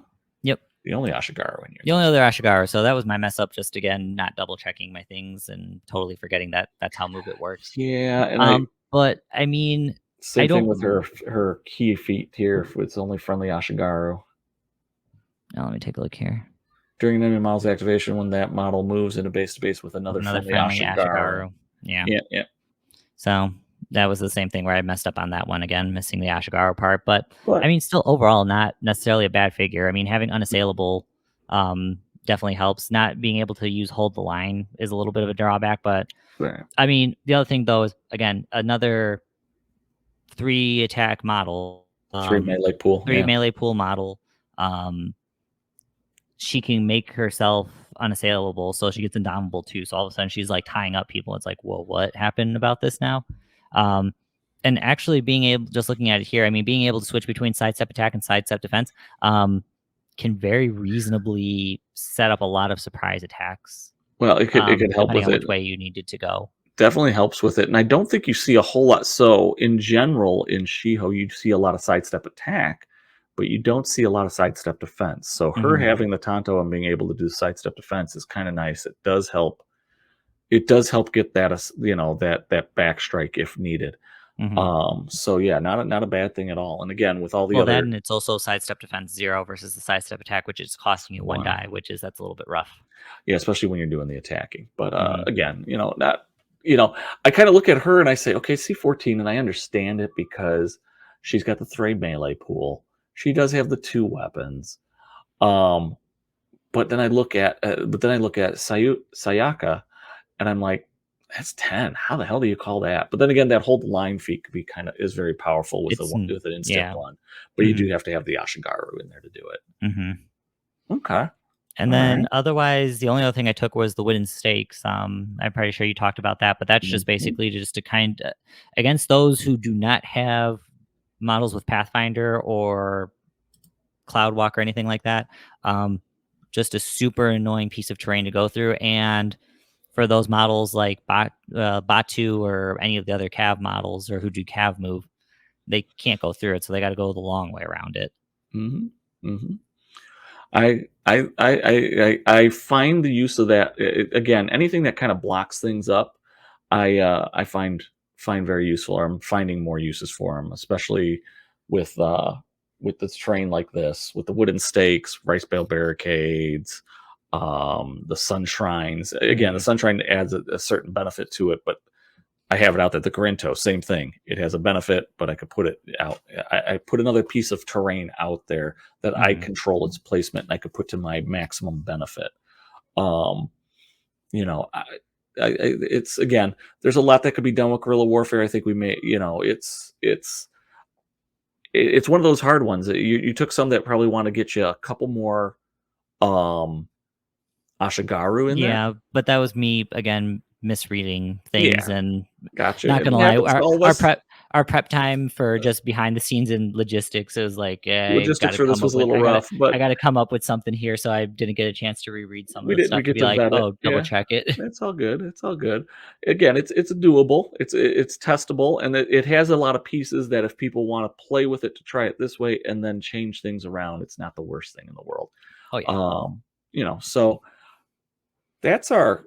Yep. the only Ashigaru in The here. only other Ashigaru. So that was my mess up. Just again, not double checking my things and totally forgetting that that's how Move It works. Yeah, and I But I mean, I same thing with don't. her key feat here. It's only friendly Ashigaru. Now let me take a look here. During an enemy model's activation, when that model moves into base to base with another Another friendly friendly Ashigaru. Ashigaru. Yeah. Yeah, yeah. So that was the same thing where I messed up on that one again, missing the Ashigaru part. But I But mean, still overall, not necessarily a bad figure. I mean, having unassailable definitely helps. Not being able to use hold the line is a little bit of a drawback, but Right. I mean, the other thing though is again another 3 attack model, 3 melee pool, 3 yeah. melee pool model. Um, she can make herself unassailable, so she gets indomitable too. So all of a sudden she's like tying up people. It's like, whoa, what happened about this now? Um, and actually being able, just looking at it here, I mean, being able to switch between sidestep attack and sidestep defense can very reasonably set up a lot of surprise attacks, Well, it could help depending with on it. which way you needed to go. Definitely helps with it, and I don't think you see a whole lot. So, in general, in Shiho, you see a lot of sidestep attack, but you don't see a lot of sidestep defense. So, her Hmm. having the Tanto and being able to do sidestep defense is kinda nice. It does help get that that back strike if needed. Hmm. So yeah, not a bad thing at all, and again, with all the Well, that other and it's also sidestep defense 0 versus the sidestep attack, which is costing you 1 one. die, which is that's a little bit rough. Yeah, especially when you're doing the attacking. But Hmm. again, not you know, I kind of look at her and I say, okay, C14, and I understand it because she's got the 3 melee pool. She does have the 2 weapons. Um, but then I look at Sayaka, and I'm like, that's 10. How the hell do you call that? But then again, that whole line feat could be is very powerful with with an instant Yeah. one. But you Hmm. do have to have the Ashigaru in there to do it. Hmm. Okay. And All then right. otherwise, the only other thing I took was the wooden stakes. I'm pretty sure you talked about that, but that's just Mhm. basically just to kind of against those who do not have models with Pathfinder or Cloudwalk or anything like that. Um, just a super annoying piece of terrain to go through. And for those models like Batu or any of the other Cav models or who do Cav move, they can't go through it, so they got to go the long way around it. Mhm. Mhm. I find the use of that again, anything that kind of blocks things up, I find very useful, or I'm finding more uses for them, especially with with this terrain like this, with the wooden stakes, rice bale barricades, the sun shrines. Again, the Hmm. sun shrine adds a certain benefit to it, but I have it out there. The Grinto, same thing. It has a benefit, but I could put it out. I put another piece of terrain out there that I Hmm. control its placement, and I could put to my maximum benefit. Um, you know, it's again, there's a lot that could be done with guerrilla warfare. I think we may, it's one of those hard ones. You took some that probably want to get you a couple more um Ashigaru in there. Yeah, but that was me again misreading things, Yeah, and gotcha. not It gonna lie, happens to all of our us. prep time for just behind the scenes and logistics, it was like, I Logistics gotta for this come was up a with little rough, I but gotta come up with something here, so I didn't get a chance to reread some of we the didn't stuff to get be to like, vet it. oh, double Yeah. check it. It's all good. It's all good. Again, it's doable. It's testable, and it has a lot of pieces that if people want to play with it to try it this way and then change things around, it's not the worst thing in the world. Oh yeah. Um, so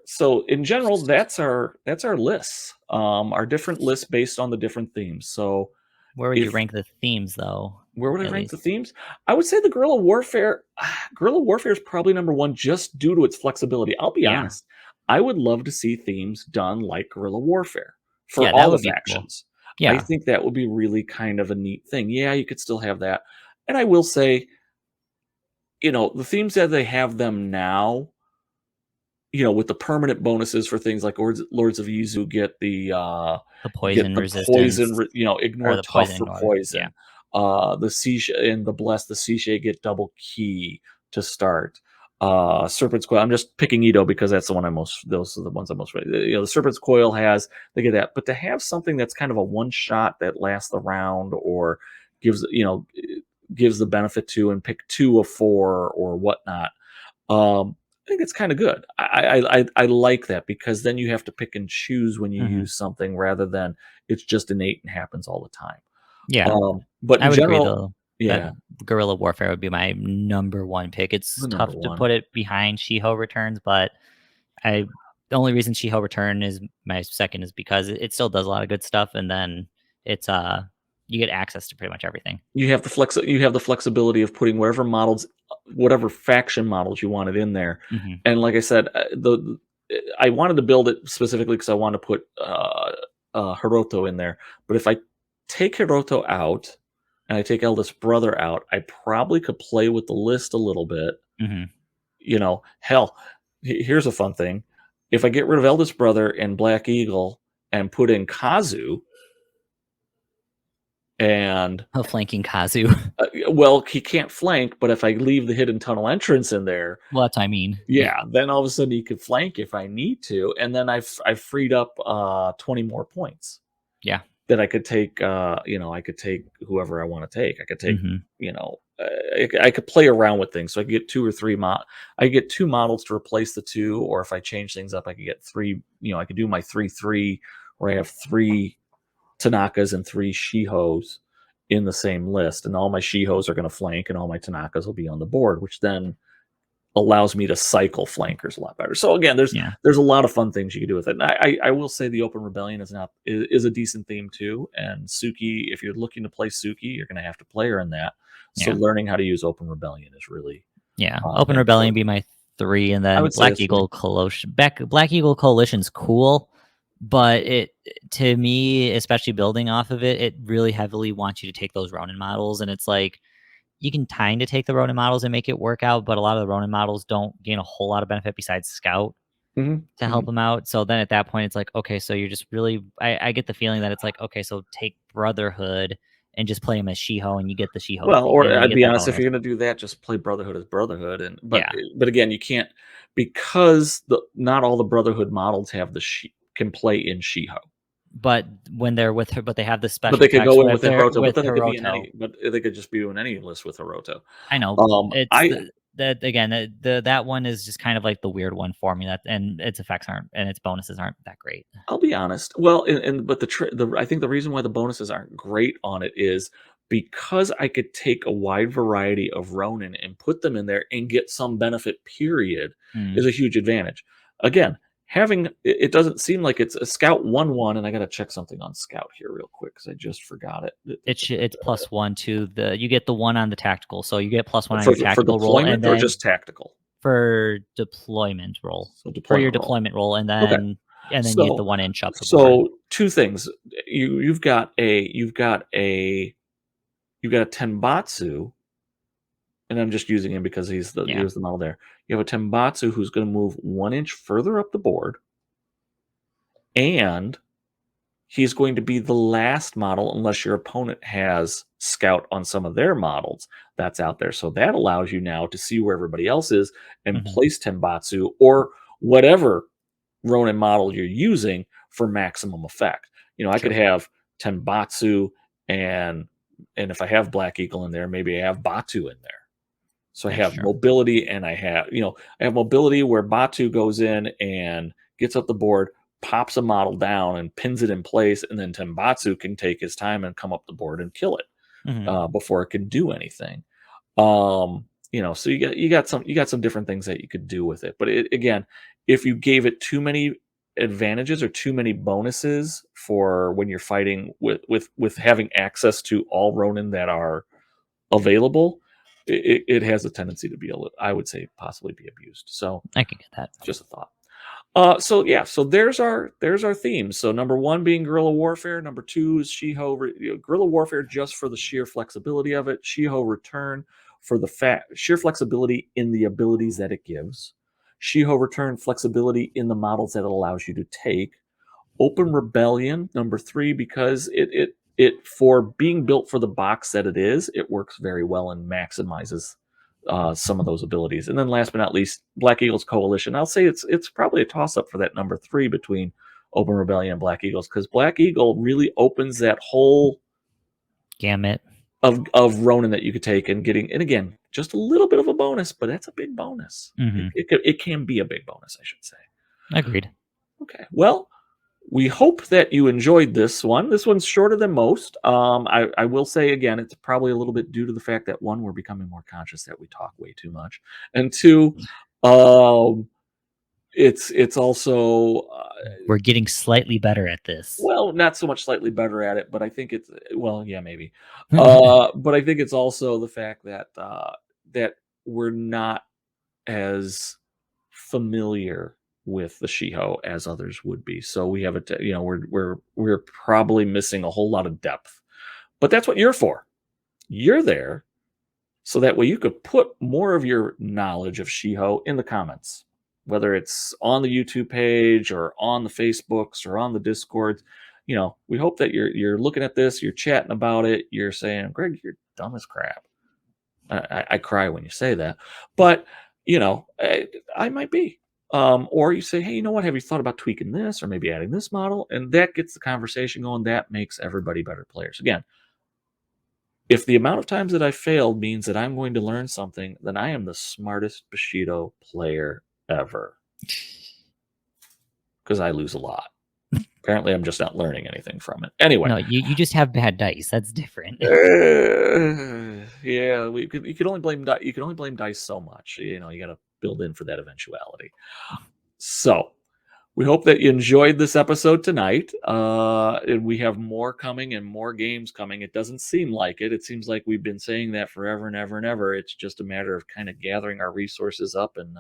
so in general, that's our lists. Our different lists based on the different themes. So Where would you if rank the themes though? where would I At rank the least. themes? I would say the guerrilla warfare. Guerrilla warfare is probably number one, just due to its flexibility. I'll be Yeah. honest. I would love to see themes done like guerrilla warfare for Yeah, that all the would be cool. factions. I Yeah. think that would be really kind of a neat thing. Yeah, you could still have that. And I will say, the themes that they have them now, with the permanent bonuses for things like Lords of Izu get The you get poison the resistance ignore or the tough poison for ignore. Yeah. poison. The Siege and the Bless, the Siege get double key to start. Serpent's Coil. I'm just picking Ito because that's the one those are the ones I'm most. The Serpent's Coil they get that, but to have something that's kind of a one shot that lasts the round or gives gives the benefit to and pick 2 of 4 or whatnot. I think it's kind of good. I like that because then you have to pick and choose when you Hmm. use something rather than it's just innate and happens all the time. Yeah. But in I would agree general, though that yeah, guerrilla warfare would be my number one pick. It's the number tough to one. put it behind Shiho returns, but I the only reason Shiho return is my second is because it still does a lot of good stuff, and then it's you get access to pretty much everything. You have the flexibility of putting whatever faction models you wanted in there. Hmm. And like I said, I wanted to build it specifically because I want to put Hiroto in there. But if I take Hiroto out and I take Eldest Brother out, I probably could play with the list a little bit Hmm. hell, here's a fun thing. If I get rid of Eldest Brother and Black Eagle and put in Kazu, and Oh, flanking Kazu. well, he can't flank, but if I leave the hidden tunnel entrance in there, Well, that's what I mean. yeah, then all of a sudden he could flank if I need to, and then I've freed up 20 more points Yeah. that I could take. I could take whoever I want to take. I could take, Mhm. I could play around with things. So I could get two or three I get two models to replace the two, or if I change things up, I could get three. I could do my 3-3 where I have three Tanakas and three Shihos in the same list, and all my Shihos are going to flank, and all my Tanakas will be on the board, which then allows me to cycle flankers a lot better. So again, Yeah. there's a lot of fun things you can do with it. And I will say the Open Rebellion is a decent theme too. And Suki, if you're looking to play Suki, you're going to have to play her in that. So Yeah. learning how to use Open Rebellion is really Yeah. Open Rebellion important. be my 3, and I then would say Black it's three. Eagle Coalition. Black Eagle Coalition's cool, but to me, especially building off of it, it really heavily wants you to take those Ronin models, and it's like you can kinda take the Ronin models and make it work out, but a lot of the Ronin models don't gain a whole lot of benefit besides Scout Hmm. to help Hmm. them out. So then at that point, it's like, okay, so you're just really I get the feeling that it's like, okay, so take Brotherhood and just play him as Shiho, and you get the Shiho Well, theme, or and then you I'd get be that honest, if bonus. you're going to do that, just play Brotherhood as Brotherhood, and Yeah. but again, you can't, because the not all the Brotherhood models have can play in Shiho. But when they're with her, but they have the But special they could text go in with with Hiroto, but with then it could be in Hiroto. any but they could just be in any list with Hiroto. I know it's I that again, that one is just kind of like the weird one for me, that and its effects aren't and its bonuses aren't that great. I'll be honest. Well, and but the I think the reason why the bonuses aren't great on it is because I could take a wide variety of Ronin and put them in there and get some benefit, period, Mm. is a huge advantage. Again, it doesn't seem like it's a Scout 1/1, and I gotta check something on Scout here real quick because I just forgot it. It's +1 to the you get the 1 on the tactical, so you get +1 on For your for tactical roll, and deployment or then just tactical? for deployment roll So for your deployment roll. deployment roll, Okay. and then you get the So 1 inch up the board. so 2 things. You've got a Tenbatsu, and I'm just using him because he Yeah. was the model there. You have a Tenbatsu who's gonna move 1 inch further up the board, and he's going to be the last model unless your opponent has Scout on some of their models that's out there. So that allows you now to see where everybody else is and Mhm. place Tenbatsu or whatever Ronin model you're using for maximum effect. I could True. have Tenbatsu and if I have Black Eagle in there, maybe I have Batu in there. So I That's have true. mobility, and I have mobility where Batu goes in and gets up the board, pops a model down and pins it in place, and then Tenbatsu can take his time and come up the board and kill it Mhm. before it can do anything. So you got some different things that you could do with it. But again, if you gave it too many advantages or too many bonuses for when you're fighting with having access to all Ronin that are available, it has a tendency to be I would say possibly be abused. So I could get that. just a thought. So yeah, so there's our themes. So number one being guerrilla warfare. Number two is Shiho guerrilla warfare just for the sheer flexibility of it. Shiho return for the sheer flexibility in the abilities that it gives. Shiho return flexibility in the models that it allows you to take. Open Rebellion, number three, because it for being built for the box that it is, it works very well and maximizes some of those abilities. And then last but not least, Black Eagles Coalition. I'll say it's probably a toss up for that number three between Open Rebellion and Black Eagles, because Black Eagle really opens that whole Gamut. of Ronin that you could take and again, just a little bit of a bonus, but that's a big bonus. Mhm. It can be a big bonus, I should say. Agreed. Okay, well, we hope that you enjoyed this one. This one's shorter than most. I will say again, it's probably a little bit due to the fact that one, we're becoming more conscious that we talk way too much, and two, um, it's also We're getting slightly better at this. well, not so much slightly better at it, but I think it's well, yeah, maybe. But I think it's also the fact that we're not as familiar with the Shiho as others would be. So we have we're probably missing a whole lot of depth. But that's what you're for. You're there so that way you could put more of your knowledge of Shiho in the comments, whether it's on the YouTube page or on the Facebooks or on the Discords. We hope that you're looking at this, you're chatting about it, you're saying, Greg, you're dumb as crap. I cry when you say that, but I might be. Or you say, hey, you know what? Have you thought about tweaking this or maybe adding this model? And that gets the conversation going. That makes everybody better players. Again, if the amount of times that I failed means that I'm going to learn something, then I am the smartest Bushido player ever. Because I lose a lot. Apparently, I'm just not learning anything from it. Anyway. No, you just have bad dice. That's different. Yeah, you can only blame dice so much. You got to build in for that eventuality. So we hope that you enjoyed this episode tonight. And we have more coming and more games coming. It doesn't seem like it. It seems like we've been saying that forever and ever and ever. It's just a matter of kind of gathering our resources up and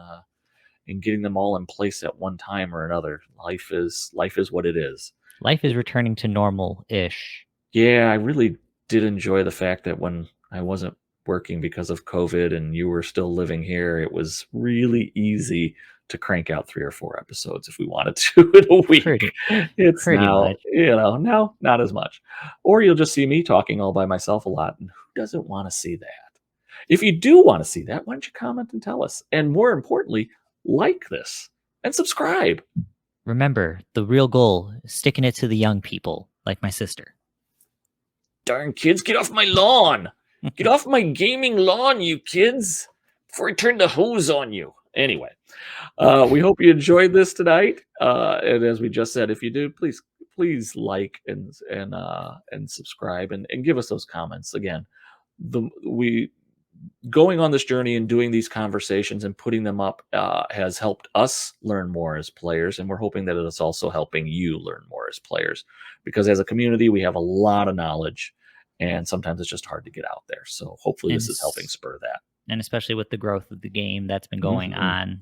getting them all in place at one time or another. Life is what it is. Life is returning to normal-ish. Yeah, I really did enjoy the fact that when I wasn't working because of COVID and you were still living here, it was really easy to crank out 3 or 4 episodes if we wanted to in a week. It's Pretty now, much. now not as much. Or you'll just see me talking all by myself a lot. And who doesn't want to see that? If you do want to see that, why don't you comment and tell us? And more importantly, like this and subscribe. Remember, the real goal is sticking it to the young people, like my sister. Darn kids, get off my lawn. Get off my gaming lawn, you kids, before I turn the hose on you. Anyway, we hope you enjoyed this tonight. And as we just said, if you do, please like and subscribe and give us those comments. Again, we going on this journey and doing these conversations and putting them up has helped us learn more as players, and we're hoping that it's also helping you learn more as players, because as a community we have a lot of knowledge and sometimes it's just hard to get out there. So hopefully this is helping spur that. And especially with the growth of the game that's been going on,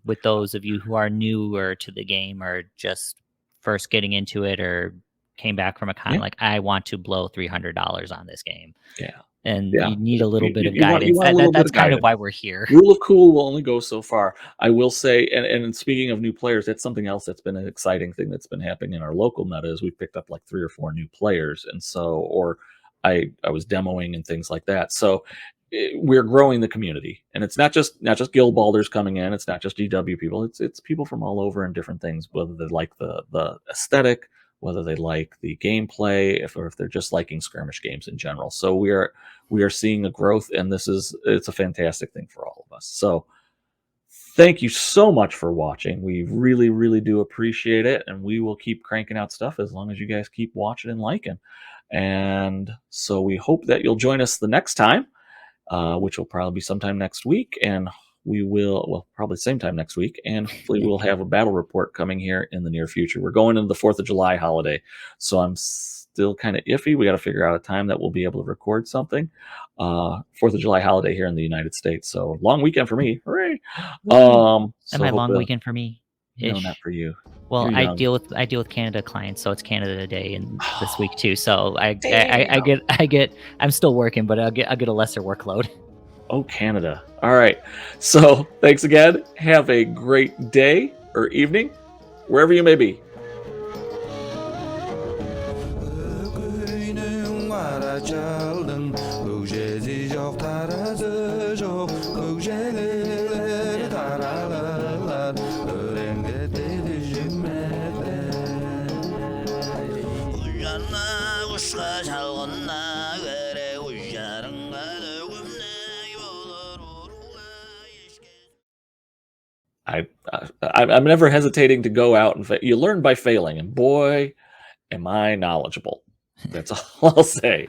with those of you who are newer to the game or just first getting into it or came back from a con, like, I want to blow $300 on this game. Yeah. And you need a little bit of guidance. That's kind of why we're here. Rule of cool will only go so far. I will say, and speaking of new players, that's something else that's been an exciting thing that's been happening in our local meta is we've picked up like 3 or 4 new players. And so, or I was demoing and things like that. So we're growing the community, and it's not just guild balders coming in. It's not just GW people. It's people from all over and different things, whether they like the aesthetic, whether they like the gameplay, or if they're just liking skirmish games in general. So we are seeing a growth, and it's a fantastic thing for all of us. So thank you so much for watching. We really, really do appreciate it, and we will keep cranking out stuff as long as you guys keep watching and liking. And so we hope that you'll join us the next time, which will probably be sometime next week, and we will, well, probably the same time next week, and hopefully we'll have a battle report coming here in the near future. We're going into the 4th of July holiday, so I'm still kind of iffy. We got to figure out a time that we'll be able to record something. 4th of July holiday here in the United States, so long weekend for me. Hooray! Semi-long weekend for me. No, not for you. Well, I deal with Canada clients, so it's Canada Day and this week too. So I'm still working, but I'll get a lesser workload. Oh, Canada. All right. So thanks again. Have a great day or evening, wherever you may be. I'm never hesitating to go out and you learn by failing, and boy, am I knowledgeable. That's all I'll say.